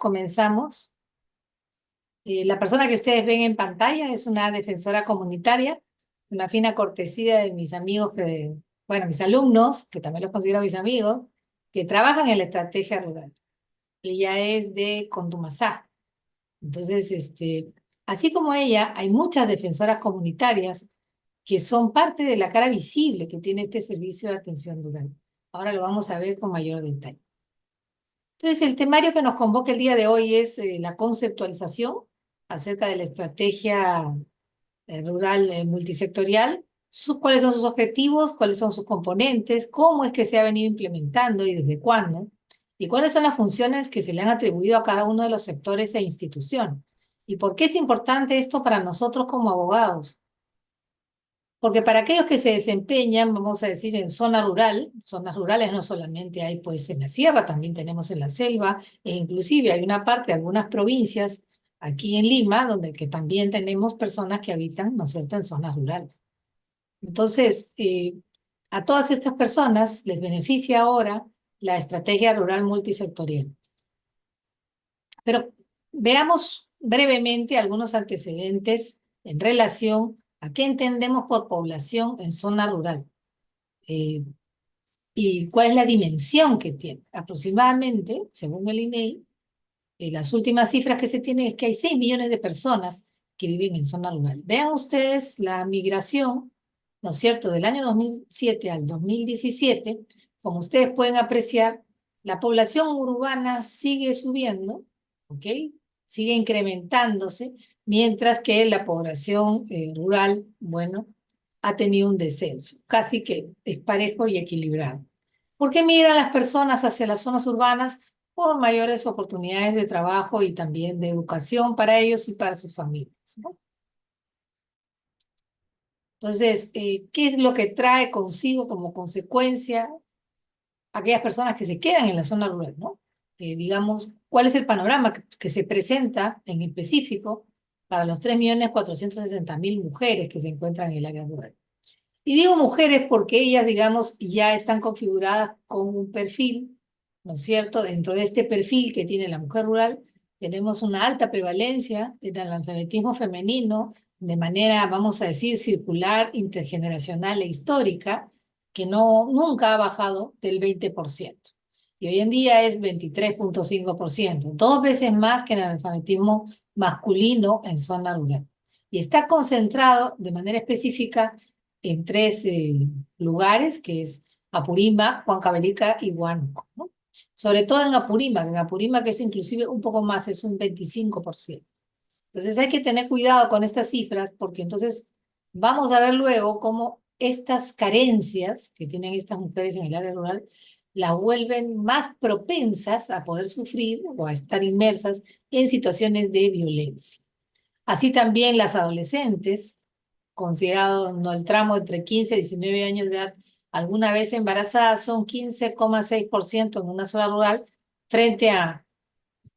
comenzamos. La persona que ustedes ven en pantalla es una defensora comunitaria, una fina cortesía de mis amigos, bueno, mis alumnos, que también los considero mis amigos, que trabajan en la estrategia rural. Ella es de Contumasá. Entonces, así como ella, hay muchas defensoras comunitarias que son parte de la cara visible que tiene este servicio de atención rural. Ahora lo vamos a ver con mayor detalle. Entonces, el temario que nos convoca el día de hoy es la conceptualización acerca de la estrategia rural multisectorial, cuáles son sus objetivos, cuáles son sus componentes, cómo es que se ha venido implementando y desde cuándo, y cuáles son las funciones que se le han atribuido a cada uno de los sectores e instituciones. ¿Y por qué es importante esto para nosotros como abogados? Porque para aquellos que se desempeñan, vamos a decir, en zona rural, zonas rurales no solamente hay pues en la sierra, también tenemos en la selva, e inclusive hay una parte, algunas provincias aquí en Lima, donde que también tenemos personas que habitan, ¿no es cierto?, en zonas rurales. Entonces, a todas estas personas les beneficia ahora la estrategia rural multisectorial. Pero veamos brevemente algunos antecedentes en relación a qué entendemos por población en zona rural y cuál es la dimensión que tiene. Aproximadamente, según el INEI, las últimas cifras que se tienen es que hay 6 millones de personas que viven en zona rural. Vean ustedes la migración, ¿no es cierto?, del año 2007 al 2017, como ustedes pueden apreciar, la población urbana sigue subiendo, ¿ok? Sigue incrementándose, mientras que la población rural, bueno, ha tenido un descenso, casi que es parejo y equilibrado. ¿Por qué migran las personas hacia las zonas urbanas? Por mayores oportunidades de trabajo y también de educación para ellos y para sus familias, ¿no? Entonces, ¿qué es lo que trae consigo como consecuencia aquellas personas que se quedan en la zona rural, ¿no? Digamos, ¿cuál es el panorama que se presenta en específico para los 3.460.000 mujeres que se encuentran en el área rural? Y digo mujeres porque ellas, digamos, ya están configuradas con un perfil, ¿no es cierto? Dentro de este perfil que tiene la mujer rural, tenemos una alta prevalencia del analfabetismo femenino de manera, vamos a decir, circular, intergeneracional e histórica, que nunca ha bajado del 20%. Y hoy en día es 23.5%, 2 veces más que el analfabetismo masculino en zona rural. Y está concentrado de manera específica en 3 lugares, que es Apurímac, Huancavelica y Huánuco, ¿no? Sobre todo en Apurímac es inclusive un poco más, es un 25%. Entonces hay que tener cuidado con estas cifras, porque entonces vamos a ver luego cómo estas carencias que tienen estas mujeres en el área rural las vuelven más propensas a poder sufrir o a estar inmersas en situaciones de violencia. Así también las adolescentes, considerado no el tramo entre 15 y 19 años de edad, alguna vez embarazadas, son 15,6% en una zona rural frente a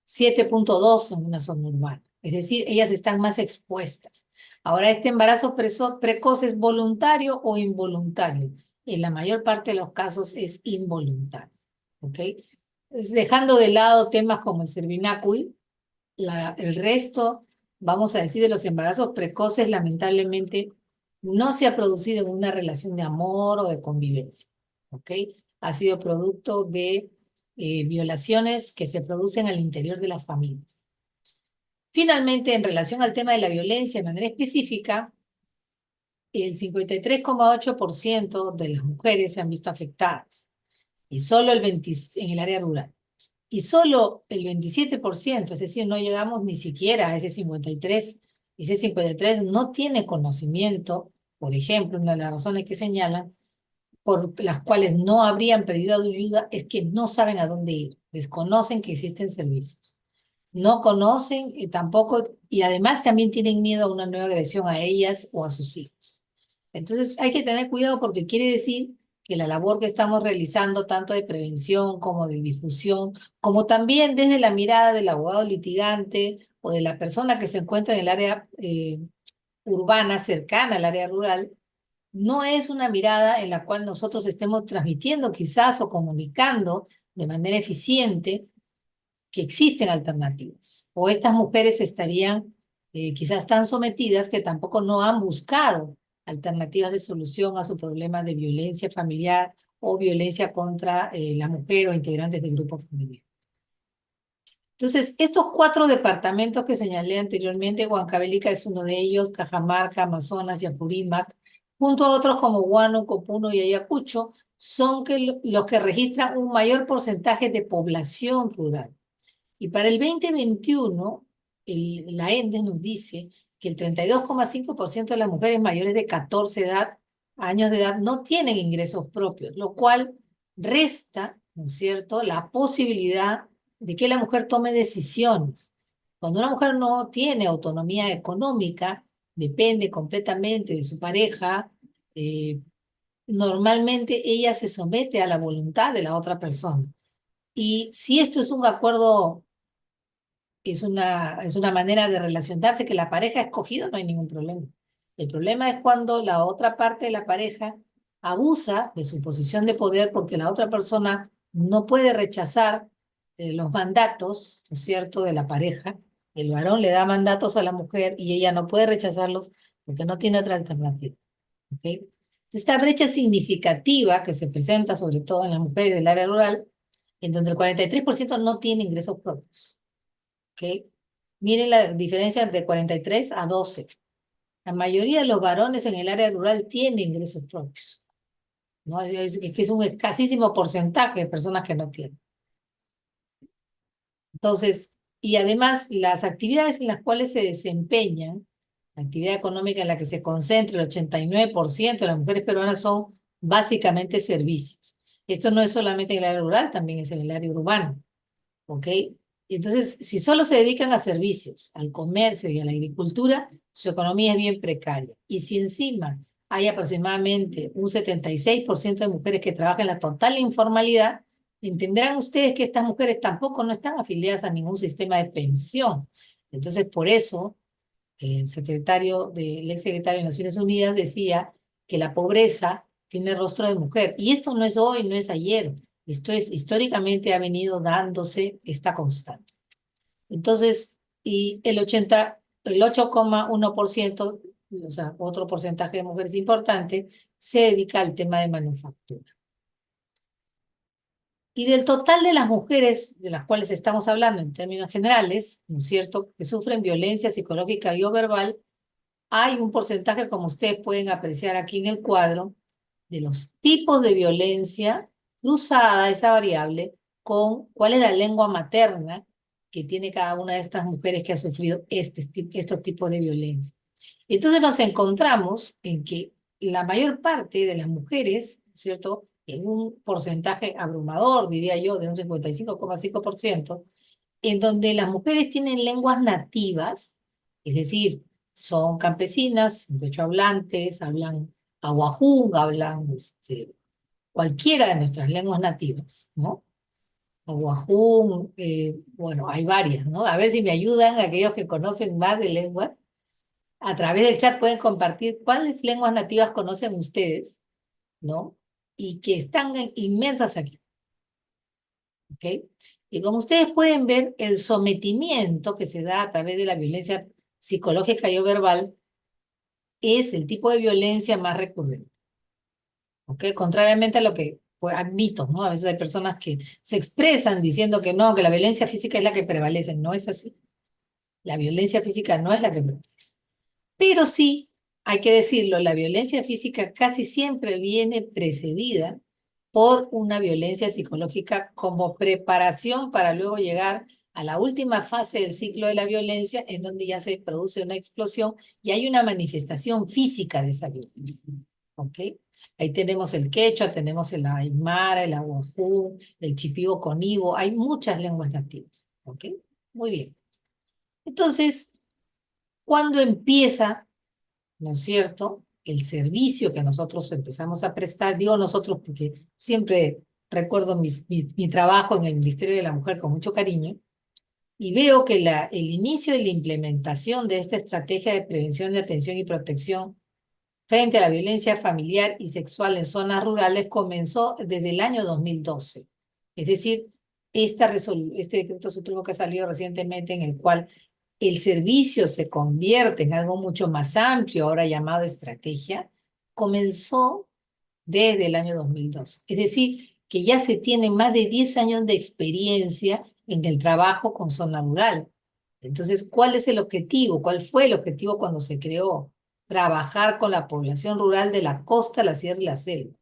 7,2% en una zona urbana. Es decir, ellas están más expuestas. Ahora, ¿este embarazo precoz es voluntario o involuntario? En la mayor parte de los casos es involuntario. ¿Ok? Dejando de lado temas como el cervináculo, el resto, vamos a decir, de los embarazos precoces, lamentablemente, no se ha producido en una relación de amor o de convivencia, ¿ok? Ha sido producto de violaciones que se producen al interior de las familias. Finalmente, en relación al tema de la violencia de manera específica, el 53,8% de las mujeres se han visto afectadas y solo en el área rural. Y solo el 27%, es decir, no llegamos ni siquiera a ese 53%, ese 53% no tiene conocimiento, por ejemplo, una de las razones que señalan por las cuales no habrían pedido ayuda es que no saben a dónde ir, desconocen que existen servicios, no conocen tampoco, y además también tienen miedo a una nueva agresión a ellas o a sus hijos. Entonces hay que tener cuidado porque quiere decir que la labor que estamos realizando, tanto de prevención como de difusión, como también desde la mirada del abogado litigante o de la persona que se encuentra en el área urbana cercana al área rural, no es una mirada en la cual nosotros estemos transmitiendo quizás o comunicando de manera eficiente que existen alternativas. O estas mujeres estarían quizás tan sometidas que tampoco no han buscado alternativas de solución a su problema de violencia familiar o violencia contra la mujer o integrantes del grupo familiar. Entonces, estos 4 departamentos que señalé anteriormente, Huancavelica es uno de ellos, Cajamarca, Amazonas y Apurímac, junto a otros como Huánuco, Puno y Ayacucho, son los que registran un mayor porcentaje de población rural. Y para el 2021, la ENDES nos dice que el 32,5% de las mujeres mayores de 14 años de edad no tienen ingresos propios, lo cual resta, ¿no es cierto?, la posibilidad de que la mujer tome decisiones. Cuando una mujer no tiene autonomía económica, depende completamente de su pareja, normalmente ella se somete a la voluntad de la otra persona. Y si esto es un acuerdo, es una manera de relacionarse que la pareja ha escogido, no hay ningún problema. El problema es cuando la otra parte de la pareja abusa de su posición de poder porque la otra persona no puede rechazar los mandatos, ¿no es cierto?, de la pareja. El varón le da mandatos a la mujer y ella no puede rechazarlos porque no tiene otra alternativa. ¿Ok? Esta brecha significativa que se presenta sobre todo en las mujeres del área rural, en donde el 43% no tiene ingresos propios. ¿Ok? Miren la diferencia de 43 a 12. La mayoría de los varones en el área rural tienen ingresos propios, ¿no? Que es un escasísimo porcentaje de personas que no tienen. Entonces, y además las actividades en las cuales se desempeñan, la actividad económica en la que se concentra el 89% de las mujeres peruanas son básicamente servicios. Esto no es solamente en el área rural, también es en el área urbana. ¿Ok? Entonces, si solo se dedican a servicios, al comercio y a la agricultura, su economía es bien precaria. Y si encima hay aproximadamente un 76% de mujeres que trabajan en la total informalidad, entenderán ustedes que estas mujeres tampoco no están afiliadas a ningún sistema de pensión. Entonces, por eso, el ex secretario de Naciones Unidas decía que la pobreza tiene rostro de mujer. Y esto no es hoy, no es ayer. Esto es, históricamente ha venido dándose esta constante. Entonces, y el 8,1%, o sea, otro porcentaje de mujeres importante, se dedica al tema de manufactura. Y del total de las mujeres de las cuales estamos hablando en términos generales, ¿no es cierto?, que sufren violencia psicológica y o verbal, hay un porcentaje, como ustedes pueden apreciar aquí en el cuadro, de los tipos de violencia cruzada, esa variable, con cuál es la lengua materna que tiene cada una de estas mujeres que ha sufrido estos tipos de violencia. Entonces nos encontramos en que la mayor parte de las mujeres, ¿cierto?, en un porcentaje abrumador, diría yo, de un 55,5%, en donde las mujeres tienen lenguas nativas, es decir, son campesinas, hablantes, hablan aguajún, hablan cualquiera de nuestras lenguas nativas, ¿no? Aguajún, bueno, hay varias, ¿no? A ver si me ayudan aquellos que conocen más de lenguas. A través del chat pueden compartir cuáles lenguas nativas conocen ustedes, ¿no? Y que están inmersas aquí, ¿ok? Y como ustedes pueden ver, el sometimiento que se da a través de la violencia psicológica y o verbal es el tipo de violencia más recurrente, ¿ok? Contrariamente a lo que hay mitos, ¿no? A veces hay personas que se expresan diciendo que no, que la violencia física es la que prevalece. No es así. La violencia física no es la que prevalece. Pero sí, hay que decirlo, la violencia física casi siempre viene precedida por una violencia psicológica como preparación para luego llegar a la última fase del ciclo de la violencia, en donde ya se produce una explosión y hay una manifestación física de esa violencia. ¿Ok? Ahí tenemos el quechua, tenemos el aymara, el aguajú, el chipibo conibo, hay muchas lenguas nativas. ¿Ok? Muy bien. Entonces, ¿cuándo empieza, no es cierto, el servicio que nosotros empezamos a prestar? Digo nosotros porque siempre recuerdo mi trabajo en el Ministerio de la Mujer con mucho cariño y veo que el inicio de la implementación de esta estrategia de prevención, de atención y protección frente a la violencia familiar y sexual en zonas rurales comenzó desde el año 2012. Es decir, este decreto supremo que ha salido recientemente en el cual el servicio se convierte en algo mucho más amplio, ahora llamado estrategia, comenzó desde el año 2002. Es decir, que ya se tiene más de 10 años de experiencia en el trabajo con zona rural. Entonces, ¿cuál es el objetivo? ¿Cuál fue el objetivo cuando se creó? Trabajar con la población rural de la costa, la sierra y la selva.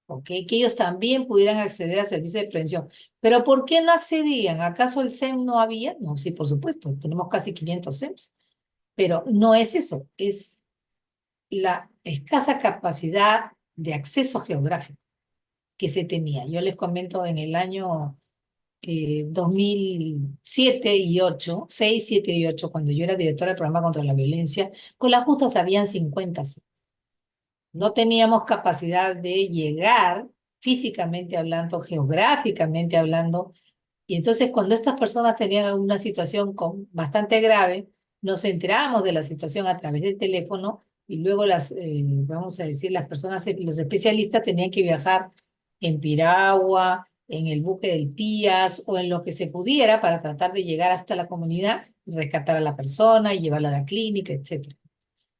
¿Ok? Que ellos también pudieran acceder a servicios de prevención. Pero ¿por qué no accedían? ¿Acaso el SEM no había? No, sí, por supuesto, tenemos casi 500 SEMs, pero no es eso, es la escasa capacidad de acceso geográfico que se tenía. Yo les comento en el año 2007 y 8, 6, 7 y 8, cuando yo era directora del programa contra la violencia, con las justas habían 50. No teníamos capacidad de llegar físicamente hablando, geográficamente hablando, y entonces cuando estas personas tenían una situación bastante grave, nos enterábamos de la situación a través del teléfono y luego vamos a decir, las personas, los especialistas tenían que viajar en piragua, en el buque del Pías o en lo que se pudiera para tratar de llegar hasta la comunidad, rescatar a la persona y llevarla a la clínica, etcétera.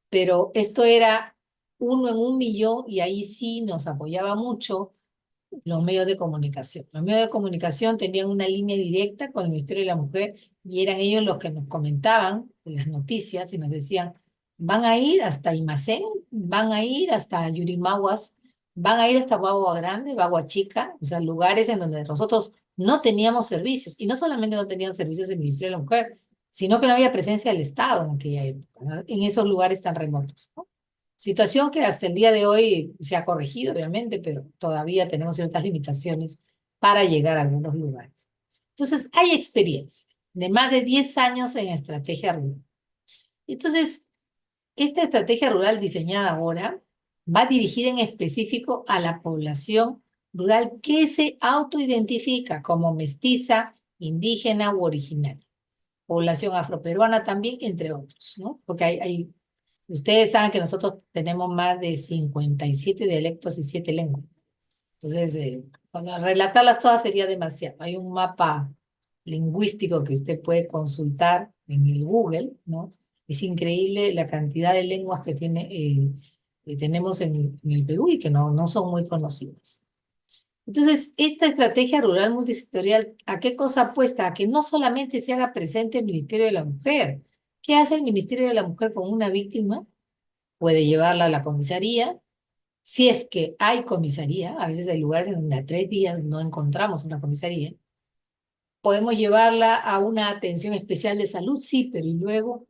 Pero esto era 1 en 1 millón y ahí sí nos apoyaba mucho los medios de comunicación. Los medios de comunicación tenían una línea directa con el Ministerio de la Mujer y eran ellos los que nos comentaban en las noticias y nos decían, van a ir hasta Imacén, van a ir hasta Yurimaguas, van a ir hasta Bagua Grande, Bagua Chica, o sea, lugares en donde nosotros no teníamos servicios. Y no solamente no tenían servicios el Ministerio de la Mujer, sino que no había presencia del Estado en aquella época, ¿no? En esos lugares tan remotos, ¿no? Situación que hasta el día de hoy se ha corregido, obviamente, pero todavía tenemos ciertas limitaciones para llegar a algunos lugares. Entonces, hay experiencia de más de 10 años en estrategia rural. Entonces, esta estrategia rural diseñada ahora va dirigida en específico a la población rural que se autoidentifica como mestiza, indígena u originaria. Población afroperuana también, entre otros, ¿no? Porque ustedes saben que nosotros tenemos más de 57 dialectos y 7 lenguas. Entonces, cuando relatarlas todas sería demasiado. Hay un mapa lingüístico que usted puede consultar en el Google, ¿no? Es increíble la cantidad de lenguas que tenemos en el Perú y que no son muy conocidas. Entonces, esta estrategia rural multisectorial, ¿a qué cosa apuesta? A que no solamente se haga presente el Ministerio de la Mujer. ¿Qué hace el Ministerio de la Mujer con una víctima? Puede llevarla a la comisaría. Si es que hay comisaría, a veces hay lugares en donde a 3 días no encontramos una comisaría. Podemos llevarla a una atención especial de salud, sí, pero ¿y luego?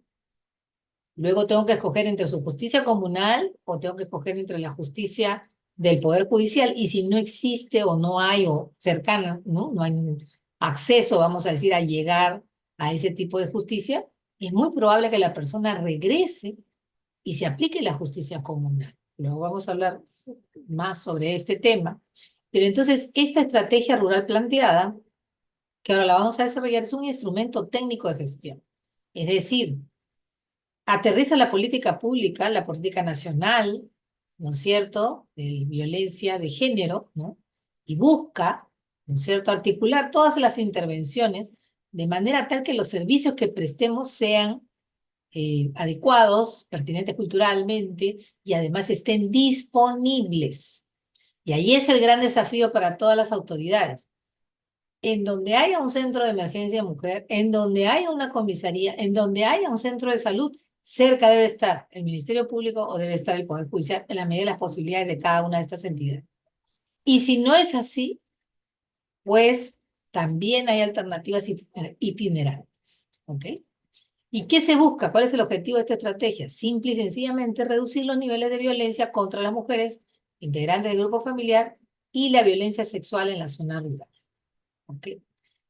Luego tengo que escoger entre su justicia comunal o tengo que escoger entre la justicia del Poder Judicial. Y si no existe o no hay o cercana, ¿no? No hay acceso, vamos a decir, a llegar a ese tipo de justicia, es muy probable que la persona regrese y se aplique la justicia comunal. Luego vamos a hablar más sobre este tema. Pero entonces, esta estrategia rural planteada, que ahora la vamos a desarrollar, es un instrumento técnico de gestión. Es decir, aterriza la política pública, la política nacional, ¿no es cierto?, de violencia de género, ¿no? Y busca, ¿no es cierto?, articular todas las intervenciones de manera tal que los servicios que prestemos sean adecuados, pertinentes culturalmente y además estén disponibles. Y ahí es el gran desafío para todas las autoridades. En donde haya un centro de emergencia mujer, en donde haya una comisaría, en donde haya un centro de salud, cerca debe estar el Ministerio Público o debe estar el Poder Judicial en la medida de las posibilidades de cada una de estas entidades. Y si no es así, pues también hay alternativas itinerantes. ¿Ok? ¿Y qué se busca? ¿Cuál es el objetivo de esta estrategia? Simple y sencillamente reducir los niveles de violencia contra las mujeres integrantes del grupo familiar y la violencia sexual en la zona rural. ¿Ok?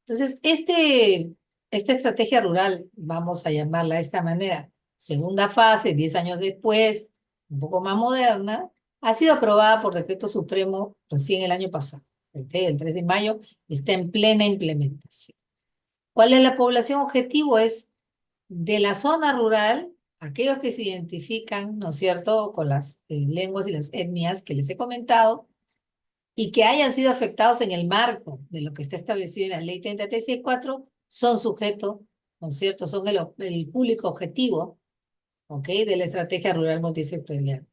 Entonces, esta estrategia rural, vamos a llamarla de esta manera, segunda fase, 10 años después, un poco más moderna, ha sido aprobada por decreto supremo recién el año pasado. ¿Ok? El 3 de mayo está en plena implementación. ¿Cuál es la población objetivo? Es de la zona rural, aquellos que se identifican, ¿no es cierto?, con las lenguas y las etnias que les he comentado, y que hayan sido afectados en el marco de lo que está establecido en la Ley 3364 son sujetos, ¿no es cierto? Son el público objetivo, ¿ok? De la estrategia rural multisectorial.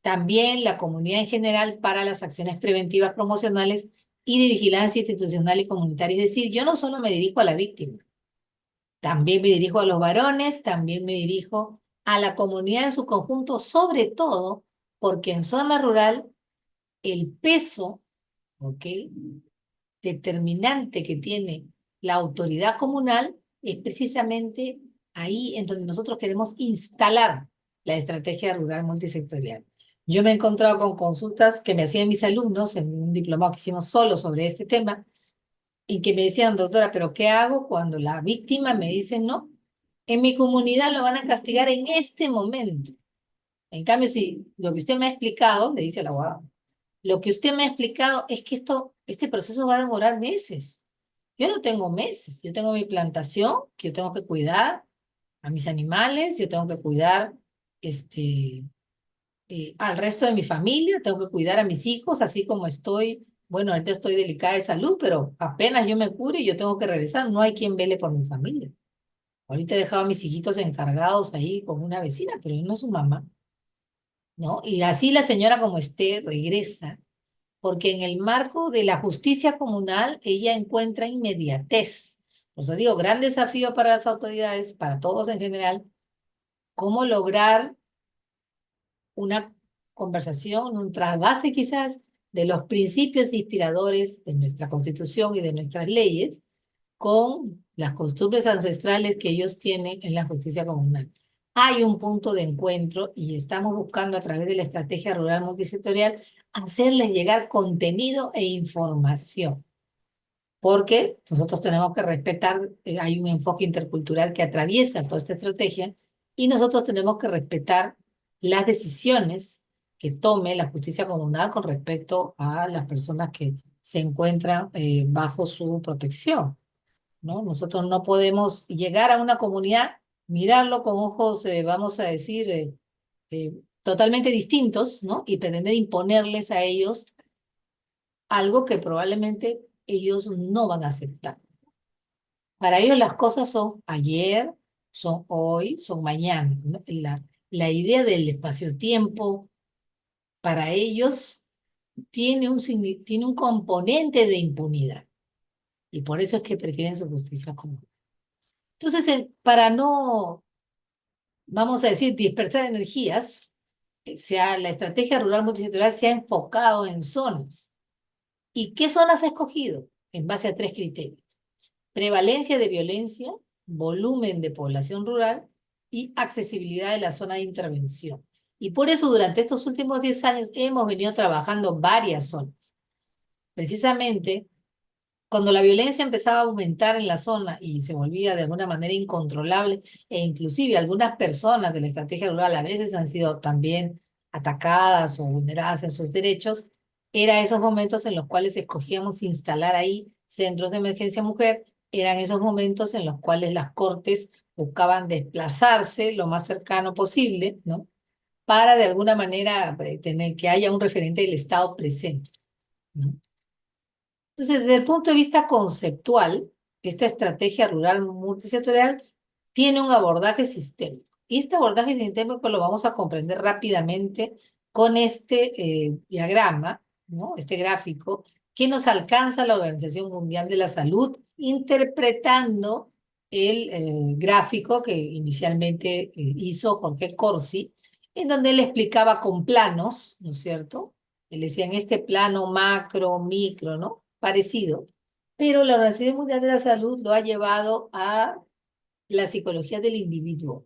También la comunidad en general para las acciones preventivas promocionales y de vigilancia institucional y comunitaria. Es decir, yo no solo me dirijo a la víctima, también me dirijo a los varones, también me dirijo a la comunidad en su conjunto, sobre todo porque en zona rural el peso, ¿ok? Determinante que tiene la autoridad comunal es precisamente ahí en donde nosotros queremos instalar la estrategia rural multisectorial. Yo me he encontrado con consultas que me hacían mis alumnos en un diplomado que hicimos solo sobre este tema, y que me decían, doctora, ¿pero qué hago cuando la víctima me dice no? En mi comunidad lo van a castigar en este momento. En cambio, si lo que usted me ha explicado, le dice el abogado, lo que usted me ha explicado es que este proceso va a demorar meses. Yo no tengo meses, yo tengo mi plantación, que yo tengo que cuidar a mis animales, yo tengo que cuidar al resto de mi familia, tengo que cuidar a mis hijos, así como estoy, bueno, ahorita estoy delicada de salud, pero apenas yo me cure, yo tengo que regresar, no hay quien vele por mi familia. Ahorita he dejado a mis hijitos encargados ahí con una vecina, pero yo no su mamá, ¿no? Y así la señora como esté regresa, porque en el marco de la justicia comunal ella encuentra inmediatez. Por eso digo, gran desafío para las autoridades, para todos en general, cómo lograr una conversación, un trasvase quizás de los principios inspiradores de nuestra Constitución y de nuestras leyes con las costumbres ancestrales que ellos tienen en la justicia comunal. Hay un punto de encuentro y estamos buscando a través de la estrategia rural multisectorial hacerles llegar contenido e información, porque nosotros tenemos que respetar, hay un enfoque intercultural que atraviesa toda esta estrategia y nosotros tenemos que respetar las decisiones que tome la justicia comunal con respecto a las personas que se encuentran bajo su protección, ¿no? Nosotros no podemos llegar a una comunidad, mirarlo con ojos, vamos a decir, totalmente distintos, ¿no? Y pretender imponerles a ellos algo que probablemente ellos no van a aceptar. Para ellos las cosas son ayer, son hoy, son mañana, ¿no? La idea del espacio-tiempo para ellos tiene un componente de impunidad y por eso es que prefieren su justicia común. Entonces, para no, vamos a decir, dispersar energías, la estrategia rural multisectorial se ha enfocado en zonas. ¿Y qué zonas ha escogido? En base a tres criterios: prevalencia de violencia, volumen de población rural y accesibilidad de la zona de intervención. Y por eso durante estos últimos 10 años hemos venido trabajando varias zonas. Precisamente cuando la violencia empezaba a aumentar en la zona y se volvía de alguna manera incontrolable, e inclusive algunas personas de la estrategia rural a veces han sido también atacadas o vulneradas en sus derechos, era esos momentos en los cuales escogíamos instalar ahí centros de emergencia mujer, eran esos momentos en los cuales las cortes buscaban desplazarse lo más cercano posible, ¿no? Para de alguna manera tener que haya un referente del Estado presente, ¿no? Entonces, desde el punto de vista conceptual, esta estrategia rural multisectorial tiene un abordaje sistémico. Y este abordaje sistémico lo vamos a comprender rápidamente con este diagrama, ¿no? Este gráfico, que nos alcanza la Organización Mundial de la Salud, interpretando el gráfico que inicialmente hizo Jorge Corsi, en donde él explicaba con planos, ¿no es cierto? Él decía en este plano macro, micro, ¿no? Parecido, pero la Organización Mundial de la Salud lo ha llevado a la psicología del individuo,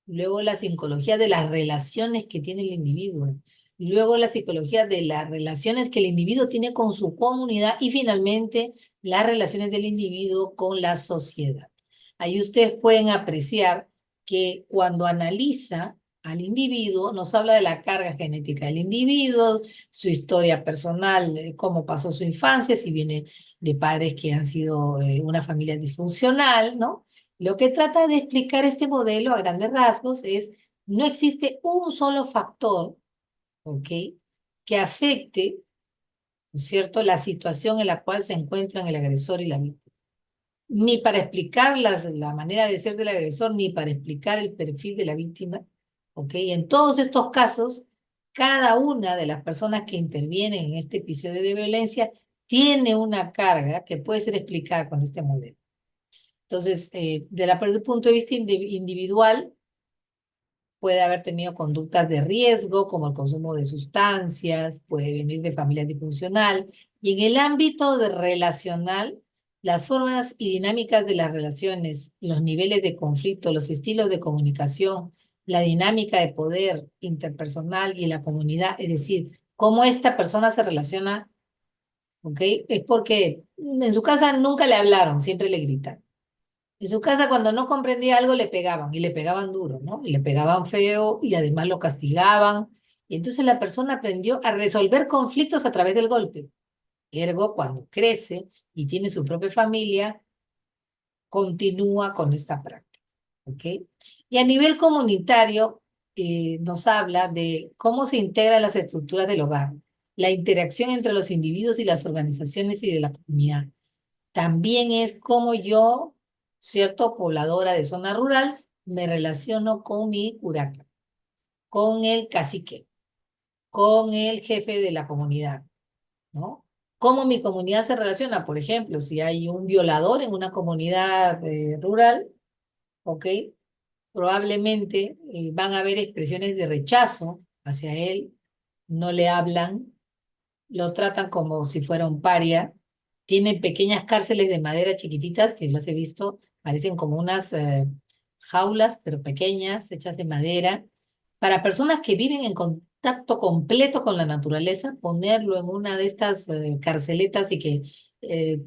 luego la psicología de las relaciones que tiene el individuo, luego la psicología de las relaciones que el individuo tiene con su comunidad y finalmente las relaciones del individuo con la sociedad. Ahí ustedes pueden apreciar que cuando analiza al individuo, nos habla de la carga genética del individuo, su historia personal, cómo pasó su infancia, si viene de padres que han sido una familia disfuncional, ¿no? Lo que trata de explicar este modelo a grandes rasgos es, no existe un solo factor, ¿ok?, que afecte ¿no es cierto?, la situación en la cual se encuentran el agresor y la víctima. Ni para explicar la manera de ser del agresor, ni para explicar el perfil de la víctima. ¿Ok? En todos estos casos, cada una de las personas que intervienen en este episodio de violencia tiene una carga que puede ser explicada con este modelo. Entonces, desde el punto de vista individual, puede haber tenido conductas de riesgo, como el consumo de sustancias, puede venir de familia disfuncional, y en el ámbito de relacional, las formas y dinámicas de las relaciones, los niveles de conflicto, los estilos de comunicación, la dinámica de poder interpersonal y la comunidad, es decir, cómo esta persona se relaciona, ¿ok? Es porque en su casa nunca le hablaron, siempre le gritan. En su casa, cuando no comprendía algo, le pegaban y le pegaban duro, ¿no? Y le pegaban feo y además lo castigaban. Y entonces la persona aprendió a resolver conflictos a través del golpe. Ergo, cuando crece y tiene su propia familia, continúa con esta práctica, ¿ok? Y a nivel comunitario, nos habla de cómo se integran las estructuras del hogar, la interacción entre los individuos y las organizaciones y de la comunidad. También es como yo, cierto, pobladora de zona rural, me relaciono con mi curaca, con el cacique, con el jefe de la comunidad, ¿no? ¿Cómo mi comunidad se relaciona? Por ejemplo, si hay un violador en una comunidad rural, ¿ok? Probablemente van a haber expresiones de rechazo hacia él, no le hablan, lo tratan como si fuera un paria. Tienen pequeñas cárceles de madera chiquititas, que las he visto, parecen como unas jaulas, pero pequeñas, hechas de madera. Para personas que viven en contacto completo con la naturaleza, ponerlo en una de estas carceletas y que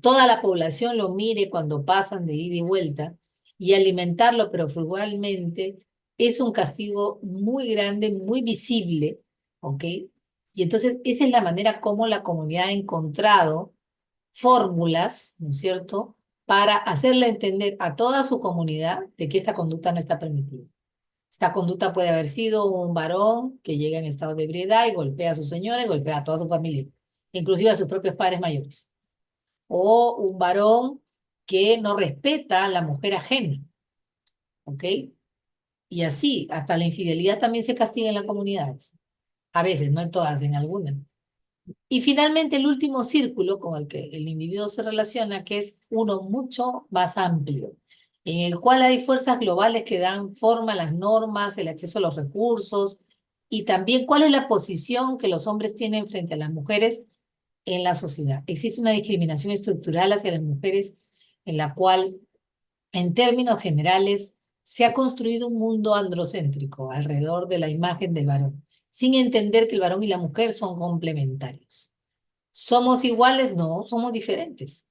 toda la población lo mire cuando pasan de ida y vuelta y alimentarlo, pero frugalmente, es un castigo muy grande, muy visible, ¿ok? Y entonces esa es la manera como la comunidad ha encontrado fórmulas, ¿no es cierto?, para hacerle entender a toda su comunidad de que esta conducta no está permitida. Esta conducta puede haber sido un varón que llega en estado de ebriedad y golpea a su señora y golpea a toda su familia, inclusive a sus propios padres mayores. O un varón que no respeta a la mujer ajena, ¿ok? Y así, hasta la infidelidad también se castiga en las comunidades. A veces, no en todas, en algunas. Y finalmente el último círculo con el que el individuo se relaciona, que es uno mucho más amplio, en el cual hay fuerzas globales que dan forma a las normas, el acceso a los recursos y también cuál es la posición que los hombres tienen frente a las mujeres en la sociedad. Existe una discriminación estructural hacia las mujeres en la cual, en términos generales, se ha construido un mundo androcéntrico alrededor de la imagen del varón, sin entender que el varón y la mujer son complementarios. ¿Somos iguales? No, somos diferentes.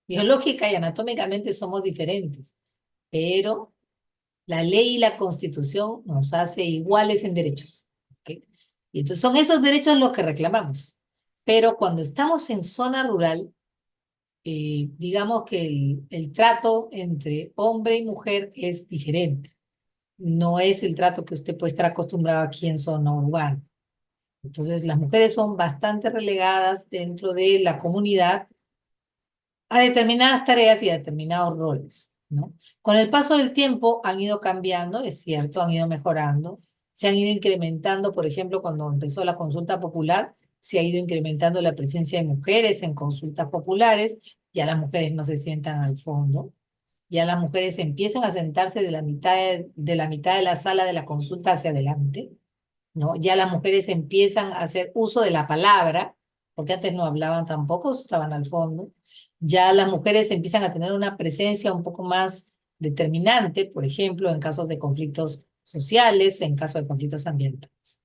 Biológica y anatómicamente somos diferentes, pero la ley y la constitución nos hace iguales en derechos. ¿Ok? Y entonces son esos derechos los que reclamamos. Pero cuando estamos en zona rural, digamos que el trato entre hombre y mujer es diferente. No es el trato que usted puede estar acostumbrado aquí en zona urbana. Entonces, las mujeres son bastante relegadas dentro de la comunidad a determinadas tareas y a determinados roles, ¿no? Con el paso del tiempo han ido cambiando, es cierto, han ido mejorando, se han ido incrementando, por ejemplo, cuando empezó la consulta popular, se ha ido incrementando la presencia de mujeres en consultas populares, ya las mujeres no se sientan al fondo, ya las mujeres empiezan a sentarse de la mitad de la sala de la consulta hacia adelante, ¿no? Ya las mujeres empiezan a hacer uso de la palabra, porque antes no hablaban tampoco, estaban al fondo. Ya las mujeres empiezan a tener una presencia un poco más determinante, por ejemplo, en casos de conflictos sociales, en casos de conflictos ambientales.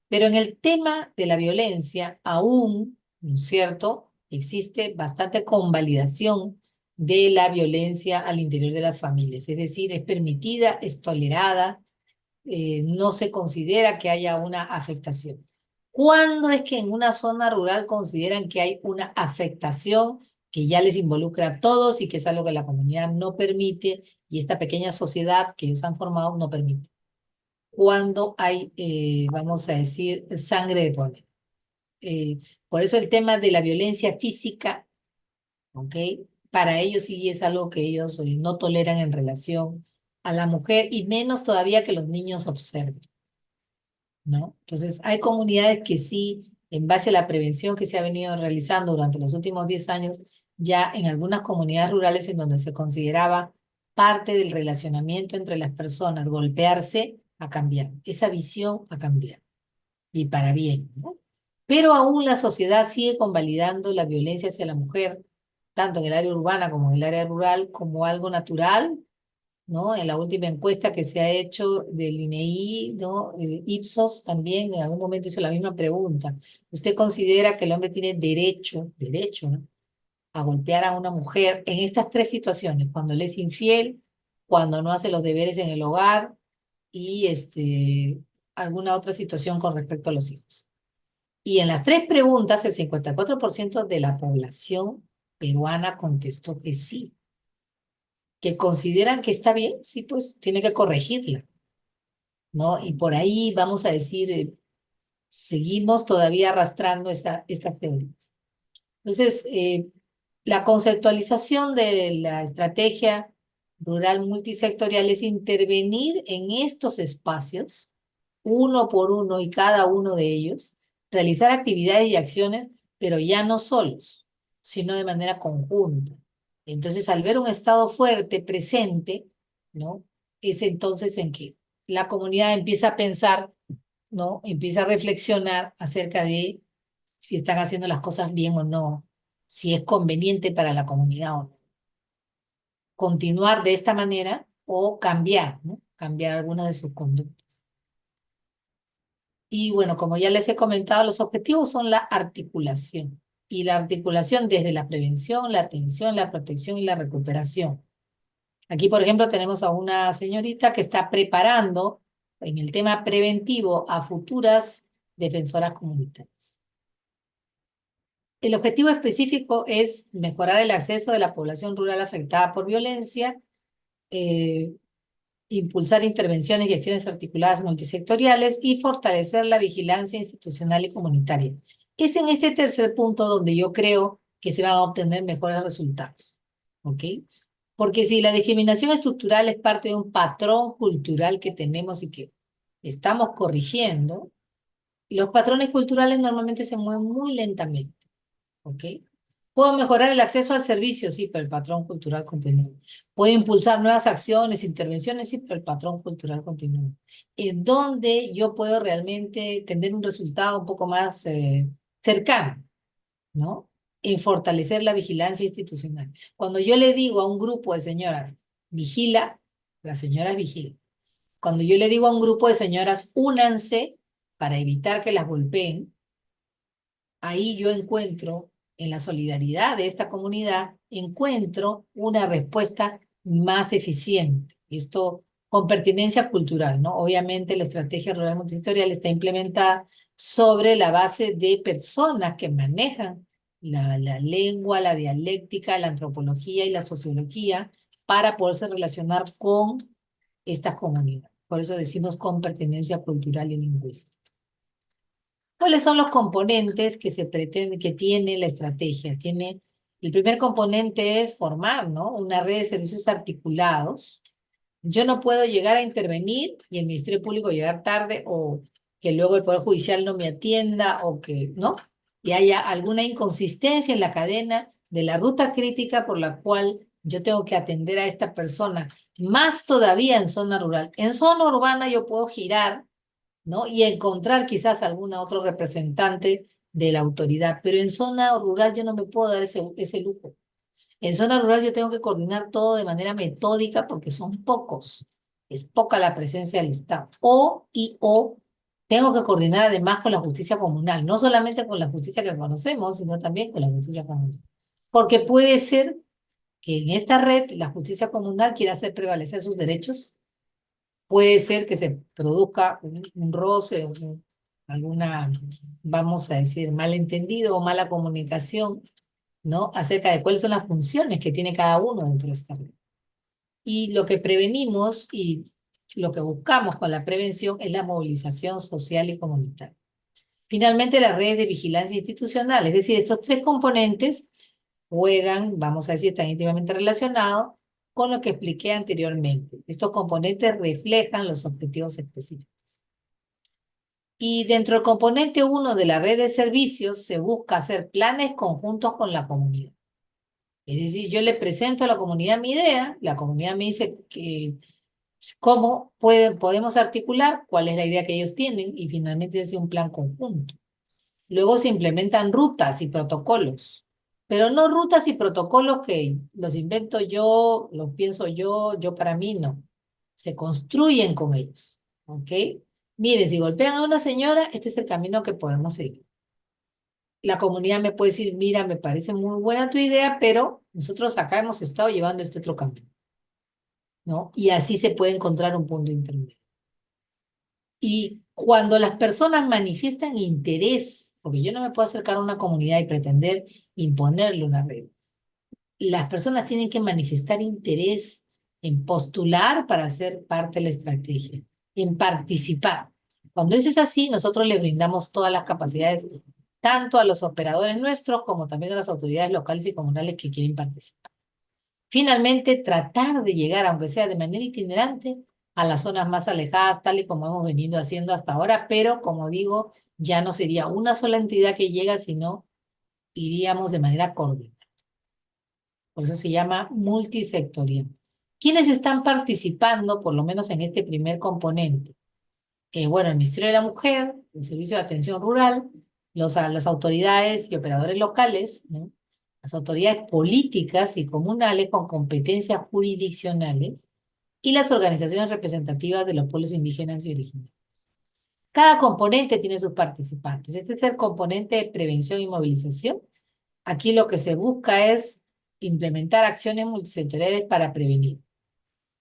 Pero en el tema de la violencia, aún, ¿no es cierto?, existe bastante convalidación de la violencia al interior de las familias. Es decir, es permitida, es tolerada, no se considera que haya una afectación. ¿Cuándo es que en una zona rural consideran que hay una afectación que ya les involucra a todos y que es algo que la comunidad no permite y esta pequeña sociedad que ellos han formado no permite? Cuando hay, vamos a decir, sangre de por medio. Por eso el tema de la violencia física, ¿ok? Para ellos sí es algo que ellos no toleran en relación a la mujer y menos todavía que los niños observen, ¿no? Entonces, hay comunidades que sí, en base a la prevención que se ha venido realizando durante los últimos 10 años, ya en algunas comunidades rurales en donde se consideraba parte del relacionamiento entre las personas, golpearse, a cambiar, esa visión a cambiar, y para bien, ¿no? Pero aún la sociedad sigue convalidando la violencia hacia la mujer, tanto en el área urbana como en el área rural, como algo natural, ¿no? En la última encuesta que se ha hecho del INEI, ¿no? Ipsos también en algún momento hizo la misma pregunta. ¿Usted considera que el hombre tiene derecho, ¿no? A golpear a una mujer en estas tres situaciones, cuando le es infiel, cuando no hace los deberes en el hogar y alguna otra situación con respecto a los hijos? Y en las tres preguntas, el 54% de la población peruana contestó que sí, que consideran que está bien, sí, pues tiene que corregirla, ¿no? Y por ahí vamos a decir, seguimos todavía arrastrando estas teorías. Entonces, la conceptualización de la estrategia rural multisectorial es intervenir en estos espacios, uno por uno y cada uno de ellos, realizar actividades y acciones, pero ya no solos, sino de manera conjunta. Entonces, al ver un Estado fuerte, presente, ¿no? Es entonces en que la comunidad empieza a pensar, ¿no? Empieza a reflexionar acerca de si están haciendo las cosas bien o no, si es conveniente para la comunidad o no. Continuar de esta manera o cambiar, ¿no? Cambiar algunas de sus conductas. Y bueno, como ya les he comentado, los objetivos son la articulación. Y la articulación desde la prevención, la atención, la protección y la recuperación. Aquí, por ejemplo, tenemos a una señorita que está preparando en el tema preventivo a futuras defensoras comunitarias. El objetivo específico es mejorar el acceso de la población rural afectada por violencia, eh, impulsar intervenciones y acciones articuladas multisectoriales y fortalecer la vigilancia institucional y comunitaria. Es en este tercer punto donde yo creo que se van a obtener mejores resultados, ¿ok? Porque si la discriminación estructural es parte de un patrón cultural que tenemos y que estamos corrigiendo, los patrones culturales normalmente se mueven muy lentamente. ¿Ok? Puedo mejorar el acceso al servicio, sí, pero el patrón cultural continúa. Puedo impulsar nuevas acciones, intervenciones, sí, pero el patrón cultural continúa. En donde yo puedo realmente tener un resultado un poco más cercano, ¿no? En fortalecer la vigilancia institucional. Cuando yo le digo a un grupo de señoras, vigila, las señoras vigilan. Cuando yo le digo a un grupo de señoras, únanse para evitar que las golpeen, ahí yo encuentro, en la solidaridad de esta comunidad, encuentro una respuesta más eficiente. Esto con pertinencia cultural, ¿no? Obviamente la estrategia rural multisectorial está implementada sobre la base de personas que manejan la lengua, la dialéctica, la antropología y la sociología para poderse relacionar con estas comunidades. Por eso decimos con pertinencia cultural y lingüística. ¿Cuáles son los componentes que se pretende, que tiene la estrategia? El primer componente es formar, ¿no? Una red de servicios articulados. Yo no puedo llegar a intervenir y el Ministerio Público llegar tarde o que luego el Poder Judicial no me atienda o que, ¿no? Y haya alguna inconsistencia en la cadena de la ruta crítica por la cual yo tengo que atender a esta persona. Más todavía en zona rural. En zona urbana yo puedo girar, ¿no? Y encontrar quizás alguna otro representante de la autoridad, pero en zona rural yo no me puedo dar ese lujo. En zona rural yo tengo que coordinar todo de manera metódica porque son pocos, es poca la presencia del Estado. O tengo que coordinar además con la justicia comunal, no solamente con la justicia que conocemos, sino también con la justicia comunal. Porque puede ser que en esta red la justicia comunal quiera hacer prevalecer sus derechos. Puede ser que se produzca un roce, alguna, vamos a decir, malentendido o mala comunicación, ¿no? Acerca de cuáles son las funciones que tiene cada uno dentro de esta red. Y lo que prevenimos y lo que buscamos con la prevención es la movilización social y comunitaria. Finalmente, las redes de vigilancia institucional, es decir, estos tres componentes juegan, vamos a decir, están íntimamente relacionados con lo que expliqué anteriormente. Estos componentes reflejan los objetivos específicos. Y dentro del componente 1 de la red de servicios se busca hacer planes conjuntos con la comunidad. Es decir, yo le presento a la comunidad mi idea, la comunidad me dice que cómo podemos articular, cuál es la idea que ellos tienen y finalmente se hace un plan conjunto. Luego se implementan rutas y protocolos, pero no rutas y protocolos que los invento yo, los pienso yo para mí, no. Se construyen con ellos, ¿ok? Mire, si golpean a una señora, este es el camino que podemos seguir. La comunidad me puede decir, mira, me parece muy buena tu idea, pero nosotros acá hemos estado llevando este otro camino, ¿no? Y así se puede encontrar un punto intermedio. Y cuando las personas manifiestan interés, porque yo no me puedo acercar a una comunidad y pretender imponerle una regla, las personas tienen que manifestar interés en postular para ser parte de la estrategia, en participar. Cuando eso es así, nosotros le brindamos todas las capacidades, tanto a los operadores nuestros como también a las autoridades locales y comunales que quieren participar. Finalmente, tratar de llegar, aunque sea de manera itinerante, a las zonas más alejadas, tal y como hemos venido haciendo hasta ahora, pero como digo, ya no sería una sola entidad que llega, sino iríamos de manera coordinada. Por eso se llama multisectorial. ¿Quiénes están participando, por lo menos en este primer componente? Bueno, el Ministerio de la Mujer, el Servicio de Atención Rural, las autoridades y operadores locales, ¿no? Las autoridades políticas y comunales con competencias jurisdiccionales y las organizaciones representativas de los pueblos indígenas y originarios. Cada componente tiene sus participantes. Este es el componente de prevención y movilización. Aquí lo que se busca es implementar acciones multisectoriales para prevenir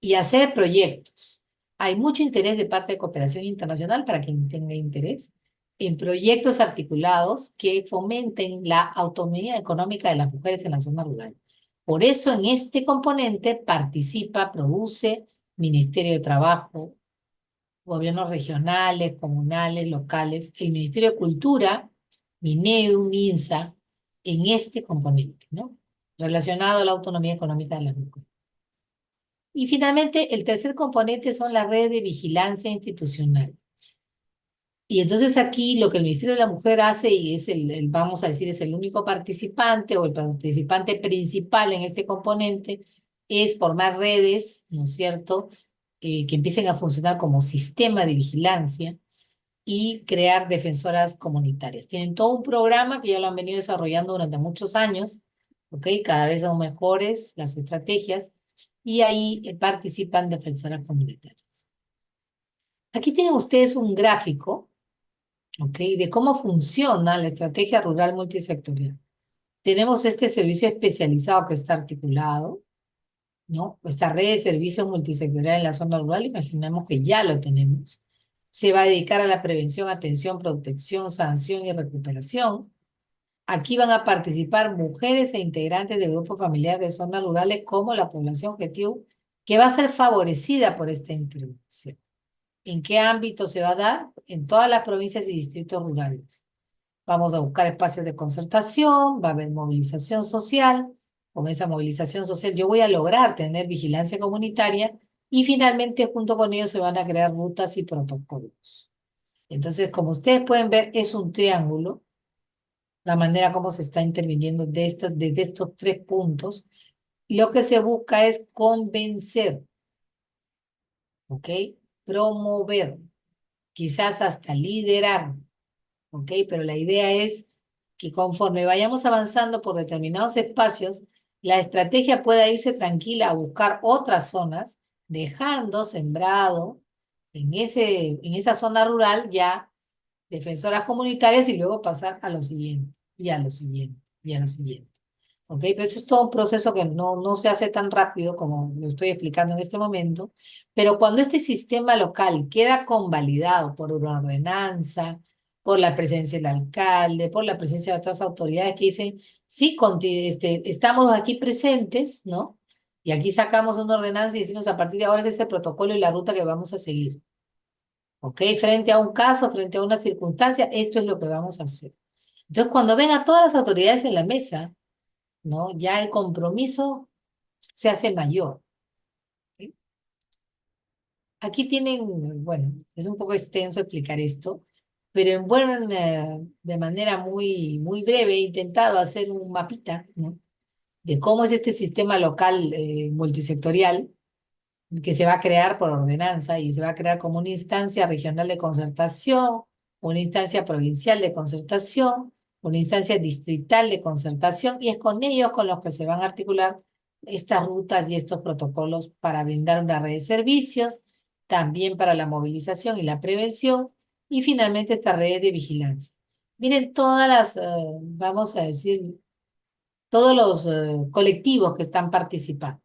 y hacer proyectos. Hay mucho interés de parte de cooperación internacional para quien tenga interés en proyectos articulados que fomenten la autonomía económica de las mujeres en la zona rural. Por eso en este componente participa, produce Ministerio de Trabajo, gobiernos regionales, comunales, locales, el Ministerio de Cultura, MINEDU, MINSA, en este componente, ¿no? Relacionado a la autonomía económica de las mujeres. Y finalmente, el tercer componente son las redes de vigilancia institucional. Y entonces aquí lo que el Ministerio de la Mujer hace, y es vamos a decir, es el único participante o el participante principal en este componente, es formar redes, ¿no es cierto?, que empiecen a funcionar como sistema de vigilancia y crear defensoras comunitarias. Tienen todo un programa que ya lo han venido desarrollando durante muchos años, ¿ok? Cada vez son mejores las estrategias y ahí participan defensoras comunitarias. Aquí tienen ustedes un gráfico, ¿ok? De cómo funciona la estrategia rural multisectorial. Tenemos este servicio especializado que está articulado, ¿no? Esta red de servicios multisectorial en la zona rural, imaginamos que ya lo tenemos. Se va a dedicar a la prevención, atención, protección, sanción y recuperación. Aquí van a participar mujeres e integrantes de grupos familiares de zonas rurales como la población objetivo, que va a ser favorecida por esta intervención. ¿En qué ámbito se va a dar? En todas las provincias y distritos rurales. Vamos a buscar espacios de concertación, va a haber movilización social. Con esa movilización social yo voy a lograr tener vigilancia comunitaria y finalmente junto con ellos se van a crear rutas y protocolos. Entonces, como ustedes pueden ver, es un triángulo la manera como se está interviniendo desde estos tres puntos. Lo que se busca es convencer, ¿ok? Promover, quizás hasta liderar, ¿ok? Pero la idea es que conforme vayamos avanzando por determinados espacios, la estrategia pueda irse tranquila a buscar otras zonas, dejando sembrado en esa zona rural ya defensoras comunitarias y luego pasar a lo siguiente, y a lo siguiente, y a lo siguiente. ¿Ok? Pero eso es todo un proceso que no se hace tan rápido como lo estoy explicando en este momento, pero cuando este sistema local queda convalidado por una ordenanza, por la presencia del alcalde, por la presencia de otras autoridades que dicen, sí, estamos aquí presentes, ¿no? Y aquí sacamos una ordenanza y decimos, a partir de ahora ese es el protocolo y la ruta que vamos a seguir. ¿ok? Frente a un caso, frente a una circunstancia, esto es lo que vamos a hacer. Entonces, cuando ven a todas las autoridades en la mesa, ¿no? Ya el compromiso se hace mayor. ¿Ok? Aquí tienen, bueno, es un poco extenso explicar esto, pero de manera muy breve he intentado hacer un mapita, ¿no? De cómo es este sistema local multisectorial que se va a crear por ordenanza y se va a crear como una instancia regional de concertación, una instancia provincial de concertación, una instancia distrital de concertación, y es con ellos con los que se van a articular estas rutas y estos protocolos para brindar una red de servicios, también para la movilización y la prevención, y finalmente esta red de vigilancia. Miren todas vamos a decir, todos los colectivos que están participando.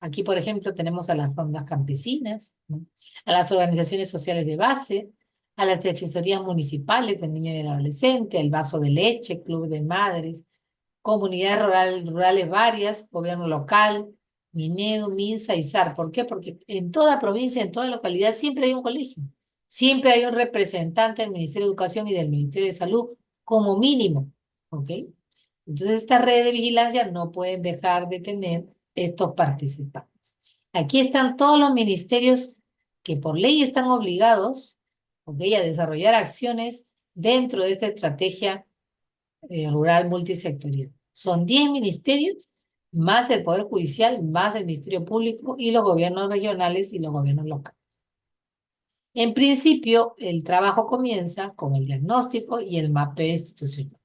Aquí, por ejemplo, tenemos a las rondas campesinas, ¿no? A las organizaciones sociales de base, a las defensorías municipales del niño y del adolescente, el Vaso de Leche, Club de Madres, comunidades rurales varias, gobierno local, Minedu, Minsa y SAR. ¿Por qué? Porque en toda provincia, en toda localidad, siempre hay un colegio. Siempre hay un representante del Ministerio de Educación y del Ministerio de Salud, como mínimo. ¿Ok? Entonces, esta red de vigilancia no pueden dejar de tener estos participantes. Aquí están todos los ministerios que por ley están obligados, ¿ok?, a desarrollar acciones dentro de esta estrategia rural multisectorial. Son 10 ministerios, más el Poder Judicial, más el Ministerio Público y los gobiernos regionales y los gobiernos locales. En principio, el trabajo comienza con el diagnóstico y el mapeo institucional.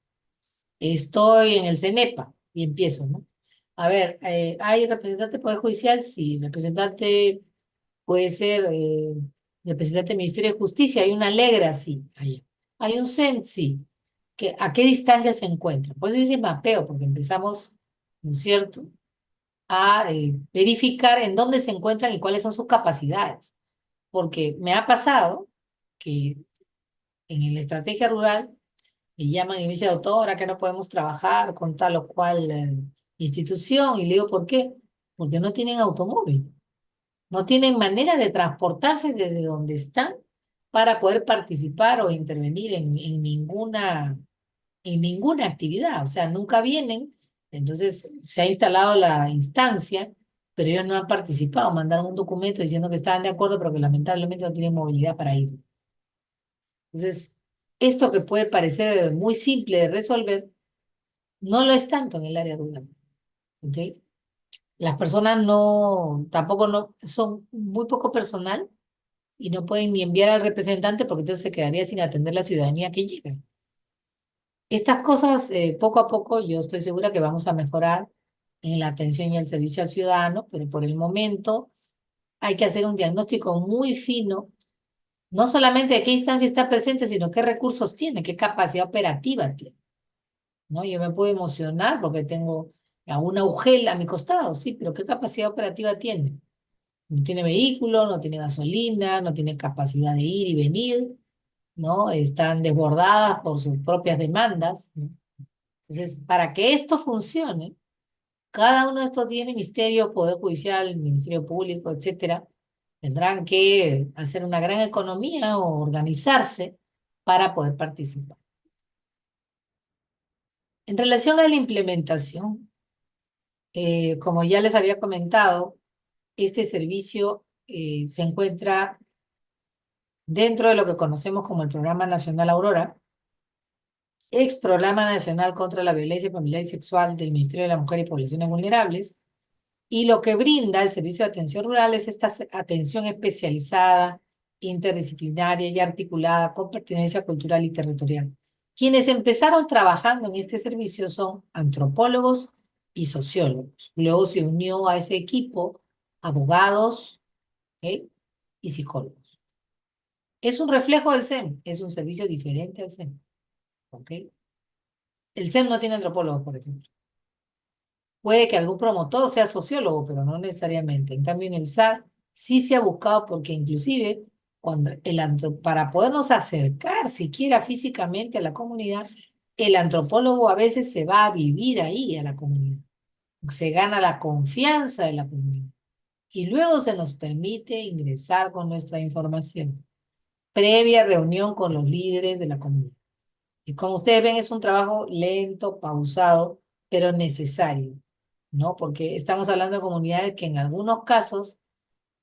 Estoy en el CENEPA y empiezo, ¿no? A ver, ¿hay representante del Poder Judicial? Sí. Representante puede ser representante del Ministerio de Justicia. Hay una Alegra, sí. Hay un CEN, sí. ¿A qué distancia se encuentra? Por eso dice mapeo, porque empezamos, ¿no es cierto?, a verificar en dónde se encuentran y cuáles son sus capacidades. Porque me ha pasado que en la estrategia rural me llaman y me dicen, doctora, que no podemos trabajar con tal o cual institución. Y le digo, ¿por qué? Porque no tienen automóvil, no tienen manera de transportarse desde donde están para poder participar o intervenir en ninguna actividad. O sea, nunca vienen. Entonces se ha instalado la instancia, pero ellos no han participado. Mandaron un documento diciendo que estaban de acuerdo, pero que lamentablemente no tienen movilidad para ir. Entonces, esto que puede parecer muy simple de resolver, no lo es tanto en el área rural, ¿ok? Las personas no, tampoco no, son muy poco personal y no pueden ni enviar al representante porque entonces se quedaría sin atender la ciudadanía que llega. Estas cosas, poco a poco, yo estoy segura que vamos a mejorar en la atención y el servicio al ciudadano, pero por el momento hay que hacer un diagnóstico muy fino, no solamente de qué instancia está presente, sino qué recursos tiene, qué capacidad operativa tiene. ¿No? Yo me puedo emocionar porque tengo a una UGEL a mi costado, sí, pero ¿qué capacidad operativa tiene? No tiene vehículo, no tiene gasolina, no tiene capacidad de ir y venir, ¿no? Están desbordadas por sus propias demandas, ¿no? Entonces, para que esto funcione, cada uno de estos 10 ministerios, Poder Judicial, Ministerio Público, etcétera, tendrán que hacer una gran economía o organizarse para poder participar. En relación a la implementación, como ya les había comentado, este servicio se encuentra dentro de lo que conocemos como el Programa Nacional Aurora, ex Programa Nacional contra la Violencia Familiar y Sexual del Ministerio de la Mujer y Poblaciones Vulnerables, y lo que brinda el Servicio de Atención Rural es esta atención especializada, interdisciplinaria y articulada con pertinencia cultural y territorial. Quienes empezaron trabajando en este servicio son antropólogos y sociólogos. Luego se unió a ese equipo abogados, ¿ok?, y psicólogos. Es un reflejo del SEM, es un servicio diferente al SEM. ¿Ok? El SEM no tiene antropólogos, por ejemplo. Puede que algún promotor sea sociólogo, pero no necesariamente. En cambio, en el SAR sí se ha buscado porque inclusive para podernos acercar siquiera físicamente a la comunidad, el antropólogo a veces se va a vivir ahí a la comunidad. Se gana la confianza de la comunidad. Y luego se nos permite ingresar con nuestra información. previa reunión con los líderes de la comunidad. Y como ustedes ven, es un trabajo lento, pausado, pero necesario, ¿no? Porque estamos hablando de comunidades que en algunos casos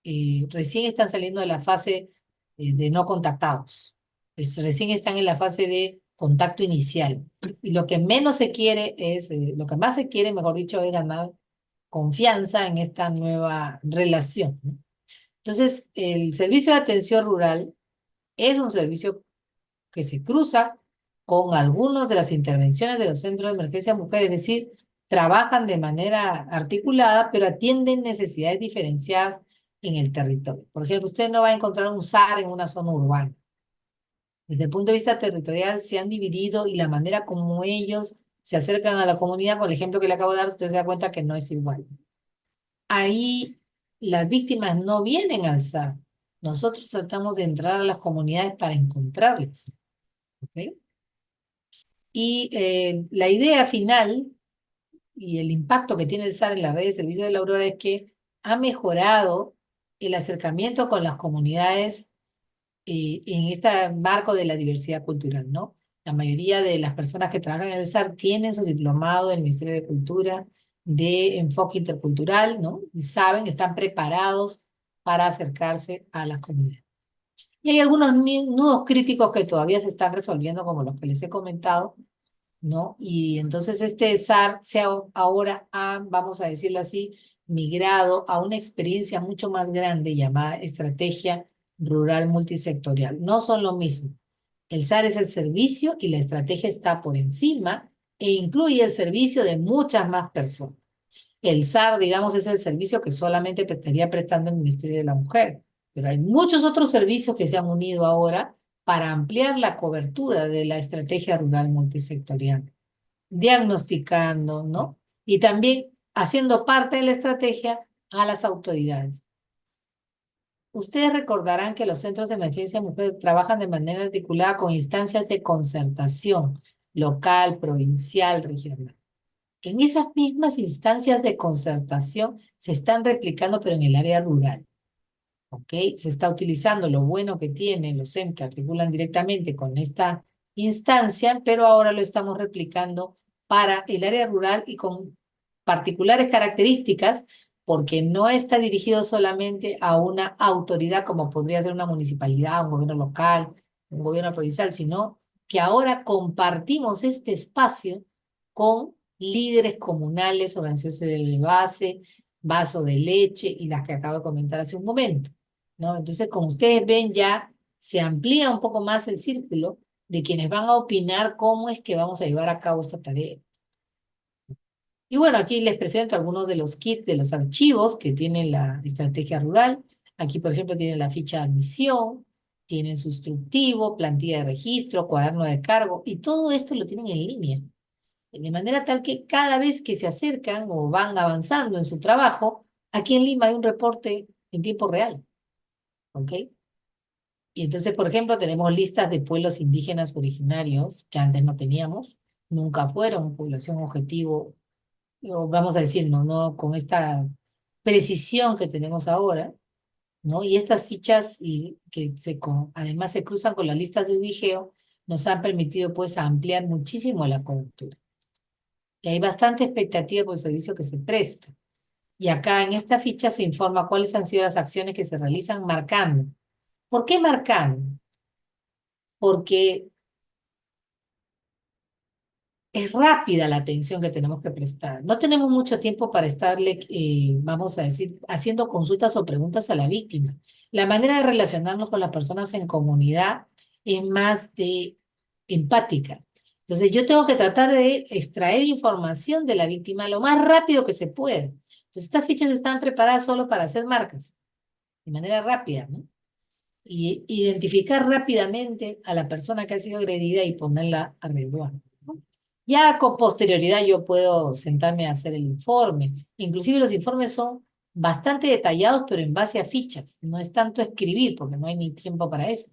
recién están saliendo de la fase de no contactados. Recién están en la fase de contacto inicial. Y lo que menos se quiere es, lo que más se quiere, mejor dicho, es ganar confianza en esta nueva relación, ¿no? Entonces, el servicio de atención rural es un servicio que se cruza con algunas de las intervenciones de los centros de emergencia mujer, es decir, trabajan de manera articulada, pero atienden necesidades diferenciadas en el territorio. Por ejemplo, usted no va a encontrar un SAR en una zona urbana. Desde el punto de vista territorial se han dividido y la manera como ellos se acercan a la comunidad, con el ejemplo que le acabo de dar, usted se da cuenta que no es igual. Ahí las víctimas no vienen al SAR. Nosotros tratamos de entrar a las comunidades para encontrarlas. ¿Ok? Y la idea final y el impacto que tiene el SAR en la red de servicios de la Aurora es que ha mejorado el acercamiento con las comunidades en este marco de la diversidad cultural, ¿no? La mayoría de las personas que trabajan en el SAR tienen su diplomado del Ministerio de Cultura de enfoque intercultural, ¿no? Y saben, están preparados para acercarse a las comunidades. Y hay algunos nudos críticos que todavía se están resolviendo, como los que les he comentado, ¿no? Y entonces este SAR ahora ha, vamos a decirlo así, migrado a una experiencia mucho más grande llamada Estrategia Rural Multisectorial. No son lo mismo. El SAR es el servicio y la estrategia está por encima e incluye el servicio de muchas más personas. El SAR, digamos, es el servicio que solamente estaría prestando el Ministerio de la Mujer, pero hay muchos otros servicios que se han unido ahora para ampliar la cobertura de la estrategia rural multisectorial, diagnosticando, ¿no? Y también haciendo parte de la estrategia a las autoridades. Ustedes recordarán que los centros de emergencia mujer trabajan de manera articulada con instancias de concertación local, provincial, regional. En esas mismas instancias de concertación se están replicando, pero en el área rural. ¿Ok? Se está utilizando lo bueno que tienen los SEM que articulan directamente con esta instancia, pero ahora lo estamos replicando para el área rural y con particulares características, porque no está dirigido solamente a una autoridad como podría ser una municipalidad, un gobierno local, un gobierno provincial, sino que ahora compartimos este espacio con líderes comunales, organizaciones de base, vaso de leche y las que acabo de comentar hace un momento, ¿no? Entonces, como ustedes ven, ya se amplía un poco más el círculo de quienes van a opinar cómo es que vamos a llevar a cabo esta tarea. Y bueno, aquí les presento algunos de los kits, de los archivos que tiene la estrategia rural. Aquí, por ejemplo, tienen la ficha de admisión, tienen su instructivo, plantilla de registro, cuaderno de cargo, y todo esto lo tienen en línea. De manera tal que cada vez que se acercan o van avanzando en su trabajo, aquí en Lima hay un reporte en tiempo real, ¿ok? Y entonces, por ejemplo, tenemos listas de pueblos indígenas originarios que antes no teníamos, nunca fueron población objetivo, o vamos a decir, no con esta precisión que tenemos ahora, ¿no? Y estas fichas que además se cruzan con las listas de Ubigeo, nos han permitido pues ampliar muchísimo la cobertura. Y hay bastante expectativa por el servicio que se presta. Y acá en esta ficha se informa cuáles han sido las acciones que se realizan marcando. ¿Por qué marcando? Porque es rápida la atención que tenemos que prestar. No tenemos mucho tiempo para estarle, vamos a decir, haciendo consultas o preguntas a la víctima. La manera de relacionarnos con las personas en comunidad es más de empática. Entonces yo tengo que tratar de extraer información de la víctima lo más rápido que se pueda. Entonces estas fichas están preparadas solo para hacer marcas, de manera rápida, ¿no? Y identificar rápidamente a la persona que ha sido agredida y ponerla a resguardo, ¿no? Ya con posterioridad yo puedo sentarme a hacer el informe. Inclusive los informes son bastante detallados, pero en base a fichas. No es tanto escribir, porque no hay ni tiempo para eso.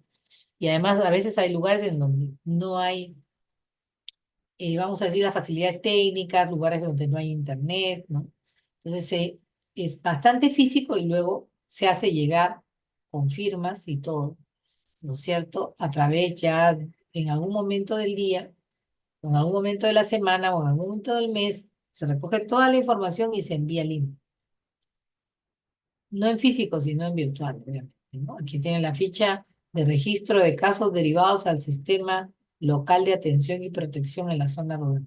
Y además a veces hay lugares en donde no hay, vamos a decir, las facilidades técnicas, lugares donde no hay internet, ¿no? Entonces es bastante físico y luego se hace llegar con firmas y todo. ¿no es cierto? A través ya en algún momento del día, o en algún momento de la semana, o en algún momento del mes, se recoge toda la información y se envía al INE. No en físico, sino en virtual, obviamente, ¿no? Aquí tienen la ficha de registro de casos derivados al sistema local de atención y protección en la zona rural.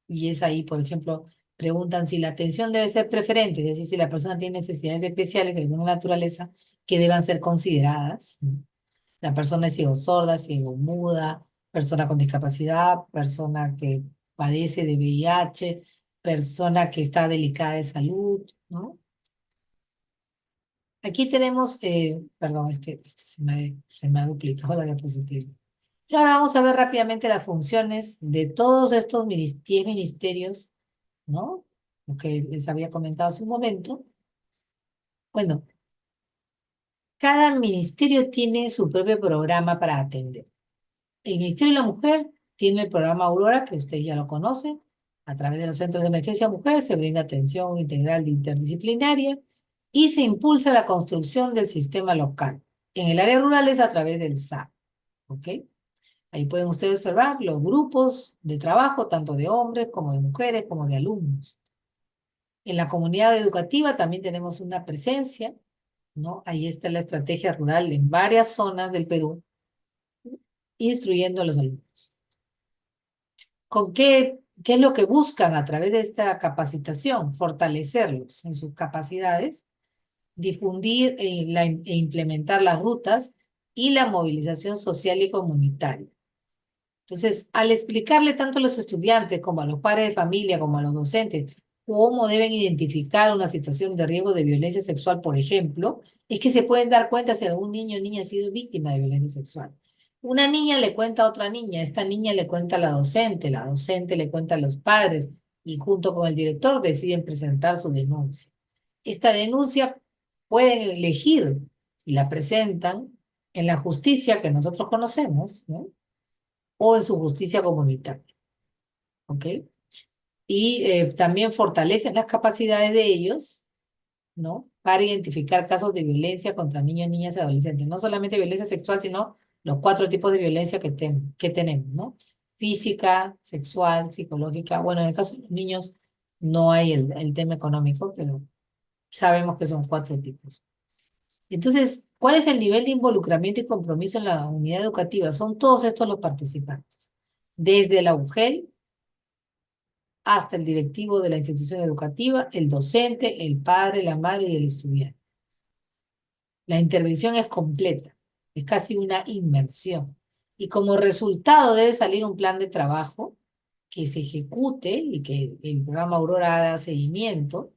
Y es ahí, por ejemplo, preguntan si la atención debe ser preferente, es decir, si la persona tiene necesidades especiales de alguna naturaleza que deban ser consideradas, ¿no? La persona es ciego-sorda, ciego-muda, persona con discapacidad, persona que padece de VIH, persona que está delicada de salud, ¿no? Aquí tenemos, perdón, este se me ha duplicado la diapositiva. Y ahora vamos a ver rápidamente las funciones de todos estos 10 ministerios, ¿no? Lo que les había comentado hace un momento. Bueno, cada ministerio tiene su propio programa para atender. El Ministerio de la Mujer tiene el programa Aurora, que ustedes ya lo conocen. A través de los centros de emergencia mujer se brinda atención integral interdisciplinaria y se impulsa la construcción del sistema local. En el área rural es a través del SAP, ¿ok? Ahí pueden ustedes observar los grupos de trabajo, tanto de hombres como de mujeres, como de alumnos. En la comunidad educativa también tenemos una presencia, ¿no? Ahí está la estrategia rural en varias zonas del Perú, instruyendo a los alumnos. ¿Con qué es lo que buscan a través de esta capacitación? Fortalecerlos en sus capacidades, difundir e implementar las rutas y la movilización social y comunitaria. Entonces, al explicarle tanto a los estudiantes como a los padres de familia, como a los docentes, cómo deben identificar una situación de riesgo de violencia sexual, por ejemplo, es que se pueden dar cuenta si algún niño o niña ha sido víctima de violencia sexual. Una niña le cuenta a otra niña, esta niña le cuenta a la docente le cuenta a los padres y junto con el director deciden presentar su denuncia. Esta denuncia pueden elegir si la presentan en la justicia que nosotros conocemos, ¿no? O en su justicia comunitaria, ¿ok? Y también fortalecen las capacidades de ellos, ¿no? Para identificar casos de violencia contra niños, niñas y adolescentes. No solamente violencia sexual, sino los 4 tipos de violencia que tenemos, ¿no? Física, sexual, psicológica. Bueno, en el caso de los niños no hay el tema económico, pero sabemos que son 4 tipos. Entonces, ¿cuál es el nivel de involucramiento y compromiso en la unidad educativa? Son todos estos los participantes. Desde la UGEL hasta el directivo de la institución educativa, el docente, el padre, la madre y el estudiante. La intervención es completa, es casi una inmersión. Y como resultado debe salir un plan de trabajo que se ejecute y que el programa Aurora haga seguimiento,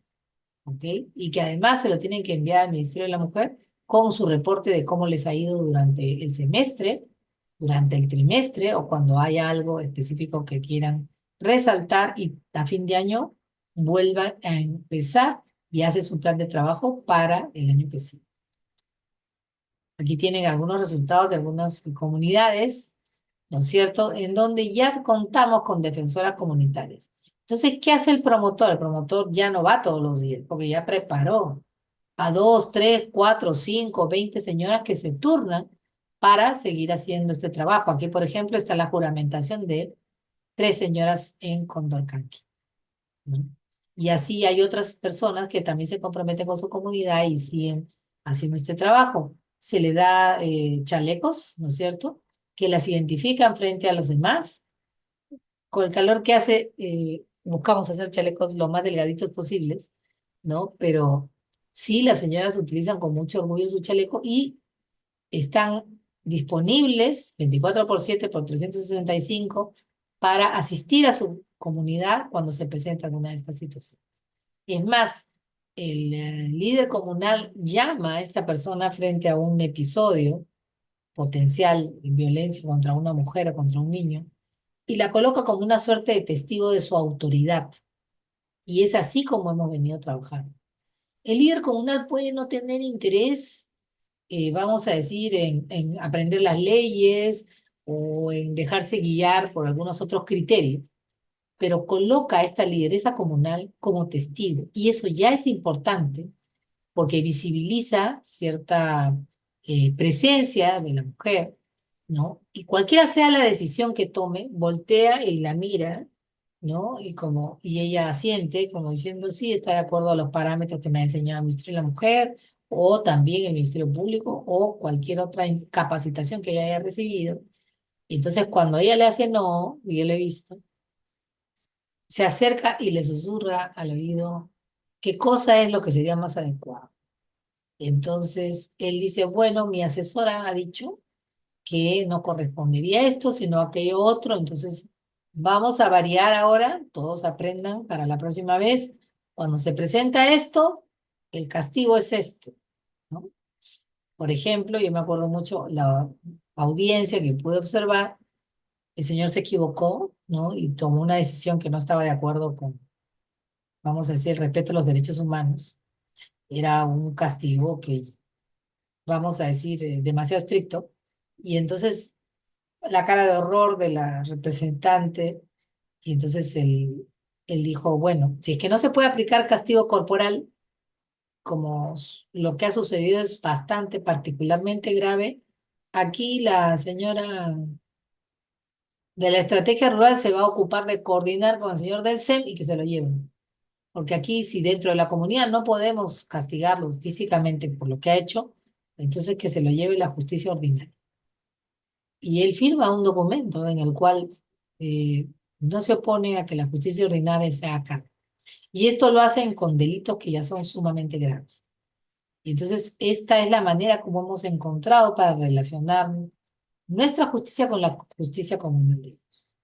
¿ok? Y que además se lo tienen que enviar al Ministerio de la Mujer con su reporte de cómo les ha ido durante el semestre, durante el trimestre o cuando haya algo específico que quieran resaltar y a fin de año vuelvan a empezar y hace su plan de trabajo para el año que sigue. Aquí tienen algunos resultados de algunas comunidades, ¿no es cierto?, en donde ya contamos con defensoras comunitarias. Entonces, ¿qué hace el promotor? El promotor ya no va todos los días, porque ya preparó a 2, 3, 4, 5, 20 señoras que se turnan para seguir haciendo este trabajo. Aquí, por ejemplo, está la juramentación de 3 señoras en Condorcanqui, ¿no? Y así hay otras personas que también se comprometen con su comunidad y siguen haciendo este trabajo. Se le da chalecos, ¿no es cierto?, que las identifican frente a los demás. Con el calor que hace, buscamos hacer chalecos lo más delgaditos posibles, ¿no? Pero sí, las señoras utilizan con mucho orgullo su chaleco y están disponibles 24/7 por 365 para asistir a su comunidad cuando se presenta alguna de estas situaciones. Es más, el líder comunal llama a esta persona frente a un episodio potencial de violencia contra una mujer o contra un niño y la coloca como una suerte de testigo de su autoridad. Y es así como hemos venido trabajando. El líder comunal puede no tener interés, vamos a decir, en aprender las leyes o en dejarse guiar por algunos otros criterios, pero coloca a esta lideresa comunal como testigo. Y eso ya es importante porque visibiliza cierta presencia de la mujer, ¿no? Y cualquiera sea la decisión que tome, voltea y la mira, ¿no? Y ella asiente, como diciendo, sí, está de acuerdo a los parámetros que me ha enseñado el Ministerio de la Mujer, o también el Ministerio Público, o cualquier otra capacitación que ella haya recibido. Y entonces, cuando ella le hace no, y yo lo he visto, se acerca y le susurra al oído qué cosa es lo que sería más adecuado. Entonces, él dice, bueno, mi asesora ha dicho que no correspondería esto, sino aquello otro. Entonces, vamos a variar ahora, todos aprendan para la próxima vez. Cuando se presenta esto, el castigo es este, ¿no? Por ejemplo, yo me acuerdo mucho la audiencia que pude observar, el señor se equivocó, ¿no? Y tomó una decisión que no estaba de acuerdo con, vamos a decir, el respeto a los derechos humanos. Era un castigo que, vamos a decir, demasiado estricto. Y entonces la cara de horror de la representante, y entonces él dijo, bueno, si es que no se puede aplicar castigo corporal, como lo que ha sucedido es bastante particularmente grave, aquí la señora de la estrategia rural se va a ocupar de coordinar con el señor del SEM y que se lo lleven. Porque aquí, si dentro de la comunidad no podemos castigarlo físicamente por lo que ha hecho, entonces que se lo lleve la justicia ordinaria. Y él firma un documento en el cual eh, no se opone a que la justicia ordinaria sea acá. Y esto lo hacen con delitos que ya son sumamente graves. Y entonces, esta es la manera como hemos encontrado para relacionar nuestra justicia con la justicia comunal de Dios.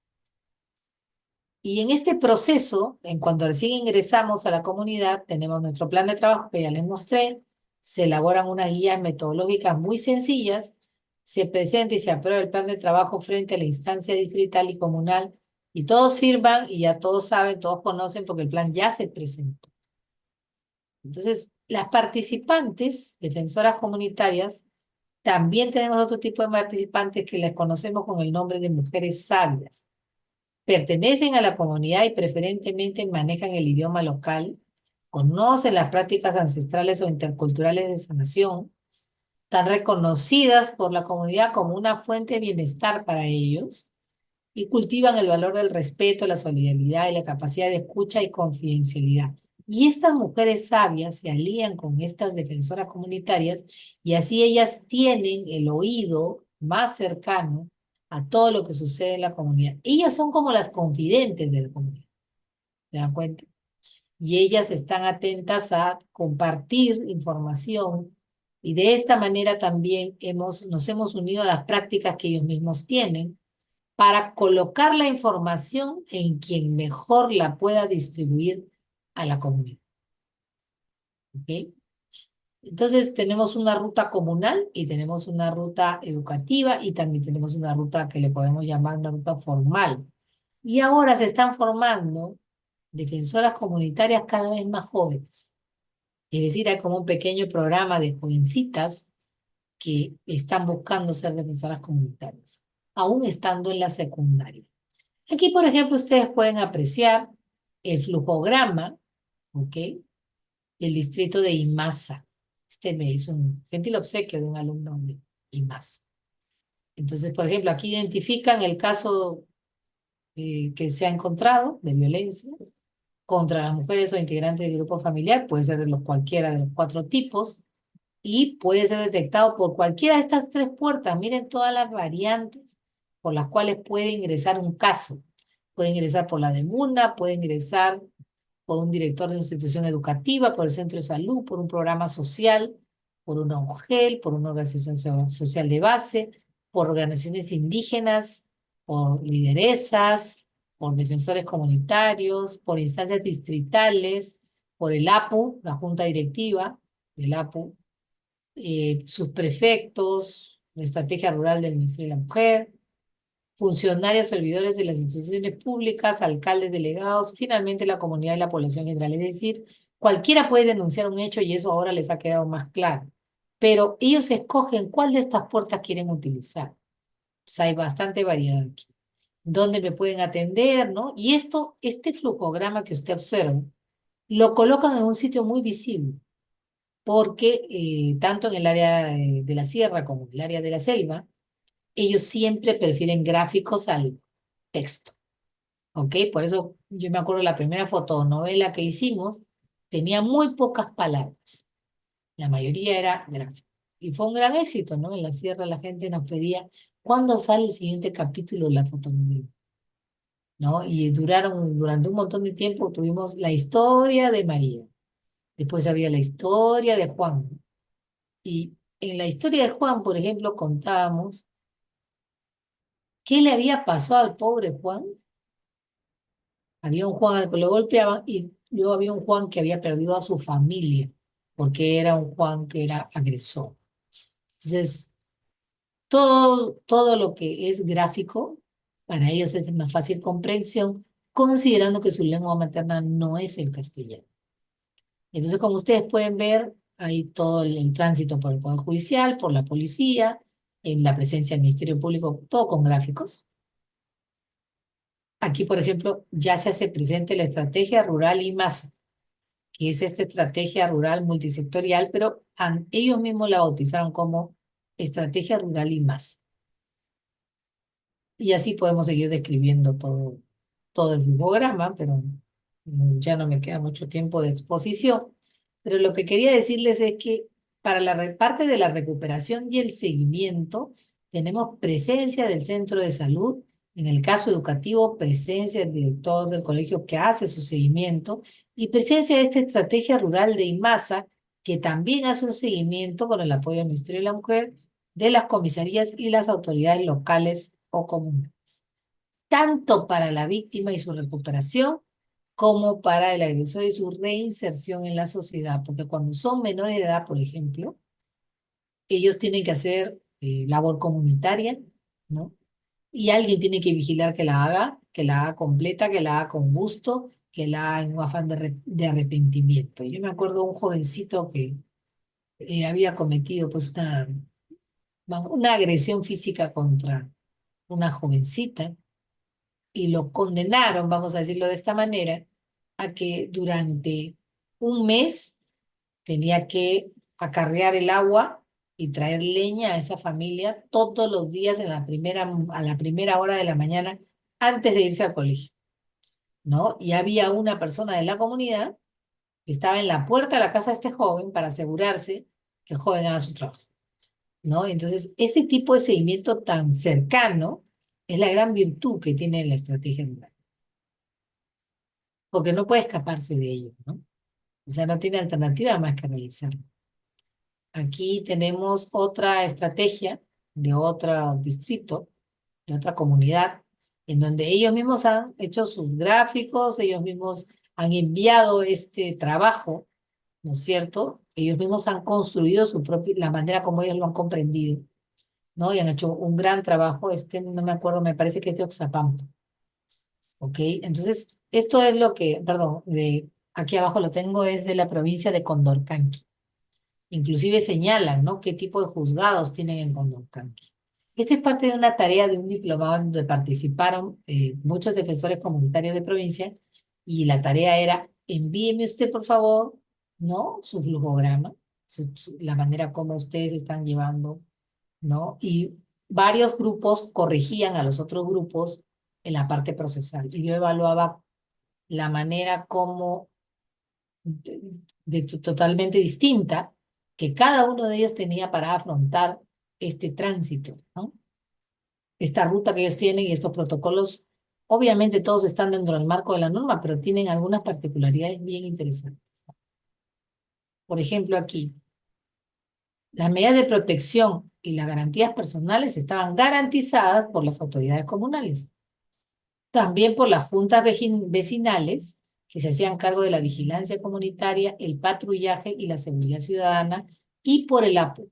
Y en este proceso, en cuanto recién ingresamos a la comunidad, tenemos nuestro plan de trabajo que ya les mostré, se elaboran unas guías metodológicas muy sencillas, se presenta y se aprueba el plan de trabajo frente a la instancia distrital y comunal, y todos firman y ya todos saben, todos conocen porque el plan ya se presentó. Entonces, las participantes, defensoras comunitarias, también tenemos otro tipo de participantes que les conocemos con el nombre de mujeres sabias. Pertenecen a la comunidad y preferentemente manejan el idioma local, conocen las prácticas ancestrales o interculturales de sanación, están reconocidas por la comunidad como una fuente de bienestar para ellos y cultivan el valor del respeto, la solidaridad y la capacidad de escucha y confidencialidad. Y estas mujeres sabias se alían con estas defensoras comunitarias y así ellas tienen el oído más cercano a todo lo que sucede en la comunidad. Ellas son como las confidentes de la comunidad, ¿se dan cuenta? Y ellas están atentas a compartir información y de esta manera también nos hemos unido a las prácticas que ellos mismos tienen para colocar la información en quien mejor la pueda distribuir a la comunidad. ¿Ok? Entonces tenemos una ruta comunal y tenemos una ruta educativa y también tenemos una ruta que le podemos llamar una ruta formal. Y ahora se están formando defensoras comunitarias cada vez más jóvenes. Es decir, hay como un pequeño programa de jovencitas que están buscando ser defensoras comunitarias, aún estando en la secundaria. Aquí, por ejemplo, ustedes pueden apreciar el flujograma, ¿ok? Del distrito de Imasa. Este me hizo un gentil obsequio de un alumno de Imasa. Entonces, por ejemplo, aquí identifican el caso que se ha encontrado de violencia contra las mujeres o integrantes del grupo familiar, puede ser de cualquiera de los cuatro tipos, y puede ser detectado por cualquiera de estas tres puertas. Miren todas las variantes por las cuales puede ingresar un caso. Puede ingresar por la de MUNA, puede ingresar por un director de una institución educativa, por el centro de salud, por un programa social, por una UGEL, por una organización social de base, por organizaciones indígenas, por lideresas, por defensores comunitarios, por instancias distritales, por el APU, la junta directiva del APU, sus prefectos, la estrategia rural del Ministerio de la Mujer, funcionarios servidores de las instituciones públicas, alcaldes, delegados, y finalmente la comunidad y la población general. Es decir, cualquiera puede denunciar un hecho y eso ahora les ha quedado más claro. Pero ellos escogen cuál de estas puertas quieren utilizar. Entonces hay bastante variedad aquí. ¿Dónde me pueden atender, no? Y este flujograma que usted observa, lo colocan en un sitio muy visible. porque tanto en el área de la sierra como en el área de la selva, ellos siempre prefieren gráficos al texto, ¿ok? Por eso yo me acuerdo la primera fotonovela que hicimos tenía muy pocas palabras, la mayoría era gráfico. Y fue un gran éxito, ¿no? En la sierra la gente nos pedía, ¿cuándo sale el siguiente capítulo de la fotonovela? ¿No? Y durante un montón de tiempo tuvimos la historia de María, después había la historia de Juan. Y en la historia de Juan, por ejemplo, contábamos qué le había pasado al pobre Juan. Había un Juan al que lo golpeaban y luego había un Juan que había perdido a su familia, porque era un Juan que era agresor. Entonces, todo lo que es gráfico, para ellos es de más fácil comprensión, considerando que su lengua materna no es el castellano. Entonces, como ustedes pueden ver, hay todo el tránsito por el Poder Judicial, por la policía, en la presencia del Ministerio Público, todo con gráficos. Aquí, por ejemplo, ya se hace presente la estrategia rural y masa, que es esta estrategia rural multisectorial, pero ellos mismos la bautizaron como estrategia rural y masa. Y así podemos seguir describiendo todo el flujograma, pero ya no me queda mucho tiempo de exposición. Pero lo que quería decirles es que para la parte de la recuperación y el seguimiento, tenemos presencia del centro de salud, en el caso educativo, presencia del director del colegio que hace su seguimiento y presencia de esta estrategia rural de IMASA, que también hace un seguimiento con el apoyo del Ministerio de la Mujer, de las comisarías y las autoridades locales o comunales, tanto para la víctima y su recuperación, como para el agresor y su reinserción en la sociedad, porque cuando son menores de edad, por ejemplo, ellos tienen que hacer labor comunitaria, ¿no? Y alguien tiene que vigilar que la haga completa, que la haga con gusto, que la haga en un afán de arrepentimiento. Yo me acuerdo de un jovencito que había cometido pues una agresión física contra una jovencita y lo condenaron, vamos a decirlo de esta manera, a que durante un mes tenía que acarrear el agua y traer leña a esa familia todos los días a la primera hora de la mañana antes de irse al colegio, ¿no? Y había una persona de la comunidad que estaba en la puerta de la casa de este joven para asegurarse que el joven haga su trabajo, ¿no? Entonces, ese tipo de seguimiento tan cercano es la gran virtud que tiene la estrategia rural, porque no puede escaparse de ello, ¿no? O sea, no tiene alternativa más que realizarlo. Aquí tenemos otra estrategia de otro distrito, de otra comunidad, en donde ellos mismos han hecho sus gráficos, ellos mismos han enviado este trabajo, ¿no es cierto? Ellos mismos han construido la manera como ellos lo han comprendido, ¿no? Y han hecho un gran trabajo, no me acuerdo, me parece que es de Oxapampa, ¿ok? Entonces, esto es lo que, perdón, aquí abajo lo tengo, es de la provincia de Condorcanqui. Inclusive señalan, ¿no? Qué tipo de juzgados tienen en Condorcanqui. Esta es parte de una tarea de un diplomado en donde participaron muchos defensores comunitarios de provincia y la tarea era, envíeme usted, por favor, ¿no? Su flujograma, la manera como ustedes están llevando, ¿no? Y varios grupos corregían a los otros grupos en la parte procesal. Y yo evaluaba la manera como totalmente distinta que cada uno de ellos tenía para afrontar este tránsito, ¿no? Esta ruta que ellos tienen y estos protocolos, obviamente todos están dentro del marco de la norma, pero tienen algunas particularidades bien interesantes. Por ejemplo, aquí, las medidas de protección y las garantías personales estaban garantizadas por las autoridades comunales, también por las juntas vecinales que se hacían cargo de la vigilancia comunitaria, el patrullaje y la seguridad ciudadana, y por el APU.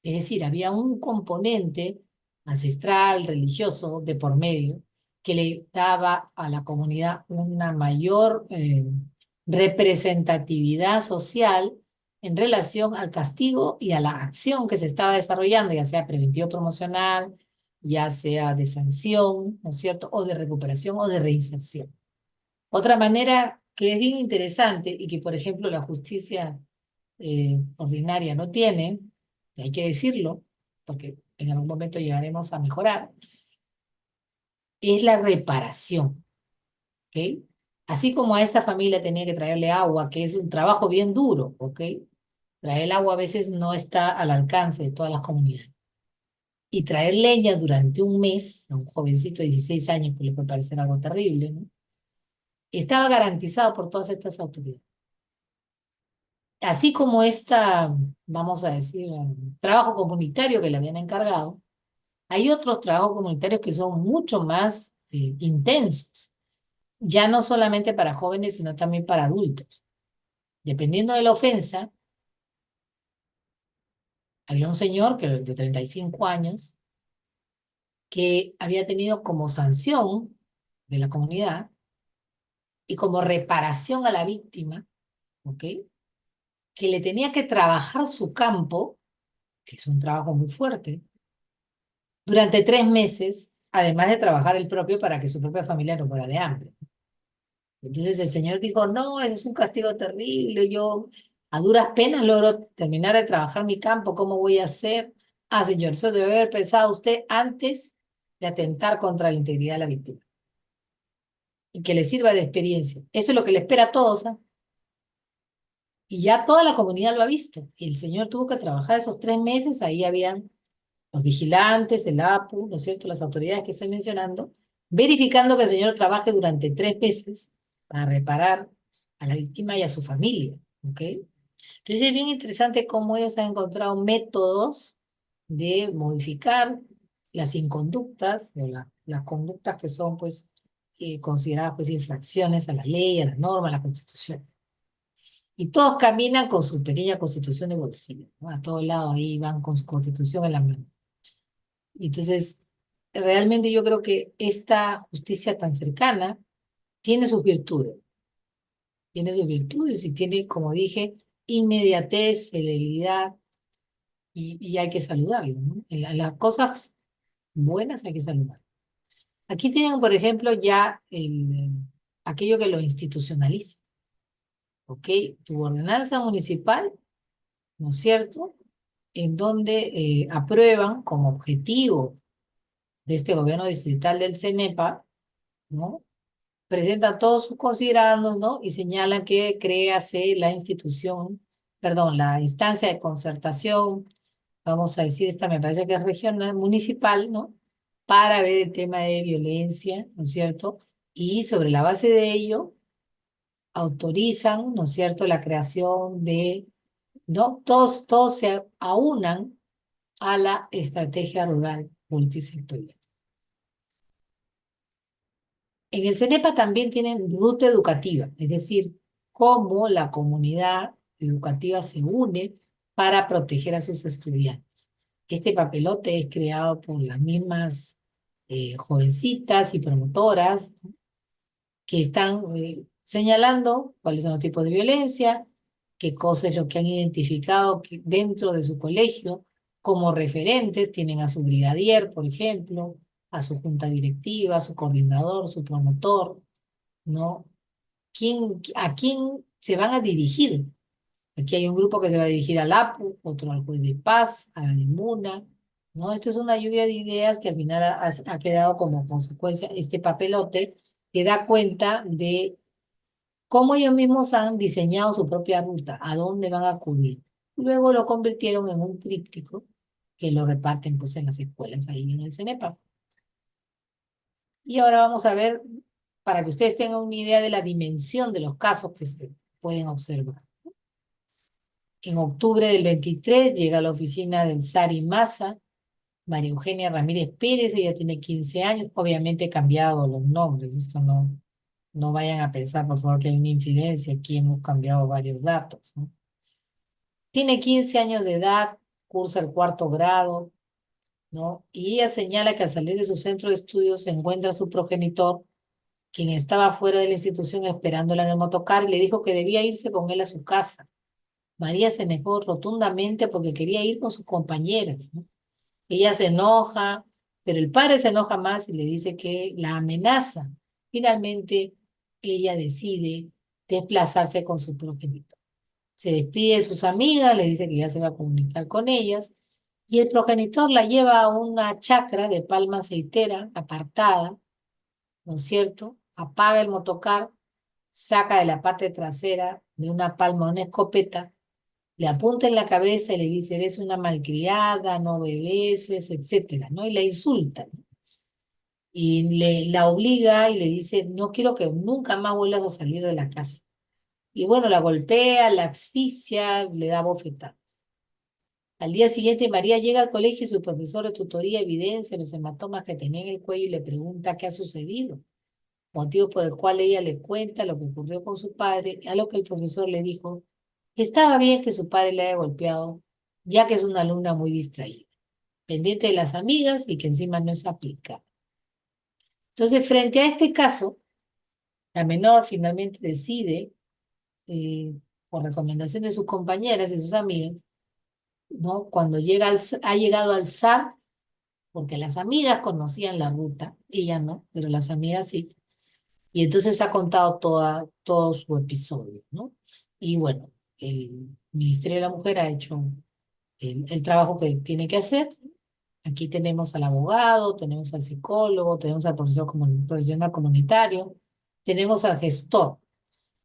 Es decir, había un componente ancestral, religioso, de por medio, que le daba a la comunidad una mayor representatividad social en relación al castigo y a la acción que se estaba desarrollando, ya sea preventivo promocional, ya sea de sanción, ¿no es cierto?, o de recuperación o de reinserción. Otra manera que es bien interesante y que, por ejemplo, la justicia ordinaria no tiene, y hay que decirlo, porque en algún momento llegaremos a mejorar, es la reparación, ¿ok? Así como a esta familia tenía que traerle agua, que es un trabajo bien duro, ¿ok? Traer el agua a veces no está al alcance de todas las comunidades. Y traer leña durante un mes, a un jovencito de 16 años, pues le puede parecer algo terrible, ¿no? Estaba garantizado por todas estas autoridades. Así como esta, vamos a decir, trabajo comunitario que le habían encargado, hay otros trabajos comunitarios que son mucho más intensos, ya no solamente para jóvenes, sino también para adultos. Dependiendo de la ofensa, había un señor de 35 años que había tenido como sanción de la comunidad y como reparación a la víctima, ¿ok? Que le tenía que trabajar su campo, que es un trabajo muy fuerte, durante 3 meses, además de trabajar el propio para que su propia familia no muera de hambre. Entonces el señor dijo, no, ese es un castigo terrible, yo a duras penas logro terminar de trabajar mi campo, ¿cómo voy a hacer? Ah, señor, eso debe haber pensado usted antes de atentar contra la integridad de la víctima y que le sirva de experiencia. Eso es lo que le espera a todos, ¿ah? Y ya toda la comunidad lo ha visto. Y el señor tuvo que trabajar esos 3 meses, ahí habían los vigilantes, el APU, ¿no es cierto?, las autoridades que estoy mencionando, verificando que el señor trabaje durante 3 meses para reparar a la víctima y a su familia, ¿ok? Entonces es bien interesante cómo ellos han encontrado métodos de modificar las inconductas, o las conductas que son, pues, consideradas, pues, infracciones a la ley, a la norma, a la Constitución. Y todos caminan con su pequeña constitución de bolsillo, ¿no? A todos lados ahí van con su constitución en la mano. Entonces, realmente yo creo que esta justicia tan cercana tiene sus virtudes y tiene, como dije, inmediatez, celeridad y hay que saludarlo, ¿no? En las cosas buenas hay que saludar. Aquí tienen, por ejemplo, ya aquello que lo institucionaliza, ¿ok? Tu ordenanza municipal, ¿no es cierto?, en donde aprueban como objetivo de este gobierno distrital del CENEPA, ¿no? Presentan todos sus considerandos, ¿no? Y señalan que créase la institución, perdón, la instancia de concertación, vamos a decir, esta me parece que es regional, municipal, ¿no? Para ver el tema de violencia, ¿no es cierto? Y sobre la base de ello, autorizan, ¿no es cierto?, la creación de, ¿no? Todos se aunan a la estrategia rural multisectorial. En el CENEPA también tienen ruta educativa, es decir, cómo la comunidad educativa se une para proteger a sus estudiantes. Este papelote es creado por las mismas jovencitas y promotoras, ¿no?, que están señalando cuáles son los tipos de violencia, qué cosas es lo que han identificado dentro de su colegio como referentes. Tienen a su brigadier, por ejemplo, a su junta directiva, a su coordinador, su promotor, ¿no? ¿A quién se van a dirigir? Aquí hay un grupo que se va a dirigir al APU, otro al juez de paz, a la de Muna, ¿no? Esto es una lluvia de ideas que al final ha quedado como consecuencia este papelote que da cuenta de cómo ellos mismos han diseñado su propia ruta, a dónde van a acudir. Luego lo convirtieron en un tríptico que lo reparten, pues, en las escuelas ahí en el CENEPA. Y ahora vamos a ver, para que ustedes tengan una idea de la dimensión de los casos que se pueden observar. En octubre del 23 llega a la oficina del Sari Massa, María Eugenia Ramírez Pérez, ella tiene 15 años, obviamente he cambiado los nombres, esto no vayan a pensar, por favor, que hay una infidencia, aquí hemos cambiado varios datos, ¿no? Tiene 15 años de edad, cursa el 4º grado, ¿no? Y ella señala que al salir de su centro de estudios se encuentra su progenitor, quien estaba fuera de la institución esperándola en el motocar, y le dijo que debía irse con él a su casa. María se negó rotundamente porque quería ir con sus compañeras, ¿no? Ella se enoja, pero el padre se enoja más y le dice que la amenaza. Finalmente, ella decide desplazarse con su progenitor. Se despide de sus amigas, le dice que ya se va a comunicar con ellas, y el progenitor la lleva a una chacra de palma aceitera apartada, ¿no es cierto? Apaga el motocar, saca de la parte trasera de una palma una escopeta, le apunta en la cabeza y le dice, eres una malcriada, no obedeces, etcétera, ¿no? Y la insulta, ¿no? Y la obliga y le dice, no quiero que nunca más vuelvas a salir de la casa. Y bueno, la golpea, la asfixia, le da bofetadas. Al día siguiente, María llega al colegio y su profesor de tutoría evidencia los hematomas que tenía en el cuello y le pregunta qué ha sucedido, motivo por el cual ella le cuenta lo que ocurrió con su padre, a lo que el profesor le dijo que estaba bien que su padre le haya golpeado, ya que es una alumna muy distraída, pendiente de las amigas y que encima no es aplicada. Entonces, frente a este caso, la menor finalmente decide, eh, por recomendación de sus compañeras y sus amigas, ¿no? Cuando ha llegado al SAR, porque las amigas conocían la ruta, ella no, pero las amigas sí, y entonces ha contado todo su episodio, ¿no? Y bueno, el Ministerio de la Mujer ha hecho el trabajo que tiene que hacer. Aquí tenemos al abogado, tenemos al psicólogo, tenemos al profesional comunitario, tenemos al gestor.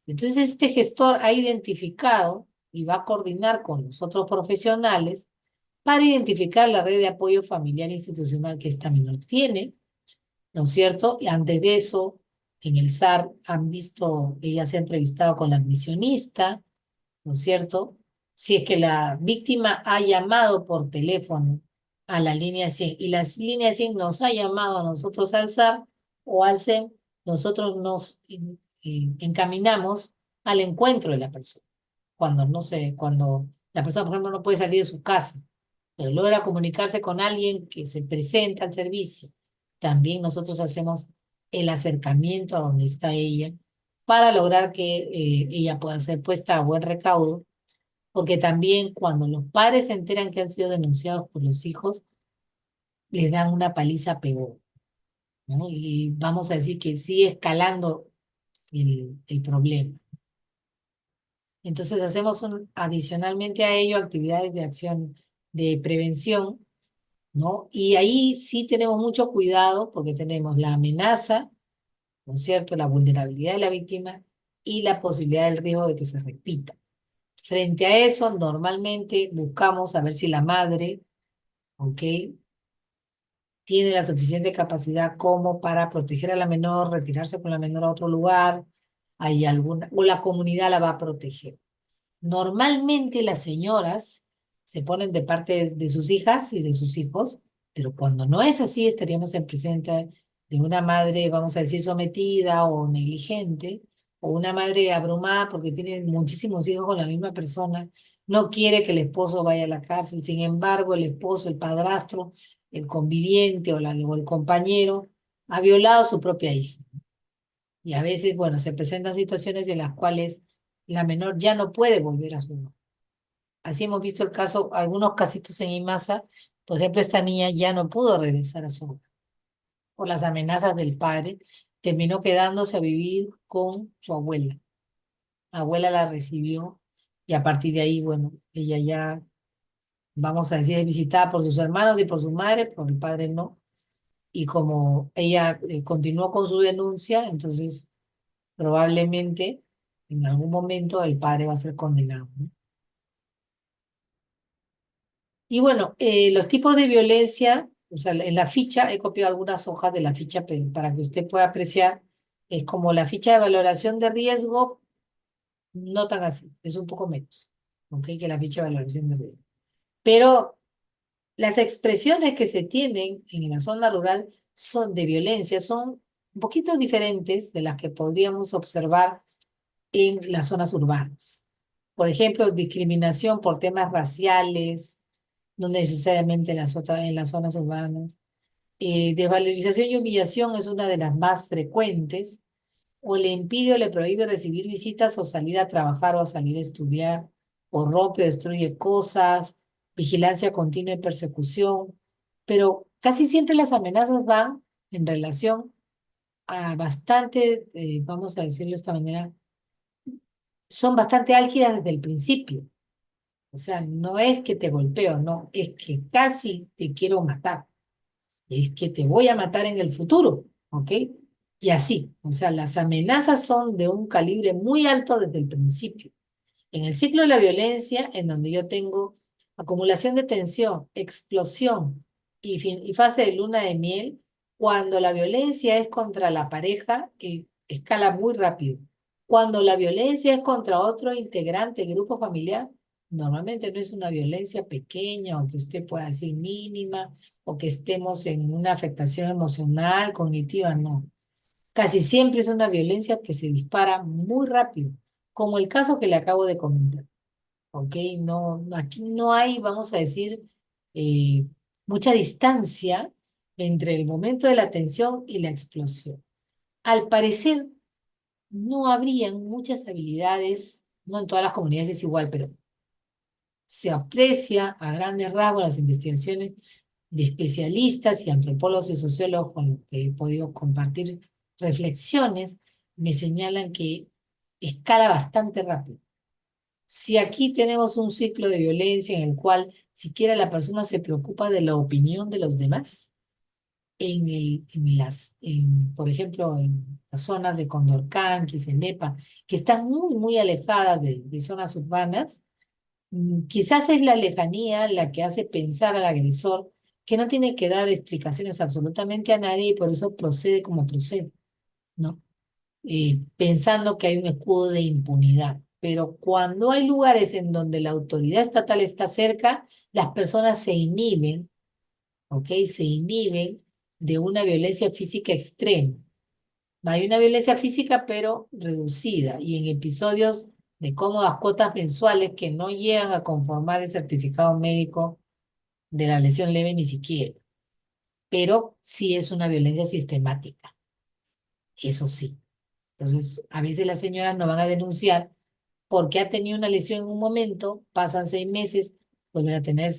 Entonces, este gestor ha identificado y va a coordinar con los otros profesionales para identificar la red de apoyo familiar institucional que esta menor tiene, ¿no es cierto? Y antes de eso, en el SAR han visto, ella se ha entrevistado con la admisionista, ¿no es cierto? Si es que la víctima ha llamado por teléfono a la línea 100 y la línea 100 nos ha llamado a nosotros al SAR o al SEM, nosotros nos encaminamos al encuentro de la persona. Cuando no sé, cuando la persona, por ejemplo, no puede salir de su casa, pero logra comunicarse con alguien que se presenta al servicio, también nosotros hacemos el acercamiento a donde está ella para lograr que ella pueda ser puesta a buen recaudo, porque también cuando los padres se enteran que han sido denunciados por los hijos, les dan una paliza peor, ¿no? Y vamos a decir que sigue escalando el problema. Entonces hacemos adicionalmente a ello actividades de acción de prevención, ¿no? Y ahí sí tenemos mucho cuidado porque tenemos la amenaza, ¿no es cierto? La vulnerabilidad de la víctima y la posibilidad del riesgo de que se repita. Frente a eso, normalmente buscamos saber si la madre, ¿ok? Tiene la suficiente capacidad como para proteger a la menor, retirarse con la menor a otro lugar, hay alguna, o la comunidad la va a proteger. Normalmente las señoras se ponen de parte de sus hijas y de sus hijos, pero cuando no es así, estaríamos en presencia de una madre, vamos a decir, sometida o negligente, o una madre abrumada porque tiene muchísimos hijos con la misma persona, no quiere que el esposo vaya a la cárcel, sin embargo, el esposo, el padrastro, el conviviente o el compañero ha violado a su propia hija. Y a veces, bueno, se presentan situaciones en las cuales la menor ya no puede volver a su hogar. Así hemos visto el caso, algunos casitos en Imasa, por ejemplo, esta niña ya no pudo regresar a su hogar por las amenazas del padre, terminó quedándose a vivir con su abuela. La abuela la recibió y a partir de ahí, bueno, ella ya, vamos a decir, es visitada por sus hermanos y por su madre, por el padre no. Y como ella continuó con su denuncia, entonces probablemente en algún momento el padre va a ser condenado, ¿no? Y bueno, los tipos de violencia, o sea, en la ficha, he copiado algunas hojas de la ficha para que usted pueda apreciar, es como la ficha de valoración de riesgo, no tan así, es un poco menos, ¿ok? Que la ficha de valoración de riesgo. Pero las expresiones que se tienen en la zona rural son de violencia, son un poquito diferentes de las que podríamos observar en las zonas urbanas. Por ejemplo, discriminación por temas raciales, no necesariamente en las zonas urbanas. Desvalorización y humillación es una de las más frecuentes, o le impide o le prohíbe recibir visitas o salir a trabajar o a salir a estudiar, o rompe o destruye cosas, vigilancia continua y persecución, pero casi siempre las amenazas van en relación a bastante, vamos a decirlo de esta manera, son bastante álgidas desde el principio. O sea, no es que te golpeo, no, es que casi te quiero matar. Es que te voy a matar en el futuro, ¿ok? Y así, o sea, las amenazas son de un calibre muy alto desde el principio. En el ciclo de la violencia, en donde yo tengo acumulación de tensión, explosión y fase de luna de miel, cuando la violencia es contra la pareja, escala muy rápido. Cuando la violencia es contra otro integrante, grupo familiar, normalmente no es una violencia pequeña o que usted pueda decir mínima o que estemos en una afectación emocional, cognitiva, no. Casi siempre es una violencia que se dispara muy rápido, como el caso que le acabo de comentar. ¿Ok? No, aquí no hay, vamos a decir, eh, mucha distancia entre el momento de la tensión y la explosión. Al parecer, no habrían muchas habilidades, no en todas las comunidades es igual, pero se aprecia a grandes rasgos las investigaciones de especialistas y antropólogos y sociólogos con los que he podido compartir reflexiones, me señalan que escala bastante rápido. Si aquí tenemos un ciclo de violencia en el cual siquiera la persona se preocupa de la opinión de los demás, por ejemplo, en las zonas de Condorcanqui, en Nepa, que están muy, muy alejadas de zonas urbanas, quizás es la lejanía la que hace pensar al agresor que no tiene que dar explicaciones absolutamente a nadie y por eso procede como procede, ¿no? Pensando que hay un escudo de impunidad. Pero cuando hay lugares en donde la autoridad estatal está cerca, las personas se inhiben, ¿ok? Se inhiben de una violencia física extrema. Hay una violencia física, pero reducida, y en episodios de cómodas cuotas mensuales que no llegan a conformar el certificado médico de la lesión leve ni siquiera. Pero sí es una violencia sistemática, eso sí. Entonces, a veces las señoras no van a denunciar porque ha tenido una lesión en un momento, pasan 6 meses, vuelven a tener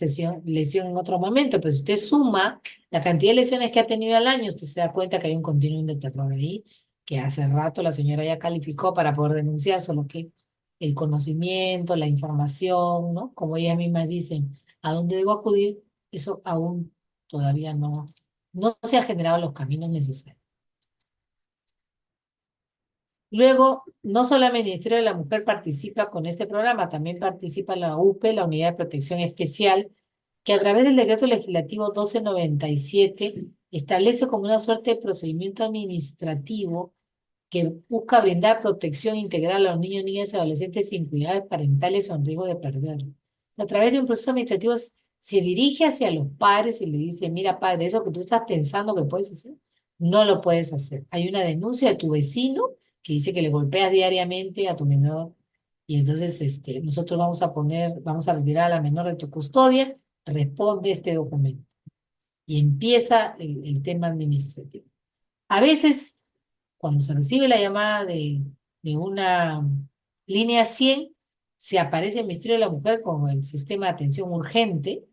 lesión en otro momento, pero si usted suma la cantidad de lesiones que ha tenido al año, usted se da cuenta que hay un continuum de terror ahí, que hace rato la señora ya calificó para poder denunciar, solo que el conocimiento, la información, ¿no? Como ellas mismas dicen, ¿a dónde debo acudir? Eso aún todavía no se ha generado los caminos necesarios. Luego, no solo el Ministerio de la Mujer participa con este programa, también participa la UPE, la Unidad de Protección Especial, que a través del Decreto Legislativo 1297 establece como una suerte de procedimiento administrativo que busca brindar protección integral a los niños, niñas y adolescentes sin cuidados parentales o en riesgo de perderlo. A través de un proceso administrativo se dirige hacia los padres y le dice, mira padre, eso que tú estás pensando que puedes hacer, no lo puedes hacer. Hay una denuncia de tu vecino que dice que le golpeas diariamente a tu menor y entonces nosotros vamos a retirar a la menor de tu custodia, responde este documento y empieza el tema administrativo. A veces cuando se recibe la llamada de una línea 100, se aparece el Ministerio de la Mujer con el sistema de atención urgente,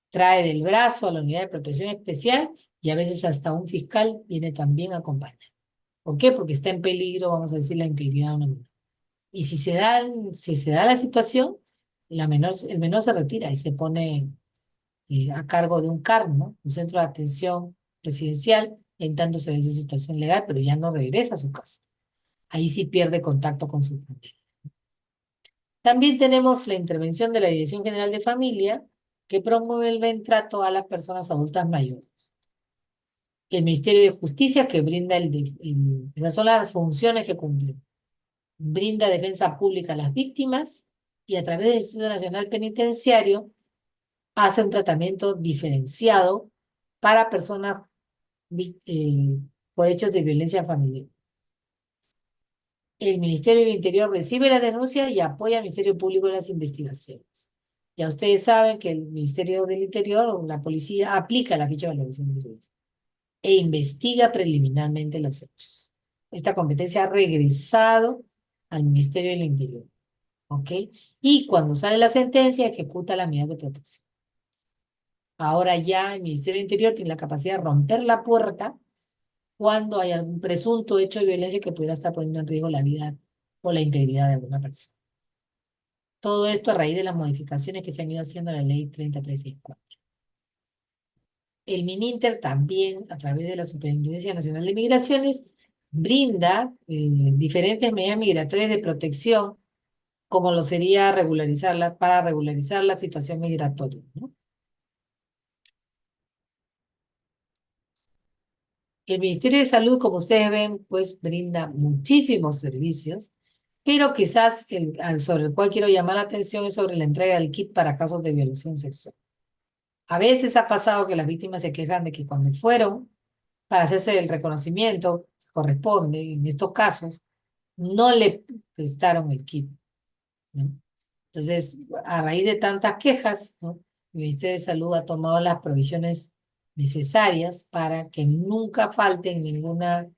trae del brazo a la unidad de protección especial y a veces hasta un fiscal viene también a acompañar. ¿Por qué? Porque está en peligro, vamos a decir, la integridad de una mujer. Y si se da la situación, el menor se retira y se pone a cargo de un CAR, ¿no? Un centro de atención residencial, en tanto se ve su situación legal, pero ya no regresa a su casa. Ahí sí pierde contacto con su familia. También tenemos la intervención de la Dirección General de Familia, que promueve el buen trato a las personas adultas mayores. El Ministerio de Justicia, que brinda esas son las funciones que cumple. Brinda defensa pública a las víctimas y a través del Instituto Nacional Penitenciario hace un tratamiento diferenciado para personas por hechos de violencia familiar. El Ministerio del Interior recibe la denuncia y apoya al Ministerio Público en las investigaciones. Ya ustedes saben que el Ministerio del Interior o la policía aplica la ficha de valoración de riesgo e investiga preliminarmente los hechos. Esta competencia ha regresado al Ministerio del Interior, ¿ok? Y cuando sale la sentencia, ejecuta la medida de protección. Ahora ya el Ministerio del Interior tiene la capacidad de romper la puerta cuando hay algún presunto hecho de violencia que pudiera estar poniendo en riesgo la vida o la integridad de alguna persona. Todo esto a raíz de las modificaciones que se han ido haciendo a la ley 3034. El MININTER también, a través de la Superintendencia Nacional de Migraciones, brinda diferentes medidas migratorias de protección, como lo sería para regularizar la situación migratoria, ¿no? El Ministerio de Salud, como ustedes ven, pues brinda muchísimos servicios, pero quizás sobre el cual quiero llamar la atención es sobre la entrega del kit para casos de violación sexual. A veces ha pasado que las víctimas se quejan de que cuando fueron para hacerse el reconocimiento que corresponde, en estos casos, no le prestaron el kit, ¿no? Entonces, a raíz de tantas quejas, ¿no? El Ministerio de Salud ha tomado las provisiones necesarias para que nunca falte en ninguna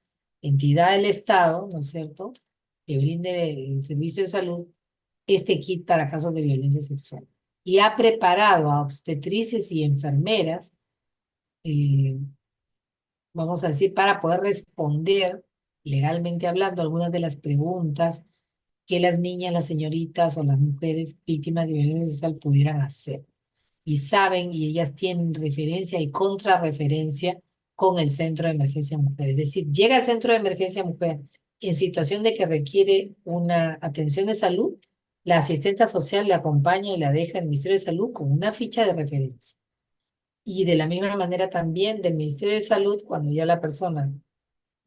entidad del Estado, ¿no es cierto?, que brinde el servicio de salud este kit para casos de violencia sexual. Y ha preparado a obstetrices y enfermeras, eh, vamos a decir, para poder responder legalmente hablando algunas de las preguntas que las niñas, las señoritas o las mujeres víctimas de violencia sexual pudieran hacer. Y saben, y ellas tienen referencia y contrarreferencia con el Centro de Emergencia Mujer. Es decir, llega al Centro de Emergencia Mujer en situación de que requiere una atención de salud, la asistenta social le acompaña y la deja en el Ministerio de Salud con una ficha de referencia. Y de la misma manera también del Ministerio de Salud, cuando ya la persona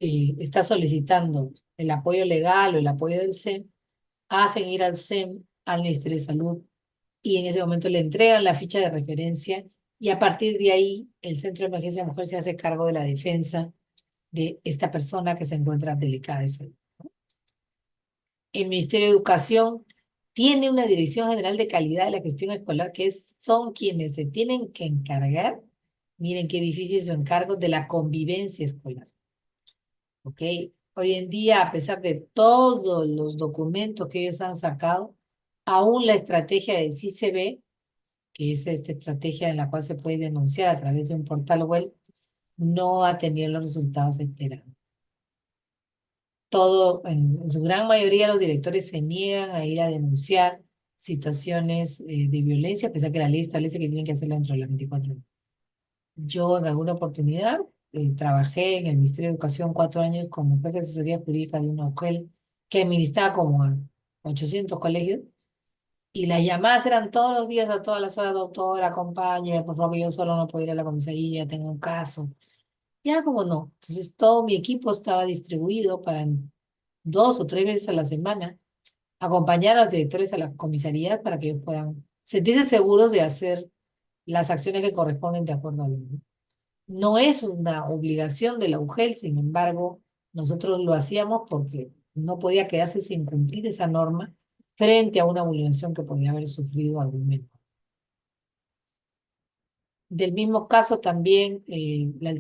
está solicitando el apoyo legal o el apoyo del SEM, hacen ir al SEM, al Ministerio de Salud, y en ese momento le entregan la ficha de referencia y a partir de ahí el Centro de Emergencia Mujer se hace cargo de la defensa de esta persona que se encuentra delicada de salud. El Ministerio de Educación tiene una Dirección General de Calidad de la Gestión Escolar son quienes se tienen que encargar, miren qué difícil su encargo, de la convivencia escolar. ¿Ok? Hoy en día, a pesar de todos los documentos que ellos han sacado, aún la estrategia del CICB, que es esta estrategia en la cual se puede denunciar a través de un portal web, no ha tenido los resultados esperados. En su gran mayoría, los directores se niegan a ir a denunciar situaciones de violencia, a pesar que la ley establece que tienen que hacerlo dentro de las 24 horas. Yo en alguna oportunidad trabajé en el Ministerio de Educación 4 años como jefe de asesoría jurídica de una UGEL que administraba como a 800 colegios y las llamadas eran todos los días a todas las horas: doctora, acompáñeme, por favor, que yo solo no puedo ir a la comisaría, tengo un caso. Ya como no. Entonces todo mi equipo estaba distribuido para 2 o 3 veces a la semana acompañar a los directores a la comisaría para que ellos puedan sentirse seguros de hacer las acciones que corresponden de acuerdo a la ley. No es una obligación de la UGEL, sin embargo, nosotros lo hacíamos porque no podía quedarse sin cumplir esa norma frente a una vulneración que podía haber sufrido algún menor. Del mismo caso también la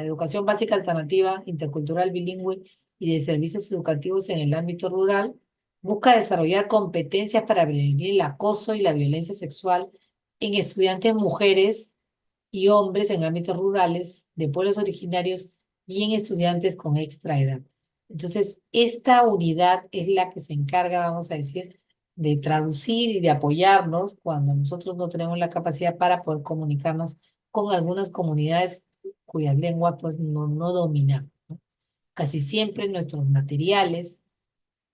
educación básica alternativa, intercultural, bilingüe y de servicios educativos en el ámbito rural, busca desarrollar competencias para prevenir el acoso y la violencia sexual en estudiantes mujeres y hombres en ámbitos rurales, de pueblos originarios y en estudiantes con extra edad. Entonces, esta unidad es la que se encarga, vamos a decir, de traducir y de apoyarnos cuando nosotros no tenemos la capacidad para poder comunicarnos con algunas comunidades cuyas lenguas pues no dominamos, ¿no? Casi siempre nuestros materiales,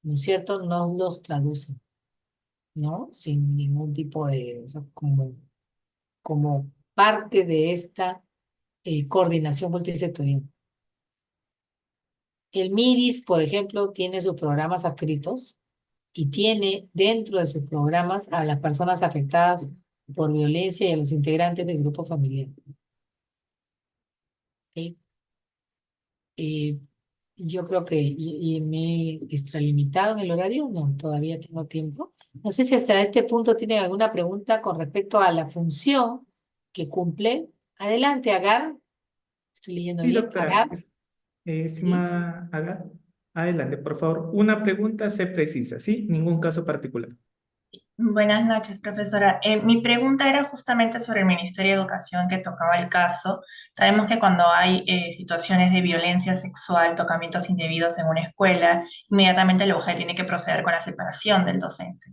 ¿no es cierto?, nos los traducen, ¿no? Sin ningún tipo de, o sea, como parte de esta coordinación multisectorial. El MIDIS, por ejemplo, tiene sus programas adscritos y tiene dentro de sus programas a las personas afectadas por violencia y a los integrantes del grupo familiar. ¿Ok? Eh, yo creo que y me he extralimitado en el horario, no, todavía tengo tiempo. No sé si hasta este punto tienen alguna pregunta con respecto a la función que cumple. Adelante, Agar. Estoy leyendo Sí, bien. doctora. Agar, ¿sí? Estimada Aga, adelante, por favor. Una pregunta, se precisa, ¿sí? Ningún caso particular. Buenas noches, profesora. Mi pregunta era justamente sobre el Ministerio de Educación que tocaba el caso. Sabemos que cuando hay situaciones de violencia sexual, tocamientos indebidos en una escuela, inmediatamente la UGEL tiene que proceder con la separación del docente.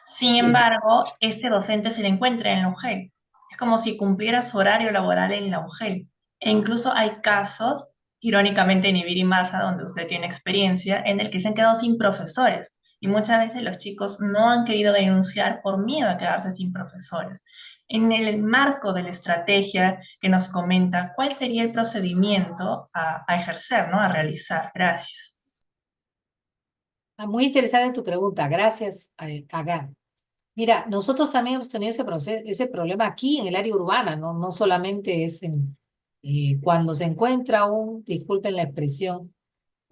Sin Así es. embargo, este docente se le encuentra en la UGEL. Es como si cumpliera su horario laboral en la UGEL. E incluso hay casos, irónicamente en Ibiri Masa, donde usted tiene experiencia, en el que se han quedado sin profesores y muchas veces los chicos no han querido denunciar por miedo a quedarse sin profesores. En el marco de la estrategia que nos comenta, ¿cuál sería el procedimiento a ejercer, ¿no? A realizar? Gracias. Muy interesante tu pregunta. Gracias, Agar. Mira, nosotros también hemos tenido ese problema aquí en el área urbana, ¿no? No solamente es cuando se encuentra disculpen la expresión,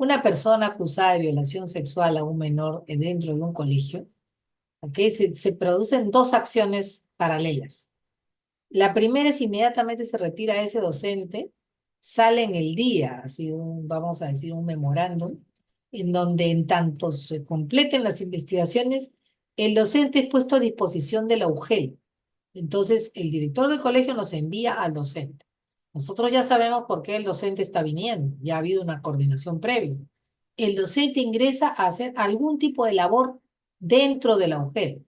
una persona acusada de violación sexual a un menor dentro de un colegio, ¿ok? Se producen dos acciones paralelas. La primera es inmediatamente se retira ese docente, sale en el día, así vamos a decir, un memorándum, en donde en tanto se completen las investigaciones, el docente es puesto a disposición de la UGEL. Entonces, el director del colegio nos envía al docente. Nosotros ya sabemos por qué el docente está viniendo, ya ha habido una coordinación previa. El docente ingresa a hacer algún tipo de labor dentro de la UGEL,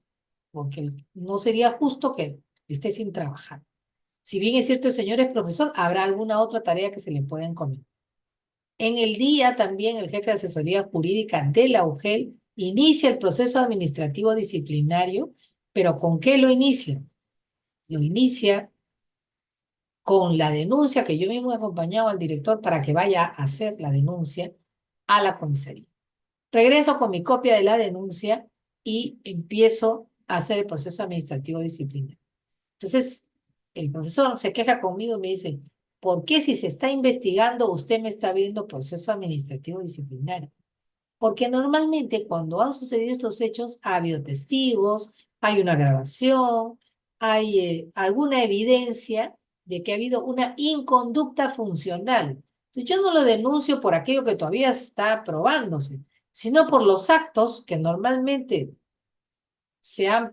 porque no sería justo que esté sin trabajar. Si bien es cierto el señor es profesor, habrá alguna otra tarea que se le pueda encomendar. En el día también el jefe de asesoría jurídica de la UGEL inicia el proceso administrativo disciplinario, pero ¿con qué lo inicia? Lo inicia con la denuncia que yo mismo he acompañado al director para que vaya a hacer la denuncia a la comisaría. Regreso con mi copia de la denuncia y empiezo a hacer el proceso administrativo disciplinario. Entonces, el profesor se queja conmigo y me dice, ¿por qué si se está investigando usted me está viendo proceso administrativo disciplinario? Porque normalmente cuando han sucedido estos hechos ha habido testigos, hay una grabación, hay alguna evidencia de que ha habido una inconducta funcional. Entonces, yo no lo denuncio por aquello que todavía está probándose, sino por los actos que normalmente se han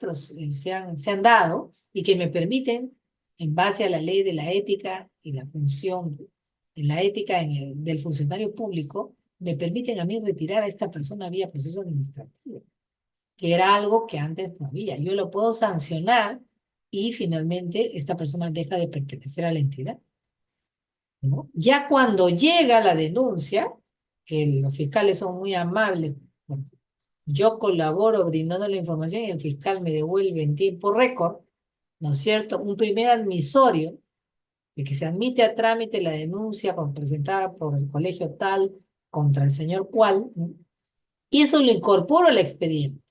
dado y que me permiten, en base a la ley de la ética y la función, en la ética del funcionario público, me permiten a mí retirar a esta persona vía proceso administrativo, que era algo que antes no había. Yo lo puedo sancionar y finalmente esta persona deja de pertenecer a la entidad, ¿no? Ya cuando llega la denuncia, que los fiscales son muy amables, yo colaboro brindando la información y el fiscal me devuelve en tiempo récord, ¿no es cierto? Un primer admisorio de que se admite a trámite la denuncia presentada por el colegio tal contra el señor cual, ¿no? Y eso lo incorporo al expediente.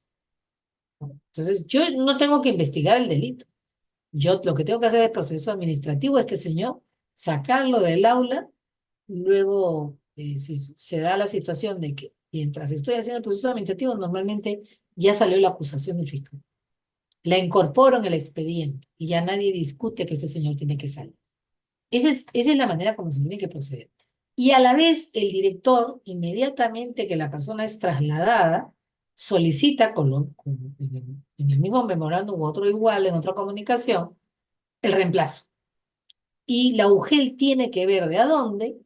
Entonces, yo no tengo que investigar el delito. Yo lo que tengo que hacer es el proceso administrativo a este señor, sacarlo del aula, luego, si se da la situación de que mientras estoy haciendo el proceso administrativo, normalmente ya salió la acusación del fiscal. La incorporo en el expediente y ya nadie discute que este señor tiene que salir. Esa es la manera como se tiene que proceder. Y a la vez, el director, inmediatamente que la persona es trasladada, solicita en el mismo memorándum u otro igual, en otra comunicación, el reemplazo. Y la UGEL tiene que ver de a dónde,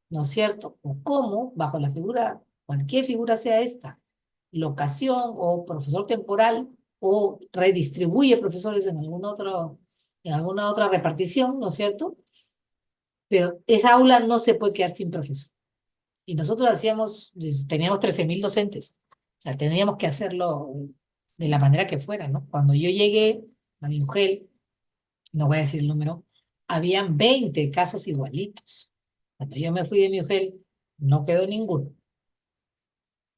¿no es cierto? O cómo, bajo la figura, cualquier figura sea esta, locación o profesor temporal, o redistribuye profesores en alguna otra repartición, ¿no es cierto? Pero esa aula no se puede quedar sin profesor. Y nosotros teníamos 13.000 docentes. O sea, tendríamos que hacerlo de la manera que fuera, ¿no? Cuando yo llegué a mi UGEL, no voy a decir el número, habían 20 casos igualitos. Cuando yo me fui de mi UGEL, no quedó ninguno.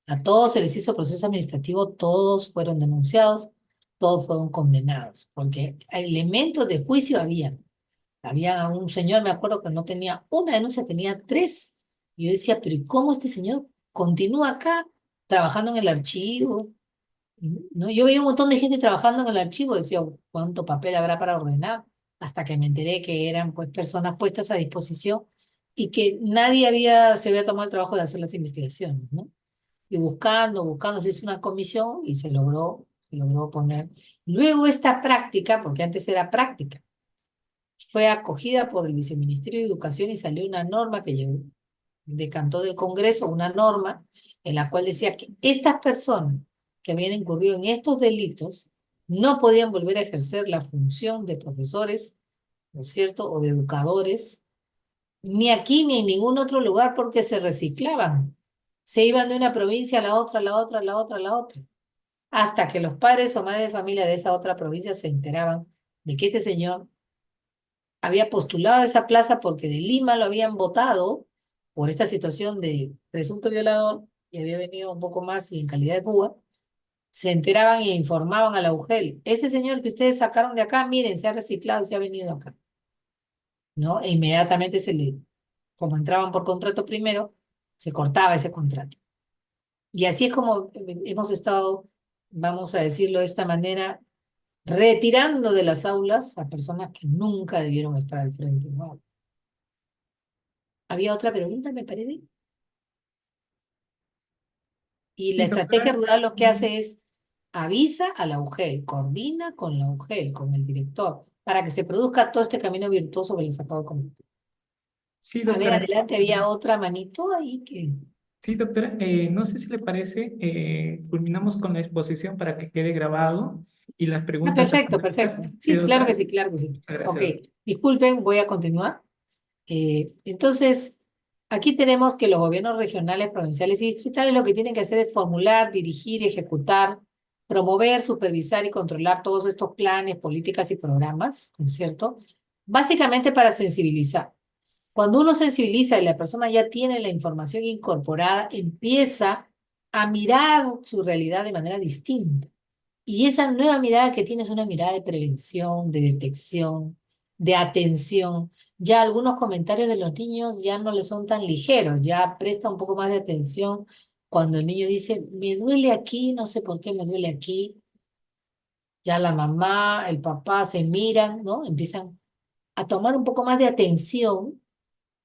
A todos se les hizo proceso administrativo, todos fueron denunciados, todos fueron condenados, porque elementos de juicio había. Había un señor, me acuerdo que no tenía una denuncia, tenía tres. Y yo decía, pero ¿y cómo este señor continúa acá trabajando en el archivo? ¿No? Yo veía un montón de gente trabajando en el archivo, decía, ¿cuánto papel habrá para ordenar? Hasta que me enteré que eran pues personas puestas a disposición y que nadie se había tomado el trabajo de hacer las investigaciones, ¿no? Y buscando, se hizo una comisión y se logró. se logró poner. Luego esta práctica, porque antes era práctica, fue acogida por el Viceministerio de Educación y salió una norma que llegó, decantó del Congreso, una norma en la cual decía que estas personas que habían incurrido en estos delitos no podían volver a ejercer la función de profesores, ¿no es cierto?, o de educadores, ni aquí ni en ningún otro lugar porque se reciclaban. Se iban de una provincia a la otra, a la otra, a la otra, a la otra, hasta que los padres o madres de familia de esa otra provincia se enteraban de que este señor había postulado a esa plaza porque de Lima lo habían votado por esta situación de presunto violador y había venido un poco más y en calidad de púa, se enteraban e informaban a la UGEL. Ese señor que ustedes sacaron de acá, miren, se ha reciclado y se ha venido acá, ¿no? E inmediatamente como entraban por contrato primero, se cortaba ese contrato. Y así es como hemos estado, vamos a decirlo de esta manera, retirando de las aulas a personas que nunca debieron estar al frente, ¿no? Había otra pregunta, me parece. Y la Sí, estrategia doctora. rural lo que hace es avisa a la UGEL, coordina con la UGEL, con el director, para que se produzca todo este camino virtuoso que les acabo de comentar. Sí, A ver, doctora. adelante, había otra manito ahí que... Sí, doctora. No sé si le parece, culminamos con la exposición para que quede grabado y las Ah, preguntas a perfecto, finalizar. perfecto. Sí, Sí, claro que doctora. sí, claro que sí. Ok, Gracias, doctora. disculpen, voy a continuar. Entonces, aquí tenemos que los gobiernos regionales, provinciales y distritales lo que tienen que hacer es formular, dirigir, ejecutar, promover, supervisar y controlar todos estos planes, políticas y programas, ¿no es cierto? Básicamente para sensibilizar. Cuando uno sensibiliza y la persona ya tiene la información incorporada, empieza a mirar su realidad de manera distinta. Y esa nueva mirada que tiene es una mirada de prevención, de detección, de atención. Ya algunos comentarios de los niños ya no les son tan ligeros, ya presta un poco más de atención cuando el niño dice, me duele aquí, no sé por qué me duele aquí. Ya la mamá, el papá se miran, ¿no? Empiezan a tomar un poco más de atención,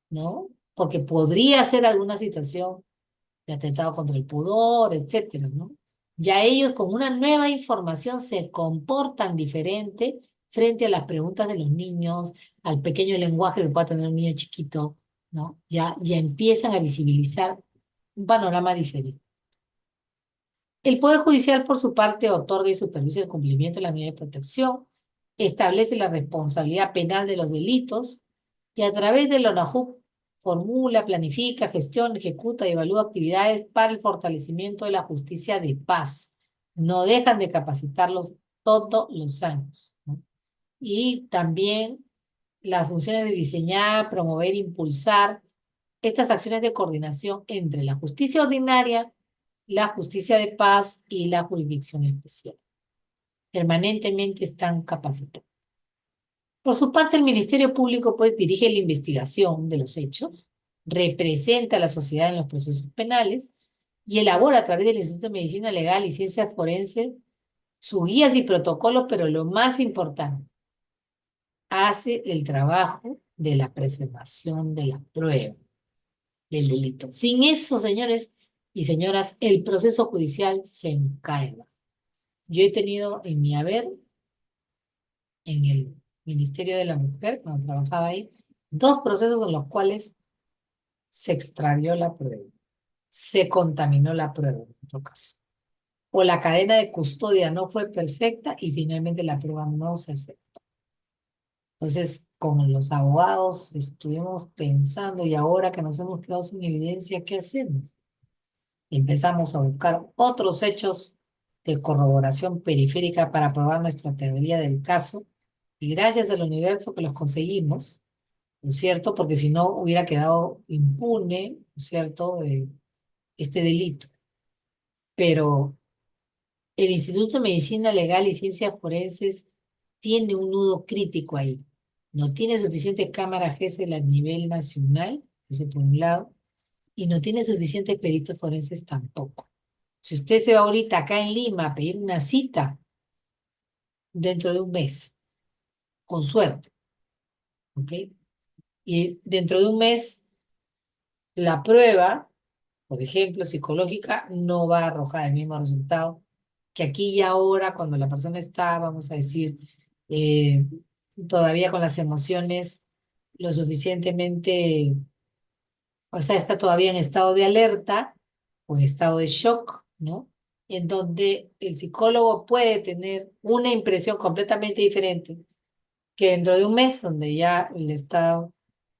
¿no? Porque podría ser alguna situación de atentado contra el pudor, etcétera, ¿no? Ya ellos con una nueva información se comportan diferente frente a las preguntas de los niños, al pequeño lenguaje que pueda tener un niño chiquito, ¿no? Ya empiezan a visibilizar un panorama diferente. El Poder Judicial, por su parte, otorga y supervisa el cumplimiento de la medida de protección, establece la responsabilidad penal de los delitos y a través de la ONAJUC formula, planifica, gestiona, ejecuta y evalúa actividades para el fortalecimiento de la justicia de paz. No dejan de capacitarlos todos los años, ¿no? Y también las funciones de diseñar, promover, impulsar estas acciones de coordinación entre la justicia ordinaria, la justicia de paz y la jurisdicción especial. Permanentemente están capacitados. Por su parte, el Ministerio Público pues dirige la investigación de los hechos, representa a la sociedad en los procesos penales y elabora a través del Instituto de Medicina Legal y Ciencias Forenses sus guías y protocolos, pero lo más importante, hace el trabajo de la preservación de la prueba del delito. Sin eso, señores y señoras, el proceso judicial se encae. Yo he tenido en mi haber, en el Ministerio de la Mujer, cuando trabajaba ahí, dos procesos en los cuales se extravió la prueba, se contaminó la prueba, en todo caso. O la cadena de custodia no fue perfecta y finalmente la prueba no se aceptó. Entonces, con los abogados estuvimos pensando y ahora que nos hemos quedado sin evidencia, ¿qué hacemos? Empezamos a buscar otros hechos de corroboración periférica para probar nuestra teoría del caso y gracias al universo que los conseguimos, ¿no es cierto? Porque si no hubiera quedado impune, ¿no es cierto?, este delito. Pero el Instituto de Medicina Legal y Ciencias Forenses tiene un nudo crítico ahí. No tiene suficiente cámara GESEL a nivel nacional, eso por un lado, y no tiene suficientes peritos forenses tampoco. Si usted se va ahorita acá en Lima a pedir una cita, dentro de un mes, con suerte, ¿ok? Y dentro de un mes, la prueba, por ejemplo, psicológica, no va a arrojar el mismo resultado que aquí y ahora, cuando la persona está, vamos a decir, eh, todavía con las emociones lo suficientemente, o sea, está todavía en estado de alerta o en estado de shock, ¿no? En donde el psicólogo puede tener una impresión completamente diferente que dentro de un mes, donde ya el estado,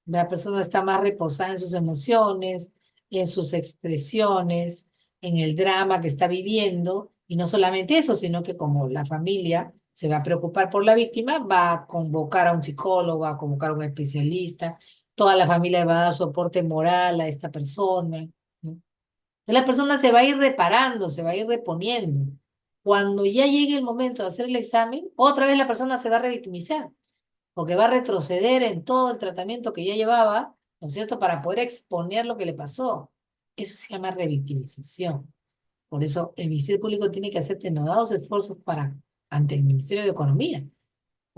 la persona está más reposada en sus emociones, en sus expresiones, en el drama que está viviendo, y no solamente eso, sino que como la familia se va a preocupar por la víctima, va a convocar a un psicólogo, va a convocar a un especialista, toda la familia le va a dar soporte moral a esta persona, ¿no? Entonces la persona se va a ir reparando, se va a ir reponiendo. Cuando ya llegue el momento de hacer el examen, otra vez la persona se va a revictimizar porque va a retroceder en todo el tratamiento que ya llevaba, ¿no es cierto?, para poder exponer lo que le pasó. Eso se llama revictimización. Por eso el Ministerio Público tiene que hacer denodados esfuerzos para, ante el Ministerio de Economía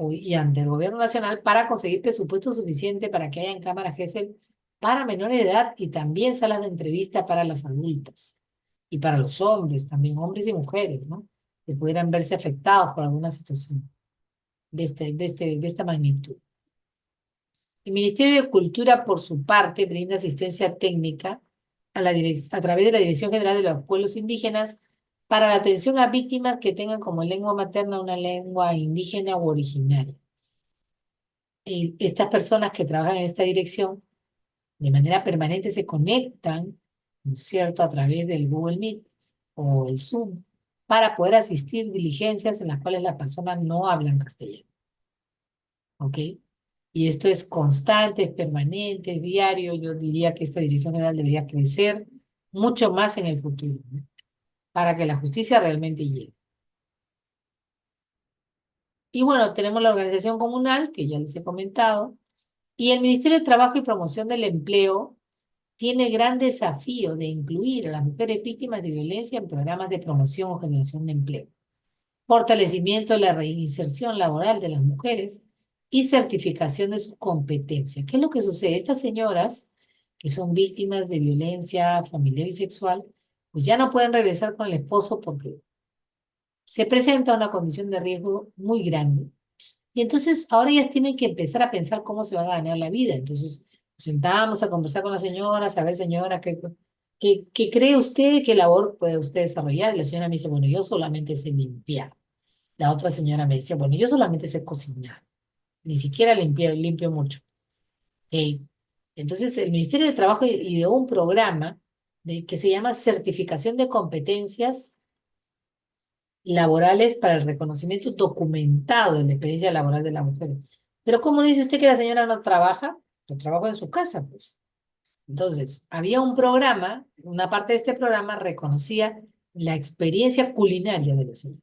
y ante el Gobierno Nacional para conseguir presupuesto suficiente para que hayan cámaras GESEL para menores de edad y también salas de entrevista para las adultas y para los hombres, también hombres y mujeres, ¿no? Que pudieran verse afectados por alguna situación de esta magnitud. El Ministerio de Cultura, por su parte, brinda asistencia técnica a través de la Dirección General de los Pueblos Indígenas para la atención a víctimas que tengan como lengua materna una lengua indígena u originaria. Estas personas que trabajan en esta dirección de manera permanente se conectan, ¿no es cierto?, a través del Google Meet o el Zoom para poder asistir diligencias en las cuales las personas no hablan castellano. ¿Ok? Y esto es constante, es permanente, es diario. Yo diría que esta Dirección General debería crecer mucho más en el futuro, ¿no? Para que la justicia realmente llegue. Y bueno, tenemos la organización comunal, que ya les he comentado, y el Ministerio de Trabajo y Promoción del Empleo tiene el gran desafío de incluir a las mujeres víctimas de violencia en programas de promoción o generación de empleo, fortalecimiento de la reinserción laboral de las mujeres y certificación de su competencia. ¿Qué es lo que sucede? Estas señoras que son víctimas de violencia familiar y sexual, pues ya no pueden regresar con el esposo porque se presenta una condición de riesgo muy grande. Y entonces ahora ellas tienen que empezar a pensar cómo se van a ganar la vida. Entonces nos sentamos a conversar con la señora, a ver señora, ¿qué cree usted, qué labor puede usted desarrollar? Y la señora me dice, bueno, yo solamente sé limpiar. La otra señora me decía, bueno, yo solamente sé cocinar, ni siquiera limpio mucho. Ok. Entonces, el Ministerio de Trabajo ideó un programa que se llama Certificación de Competencias Laborales para el reconocimiento documentado de la experiencia laboral de la mujer. Pero ¿cómo dice usted que la señora no trabaja? No trabaja en su casa, pues. Entonces, había un programa, una parte de este programa reconocía la experiencia culinaria de la señora.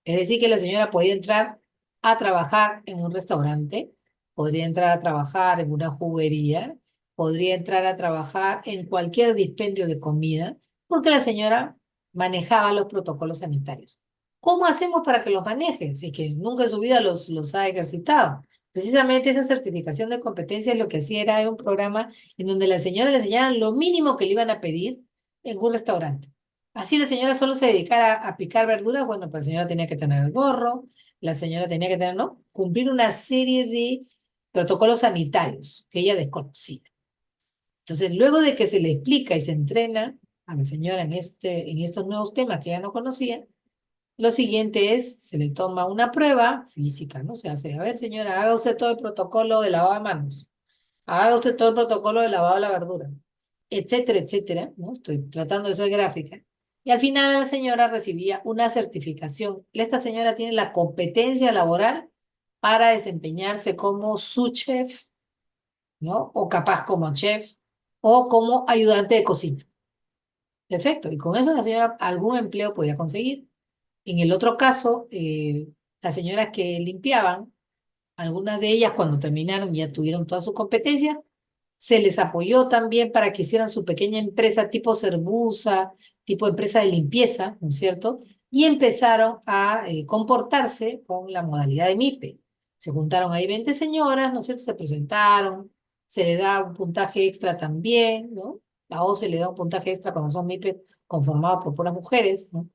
Es decir, que la señora podía entrar a trabajar en un restaurante, podría entrar a trabajar en una juguería, podría entrar a trabajar en cualquier dispendio de comida, porque la señora manejaba los protocolos sanitarios. ¿Cómo hacemos para que los maneje? Si es que nunca en su vida los ha ejercitado. Precisamente esa certificación de competencia lo que hacía era un programa en donde la señora le enseñaban lo mínimo que le iban a pedir en un restaurante. Así la señora solo se dedicara a picar verduras, bueno, pues la señora tenía que tener el gorro, la señora tenía que tener, ¿no? Cumplir una serie de protocolos sanitarios que ella desconocía. Entonces, luego de que se le explica y se entrena a la señora en estos nuevos temas que ella no conocía, lo siguiente es, se le toma una prueba física, ¿no? Se hace, a ver, señora, haga usted todo el protocolo de lavado de manos, haga usted todo el protocolo de lavado de la verdura, etcétera, etcétera, ¿no? Estoy tratando de ser gráfica. Y al final la señora recibía una certificación. Esta señora tiene la competencia laboral para desempeñarse como su chef, ¿no? O capaz como chef o como ayudante de cocina. Perfecto. Y con eso la señora algún empleo podía conseguir. En el otro caso, las señoras que limpiaban, algunas de ellas cuando terminaron ya tuvieron toda su competencia, se les apoyó también para que hicieran su pequeña empresa tipo Cerbusa, tipo empresa de limpieza, ¿no es cierto? Y empezaron a comportarse con la modalidad de MIPE. Se juntaron ahí 20 señoras, ¿no es cierto? Se presentaron, se le da un puntaje extra también, ¿no? La O se le da un puntaje extra cuando son MIPE conformado por puras mujeres, ¿no?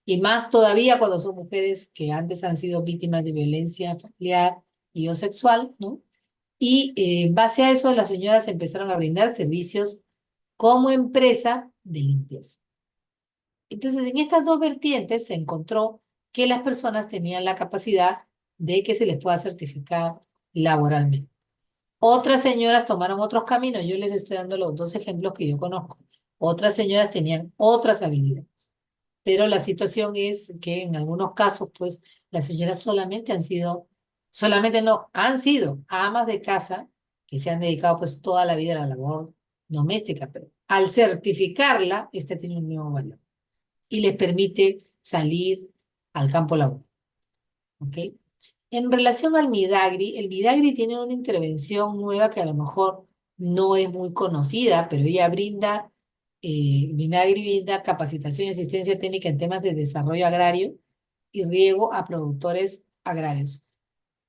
Y más todavía cuando son mujeres que antes han sido víctimas de violencia familiar y o sexual, ¿no? Y en base a eso, las señoras empezaron a brindar servicios como empresa de limpieza. Entonces, en estas dos vertientes se encontró que las personas tenían la capacidad de que se les pueda certificar laboralmente. Otras señoras tomaron otros caminos. Yo les estoy dando los dos ejemplos que yo conozco. Otras señoras tenían otras habilidades. Pero la situación es que en algunos casos, pues, las señoras solamente no, han sido amas de casa que se han dedicado pues toda la vida a la labor doméstica, pero al certificarla, esta tiene un nuevo valor y les permite salir al campo laboral. ¿Ok? En relación al Midagri, el Midagri tiene una intervención nueva que a lo mejor no es muy conocida, pero ella Midagri brinda capacitación y asistencia técnica en temas de desarrollo agrario y riego a productores agrarios.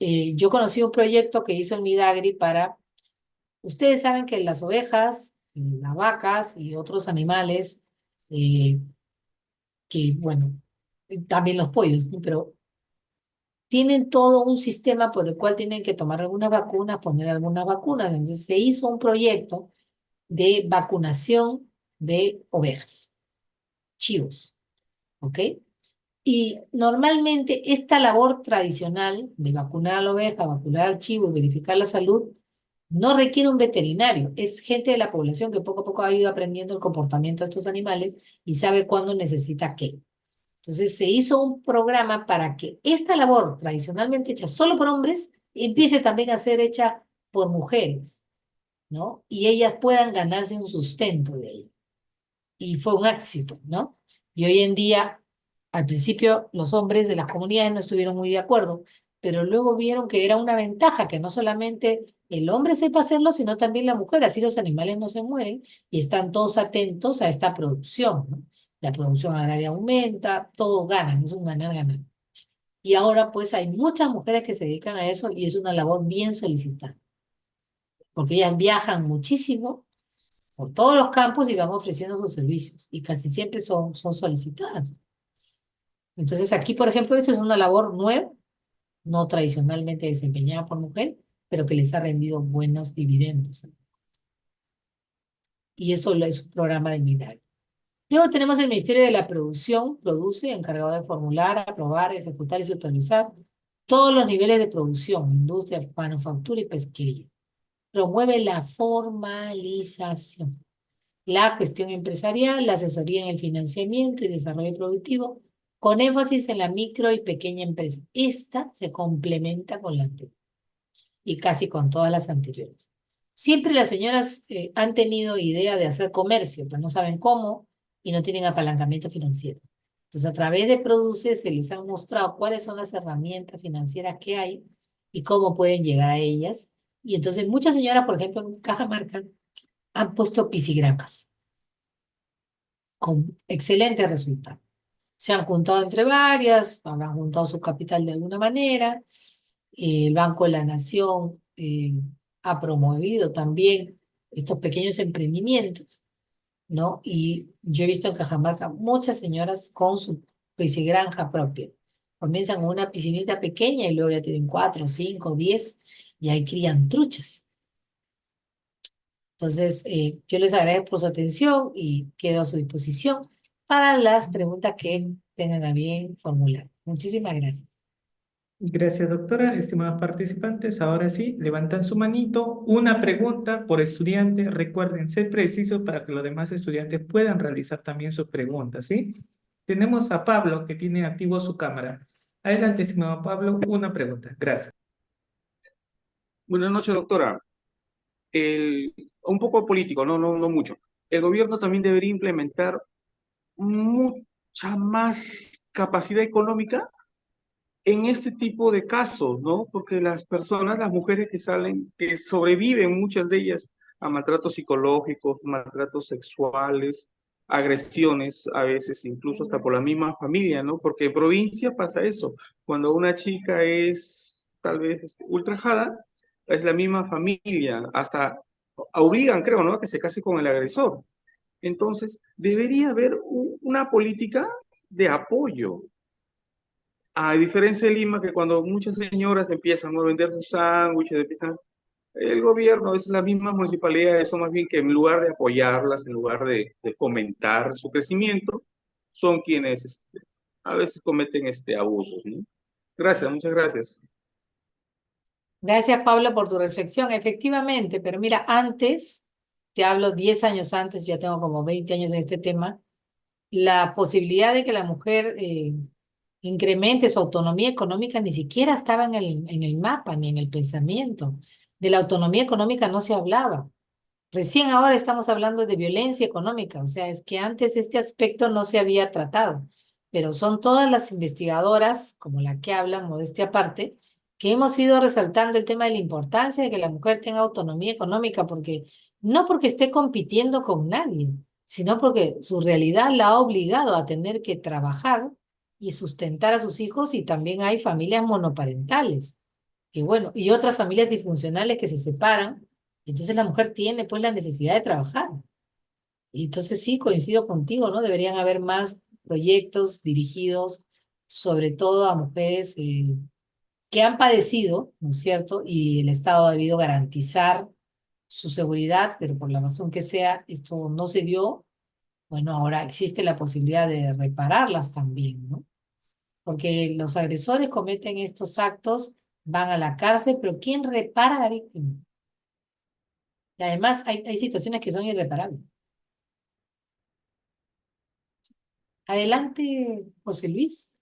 Yo conocí un proyecto que hizo el Midagri ustedes saben que las ovejas, las vacas y otros animales, eh, que bueno, también los pollos, ¿no? Pero tienen todo un sistema por el cual tienen que tomar algunas vacunas, poner algunas vacunas. Entonces se hizo un proyecto de vacunación de ovejas, chivos, ¿ok? Y normalmente esta labor tradicional de vacunar a la oveja, vacunar al chivo y verificar la salud no requiere un veterinario, es gente de la población que poco a poco ha ido aprendiendo el comportamiento de estos animales y sabe cuándo necesita qué. Entonces se hizo un programa para que esta labor tradicionalmente hecha solo por hombres empiece también a ser hecha por mujeres, ¿no? Y ellas puedan ganarse un sustento de ello. Y fue un éxito, ¿no? Y hoy en día, al principio, los hombres de las comunidades no estuvieron muy de acuerdo, pero luego vieron que era una ventaja que no solamente el hombre sepa hacerlo, sino también la mujer, así los animales no se mueren y están todos atentos a esta producción, ¿no? La producción agraria aumenta, todos ganan, es un ganar-ganar. Y ahora pues hay muchas mujeres que se dedican a eso y es una labor bien solicitada, porque ellas viajan muchísimo por todos los campos y van ofreciendo sus servicios y casi siempre son solicitadas. Entonces aquí, por ejemplo, esto es una labor nueva, no tradicionalmente desempeñada por mujer, pero que les ha rendido buenos dividendos. Y eso es un programa de MIDAL. Luego tenemos el Ministerio de la Producción, produce, encargado de formular, aprobar, ejecutar y supervisar todos los niveles de producción, industria, manufactura y pesquería. Promueve la formalización, la gestión empresarial, la asesoría en el financiamiento y desarrollo productivo, con énfasis en la micro y pequeña empresa. Esta se complementa con la anterior y casi con todas las anteriores. Siempre las señoras han tenido idea de hacer comercio, pero no saben cómo y no tienen apalancamiento financiero. Entonces, a través de Produce se les han mostrado cuáles son las herramientas financieras que hay y cómo pueden llegar a ellas. Y entonces muchas señoras, por ejemplo, en Cajamarca, han puesto piscigranjas con excelentes resultados. Se han juntado entre varias, habrán juntado su capital de alguna manera. El Banco de la Nación ha promovido también estos pequeños emprendimientos, ¿no? Y yo he visto en Cajamarca muchas señoras con su piscigranja propia. Comienzan con una piscinita pequeña y luego ya tienen 4, 5, 10 y ahí crían truchas. Entonces, yo les agradezco por su atención y quedo a su disposición para las preguntas que tengan a bien formular. Muchísimas gracias. Gracias, doctora. Estimados participantes, ahora sí, levantan su manito. Una pregunta por estudiante. Recuerden ser precisos para que los demás estudiantes puedan realizar también sus preguntas, ¿sí? Tenemos a Pablo que tiene activo su cámara. Adelante, estimado Pablo, una pregunta. Gracias. Buenas noches, doctora. Un poco político, no mucho. El gobierno también debería implementar mucha más capacidad económica en este tipo de casos, ¿no? Porque las personas, las mujeres que salen, que sobreviven, muchas de ellas, a maltratos psicológicos, maltratos sexuales, agresiones, a veces incluso hasta por la misma familia, ¿no? Porque en provincia pasa eso. Cuando una chica es tal vez ultrajada, es la misma familia, hasta obligan, creo, ¿no? A que se case con el agresor. Entonces, debería haber una política de apoyo. A diferencia de Lima, que cuando muchas señoras empiezan, ¿no?, a vender sus sándwiches, empiezan, el gobierno, es las mismas municipalidades, son más bien que en lugar de apoyarlas, en lugar de fomentar su crecimiento, son quienes a veces cometen abusos, ¿no? Gracias, muchas gracias. Gracias, Pablo, por tu reflexión. Efectivamente, pero mira, antes, te hablo 10 años antes, yo ya tengo como 20 años en este tema, la posibilidad de que la mujer incremente su autonomía económica ni siquiera estaba en el mapa ni en el pensamiento. De la autonomía económica no se hablaba. Recién ahora estamos hablando de violencia económica, o sea, es que antes este aspecto no se había tratado, pero son todas las investigadoras, como la que hablan, modestia aparte, que hemos ido resaltando el tema de la importancia de que la mujer tenga autonomía económica, porque no porque esté compitiendo con nadie, sino porque su realidad la ha obligado a tener que trabajar y sustentar a sus hijos, y también hay familias monoparentales, que bueno, y otras familias disfuncionales que se separan. Entonces la mujer tiene pues la necesidad de trabajar. Y entonces sí, coincido contigo, ¿no? Deberían haber más proyectos dirigidos sobre todo a mujeres que han padecido, ¿no es cierto? Y el Estado ha debido garantizar su seguridad, pero por la razón que sea, esto no se dio. Bueno, ahora existe la posibilidad de repararlas también, ¿no? Porque los agresores cometen estos actos, van a la cárcel, pero ¿quién repara a la víctima? Y además hay situaciones que son irreparables. Adelante, José Luis.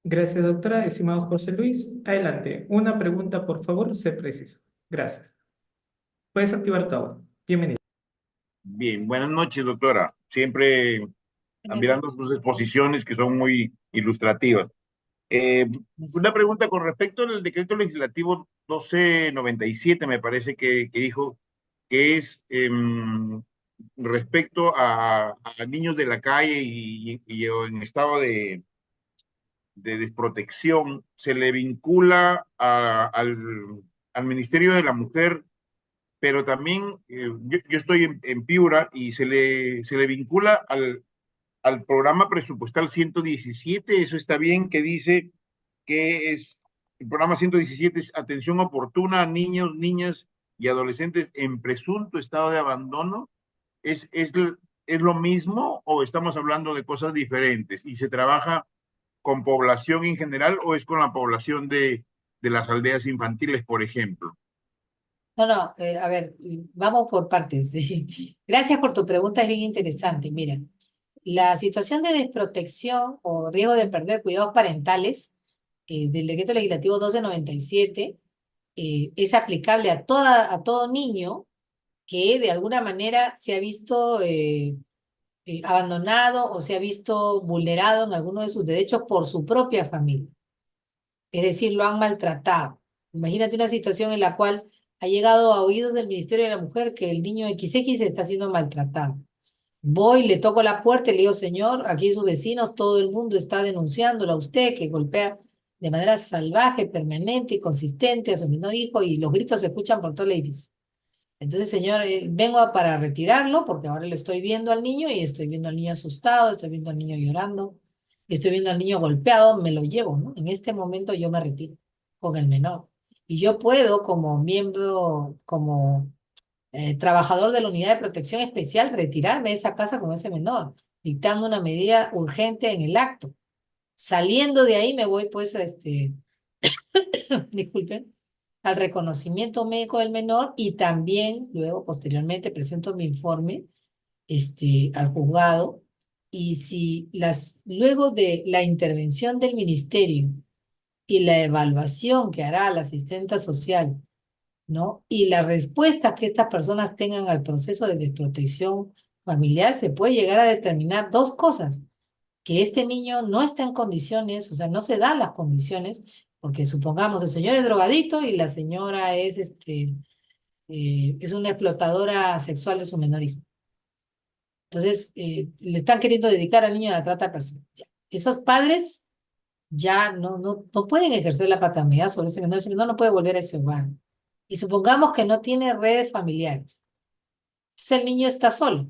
Gracias, doctora. Estimado José Luis, adelante. Una pregunta, por favor, sé preciso. Gracias. Puedes activar tu audio. Bienvenido. Bien, buenas noches, doctora. Siempre admirando sus exposiciones que son muy ilustrativas. Una Gracias. pregunta con respecto al decreto legislativo 1297, me parece que dijo que es respecto a niños de la calle y en estado de desprotección, se le vincula al Ministerio de la Mujer, pero también yo estoy en Piura y se le vincula al programa presupuestal 117. Eso está bien, que dice que el programa 117 es atención oportuna a niños, niñas y adolescentes en presunto estado de abandono. ¿Es lo mismo o estamos hablando de cosas diferentes? ¿Y se trabaja con población en general o es con la población de las aldeas infantiles, por ejemplo? No, no, a ver, vamos por partes. Sí. Gracias por tu pregunta, es bien interesante. Mira, la situación de desprotección o riesgo de perder cuidados parentales del decreto legislativo 1297 es aplicable a todo niño que de alguna manera se ha visto abandonado o se ha visto vulnerado en alguno de sus derechos por su propia familia. Es decir, lo han maltratado. Imagínate una situación en la cual ha llegado a oídos del Ministerio de la Mujer que el niño XX está siendo maltratado. Voy, le toco la puerta y le digo, señor, aquí sus vecinos, todo el mundo está denunciándolo a usted, que golpea de manera salvaje, permanente y consistente a su menor hijo, y los gritos se escuchan por todo el edificio. Entonces, señor, vengo para retirarlo porque ahora lo estoy viendo al niño y estoy viendo al niño asustado, estoy viendo al niño llorando, estoy viendo al niño golpeado, me lo llevo, ¿no? En este momento yo me retiro con el menor. Y yo puedo, como miembro, como trabajador de la Unidad de Protección Especial, retirarme de esa casa con ese menor, dictando una medida urgente en el acto. Saliendo de ahí me voy pues a disculpen, al reconocimiento médico del menor, y también luego posteriormente presento mi informe al juzgado. Y si luego de la intervención del ministerio y la evaluación que hará la asistenta social, ¿no? Y la respuesta que estas personas tengan al proceso de desprotección familiar, se puede llegar a determinar dos cosas: que este niño no está en condiciones, o sea, no se dan las condiciones, porque supongamos el señor es drogadito y la señora es una explotadora sexual de su menor hijo. Entonces, le están queriendo dedicar al niño a la trata de personas. Ya. Esos padres ya no pueden ejercer la paternidad sobre ese menor no puede volver a ese hogar. Y supongamos que no tiene redes familiares. Entonces el niño está solo.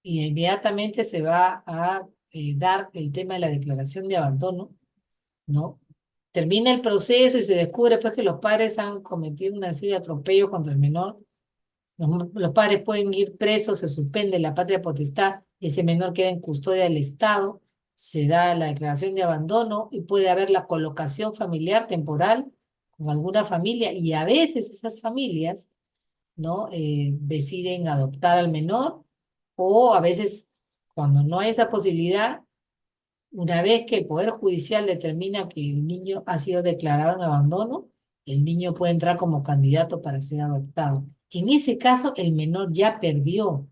y inmediatamente se va a dar el tema de la declaración de abandono, ¿no? Termina el proceso y se descubre pues que los padres han cometido una serie de atropellos contra el menor. Los padres pueden ir presos, se suspende la patria potestad, ese menor queda en custodia del Estado, se da la declaración de abandono y puede haber la colocación familiar temporal con alguna familia y a veces esas familias, ¿no? Deciden adoptar al menor o a veces cuando no hay esa posibilidad, una vez que el Poder Judicial determina que el niño ha sido declarado en abandono, el niño puede entrar como candidato para ser adoptado. En ese caso, el menor ya perdió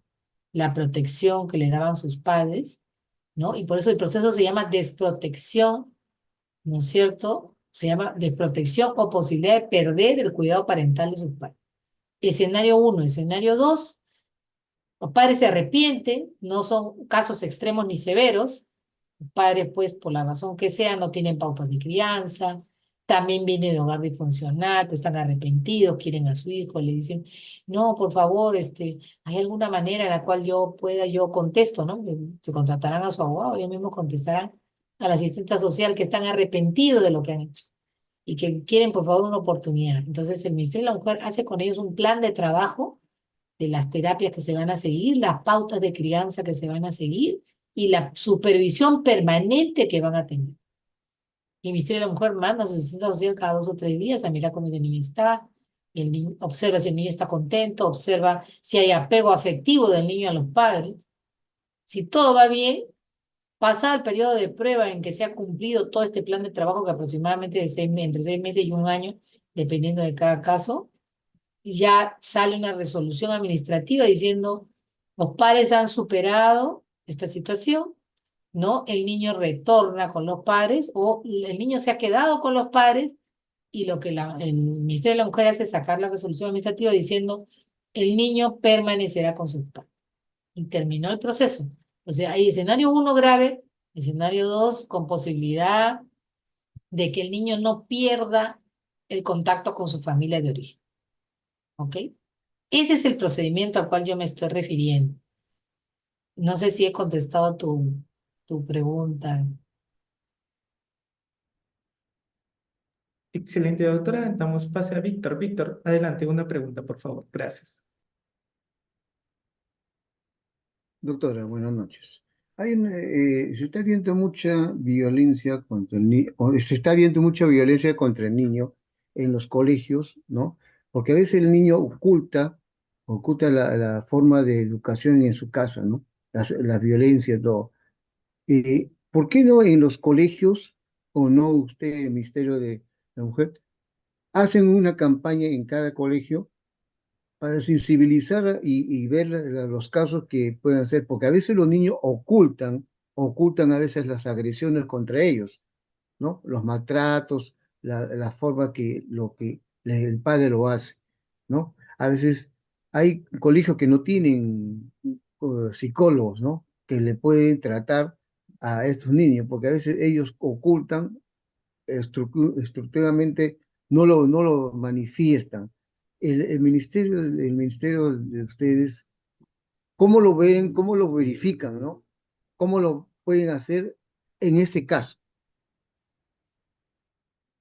la protección que le daban sus padres, ¿no? Y por eso el proceso se llama desprotección, ¿no es cierto? Se llama desprotección o posibilidad de perder el cuidado parental de sus padres. Escenario 1, escenario 2, los padres se arrepienten, no son casos extremos ni severos, los padres, pues, por la razón que sea, no tienen pautas de crianza, también viene de hogar disfuncional, pues están arrepentidos, quieren a su hijo, le dicen, no, por favor, ¿hay alguna manera en la cual yo contesto, ¿no? Se contratarán a su abogado, ellos mismos contestarán al asistente social que están arrepentidos de lo que han hecho y que quieren, por favor, una oportunidad. Entonces, el Ministerio de la Mujer hace con ellos un plan de trabajo de las terapias que se van a seguir, las pautas de crianza que se van a seguir y la supervisión permanente que van a tener. Y el Ministerio de la Mujer manda a su asistente social cada 2 o 3 días a mirar cómo ese niño está, el niño, observa si el niño está contento, observa si hay apego afectivo del niño a los padres. Si todo va bien, pasado el periodo de prueba en que se ha cumplido todo este plan de trabajo que aproximadamente entre 6 meses y un año, dependiendo de cada caso, ya sale una resolución administrativa diciendo los padres han superado esta situación, ¿no? El niño retorna con los padres o el niño se ha quedado con los padres y lo que el Ministerio de la Mujer hace es sacar la resolución administrativa diciendo el niño permanecerá con sus padres. Y terminó el proceso. O sea, hay escenario 1 grave, escenario 2 con posibilidad de que el niño no pierda el contacto con su familia de origen. ¿Ok? Ese es el procedimiento al cual yo me estoy refiriendo. No sé si he contestado tu pregunta. Excelente, doctora. Damos pase a Víctor. Víctor, adelante, una pregunta, por favor. Gracias. Doctora, buenas noches. Se está viendo mucha violencia contra el niño, se está viendo mucha violencia contra el niño en los colegios, ¿no? Porque a veces el niño oculta la forma de educación en su casa, ¿no? La violencia, todo. ¿Por qué no en los colegios, o no usted, el Ministerio de la Mujer, hacen una campaña en cada colegio para sensibilizar y ver los casos que puedan ser, porque a veces los niños ocultan a veces las agresiones contra ellos, ¿no? Los maltratos, la forma que el padre lo hace, ¿no? A veces hay colegios que no tienen psicólogos, ¿no? Que le pueden tratar a estos niños, porque a veces ellos ocultan estructuralmente, no lo manifiestan. El ministerio de ustedes, ¿cómo lo ven, cómo lo verifican, ¿no? ¿Cómo lo pueden hacer en ese caso?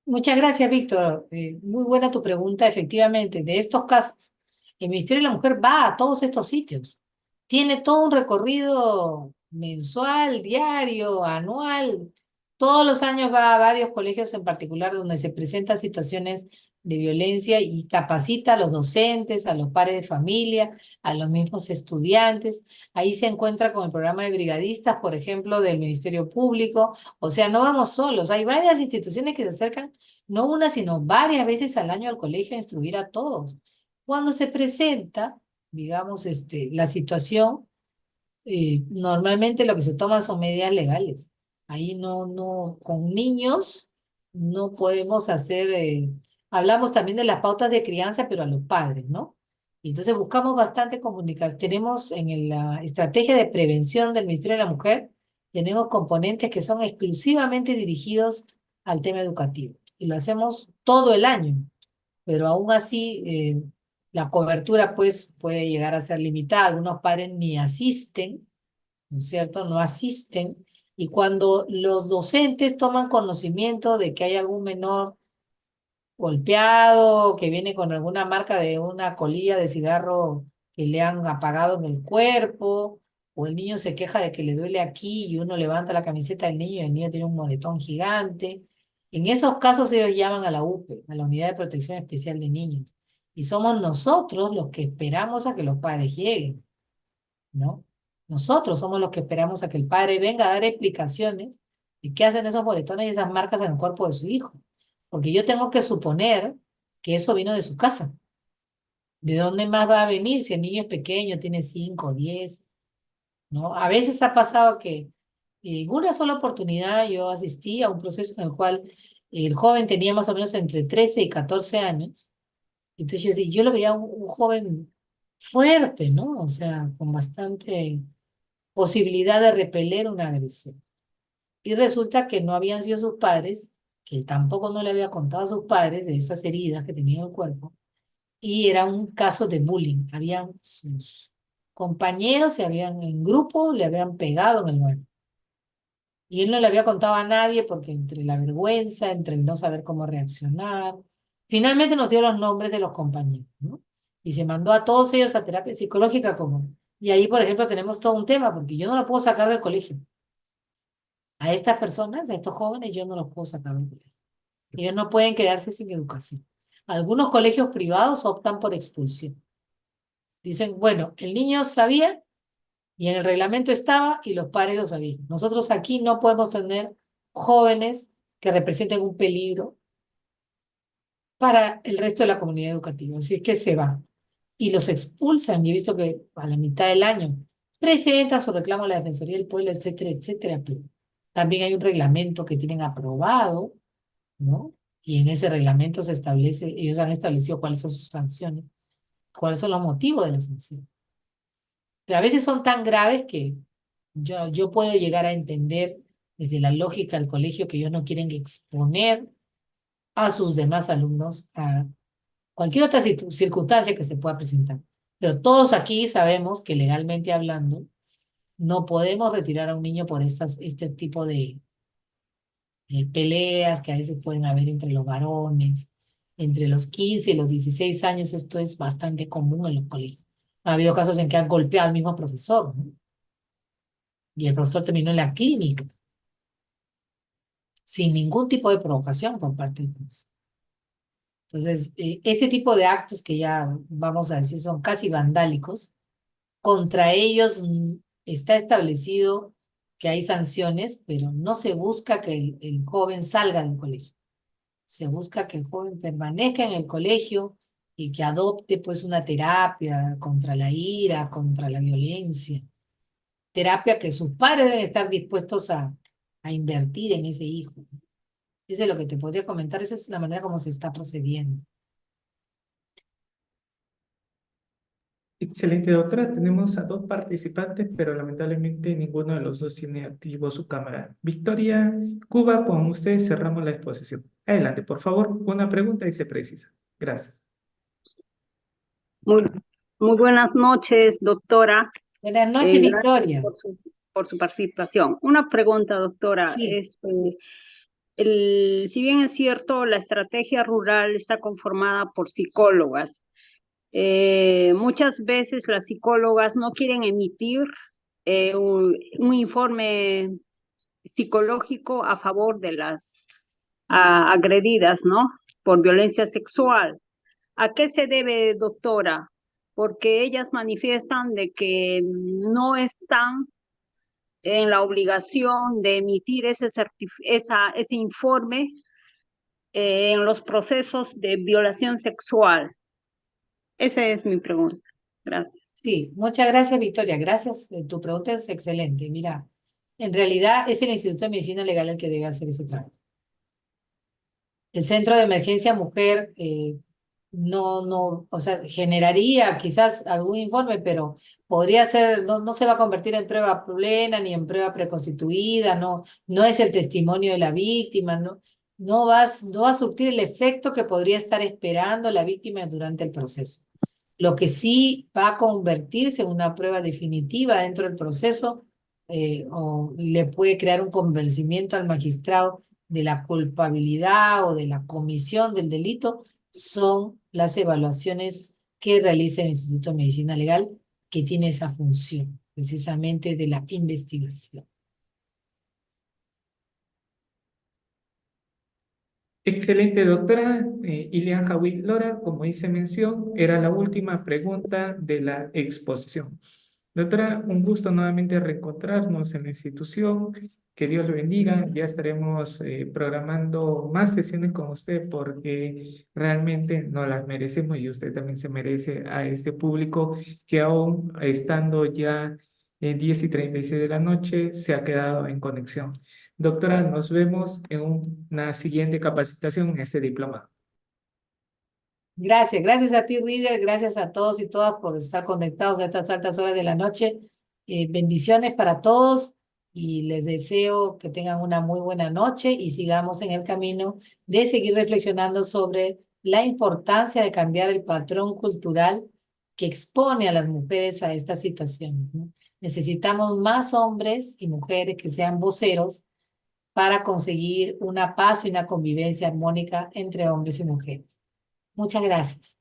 Muchas gracias, Víctor. Muy buena tu pregunta. Efectivamente, de estos casos, el Ministerio de la Mujer va a todos estos sitios. Tiene todo un recorrido mensual, diario, anual. Todos los años va a varios colegios en particular donde se presentan situaciones de violencia y capacita a los docentes, a los padres de familia, a los mismos estudiantes. Ahí se encuentra con el programa de brigadistas, por ejemplo, del Ministerio Público. O sea, no vamos solos. Hay varias instituciones que se acercan no una, sino varias veces al año al colegio a instruir a todos. Cuando se presenta, digamos, la situación, normalmente lo que se toma son medidas legales. Ahí con niños no podemos hacer, hablamos también de las pautas de crianza, pero a los padres, ¿no? Y entonces buscamos bastante comunicación. Tenemos la estrategia de prevención del Ministerio de la Mujer, tenemos componentes que son exclusivamente dirigidos al tema educativo. Y lo hacemos todo el año, pero aún así la cobertura pues puede llegar a ser limitada. Algunos padres ni asisten ¿no es cierto? No asisten. Y cuando los docentes toman conocimiento de que hay algún menor golpeado, que viene con alguna marca de una colilla de cigarro que le han apagado en el cuerpo, o el niño se queja de que le duele aquí y uno levanta la camiseta del niño y el niño tiene un moretón gigante. En esos casos ellos llaman a la UPE, a la Unidad de Protección Especial de Niños. Y somos nosotros los que esperamos a que los padres lleguen, ¿no? Nosotros somos los que esperamos a que el padre venga a dar explicaciones de qué hacen esos moretones y esas marcas en el cuerpo de su hijo. Porque yo tengo que suponer que eso vino de su casa. ¿De dónde más va a venir si el niño es pequeño, tiene 5 o 10? ¿No? A veces ha pasado que en una sola oportunidad yo asistí a un proceso en el cual el joven tenía más o menos entre 13 y 14 años. Entonces yo lo veía un joven fuerte, ¿no? O sea, con bastante posibilidad de repeler una agresión. Y resulta que no habían sido sus padres, que él tampoco no le había contado a sus padres de esas heridas que tenía en el cuerpo, y era un caso de bullying. Habían sus compañeros, se habían en grupo, le habían pegado en el mueble. Y él no le había contado a nadie porque entre la vergüenza, entre el no saber cómo reaccionar, finalmente nos dio los nombres de los compañeros, ¿no? Y se mandó a todos ellos a terapia psicológica común. Y ahí, por ejemplo, tenemos todo un tema, porque yo no lo puedo sacar del colegio. A estas personas, a estos jóvenes, yo no los puedo sacar del colegio. Ellos no pueden quedarse sin educación. Algunos colegios privados optan por expulsión. Dicen, bueno, el niño sabía y en el reglamento estaba y los padres lo sabían. Nosotros aquí no podemos tener jóvenes que representen un peligro para el resto de la comunidad educativa. Así es que se van y los expulsan. Yo he visto que a la mitad del año presentan su reclamo a la Defensoría del Pueblo, etcétera, etcétera. Pero también hay un reglamento que tienen aprobado, ¿no? Y en ese reglamento se establece, ellos han establecido cuáles son sus sanciones, cuáles son los motivos de la sanción. Pero a veces son tan graves que yo puedo llegar a entender desde la lógica del colegio que ellos no quieren exponer a sus demás alumnos a cualquier otra circunstancia que se pueda presentar. Pero todos aquí sabemos que legalmente hablando, no podemos retirar a un niño por este tipo de peleas que a veces pueden haber entre los varones. Entre los 15 y los 16 años esto es bastante común en los colegios. Ha habido casos en que han golpeado al mismo profesor, ¿no? Y el profesor terminó en la clínica sin ningún tipo de provocación por parte del profesor. Entonces, este tipo de actos que ya vamos a decir son casi vandálicos, contra ellos está establecido que hay sanciones, pero no se busca que el joven salga del colegio. Se busca que el joven permanezca en el colegio y que adopte pues una terapia contra la ira, contra la violencia. Terapia que sus padres deben estar dispuestos a invertir en ese hijo. Eso es lo que te podría comentar, esa es la manera como se está procediendo. Excelente, doctora. Tenemos a dos participantes, pero lamentablemente ninguno de los dos tiene activo su cámara. Victoria Cuba, con ustedes cerramos la exposición. Adelante, por favor, una pregunta y se precisa. Gracias. Muy, muy buenas noches, doctora. Buenas noches, Gracias Victoria. por su participación. Una pregunta, doctora. Sí. Si bien es cierto, la estrategia rural está conformada por psicólogas. Muchas veces las psicólogas no quieren emitir un informe psicológico a favor de las agredidas, ¿no? Por violencia sexual. ¿A qué se debe, doctora? Porque ellas manifiestan de que no están en la obligación de emitir ese informe en los procesos de violación sexual. Esa es mi pregunta. Gracias. Sí, muchas gracias, Victoria. Gracias. Tu pregunta es excelente. Mira, en realidad es el Instituto de Medicina Legal el que debe hacer ese trabajo. El Centro de Emergencia Mujer o sea, generaría quizás algún informe, pero podría ser, no se va a convertir en prueba plena ni en prueba preconstituida, no es el testimonio de la víctima, no va a surtir el efecto que podría estar esperando la víctima durante el proceso. Lo que sí va a convertirse en una prueba definitiva dentro del proceso o le puede crear un convencimiento al magistrado de la culpabilidad o de la comisión del delito, son las evaluaciones que realiza el Instituto de Medicina Legal, que tiene esa función, precisamente de la investigación. Excelente, doctora. Ilian Jawid Lora, como hice mención, era la última pregunta de la exposición. Doctora, un gusto nuevamente reencontrarnos en la institución. Que Dios le bendiga. Ya estaremos programando más sesiones con usted porque realmente nos las merecemos y usted también se merece a este público que aún estando ya en 10:36 de la noche se ha quedado en conexión. Doctora, nos vemos en una siguiente capacitación en este diplomado. Gracias a ti, Reader, gracias a todos y todas por estar conectados a estas altas horas de la noche. Bendiciones para todos y les deseo que tengan una muy buena noche y sigamos en el camino de seguir reflexionando sobre la importancia de cambiar el patrón cultural que expone a las mujeres a estas situaciones, ¿no? Necesitamos más hombres y mujeres que sean voceros para conseguir una paz y una convivencia armónica entre hombres y mujeres. Muchas gracias.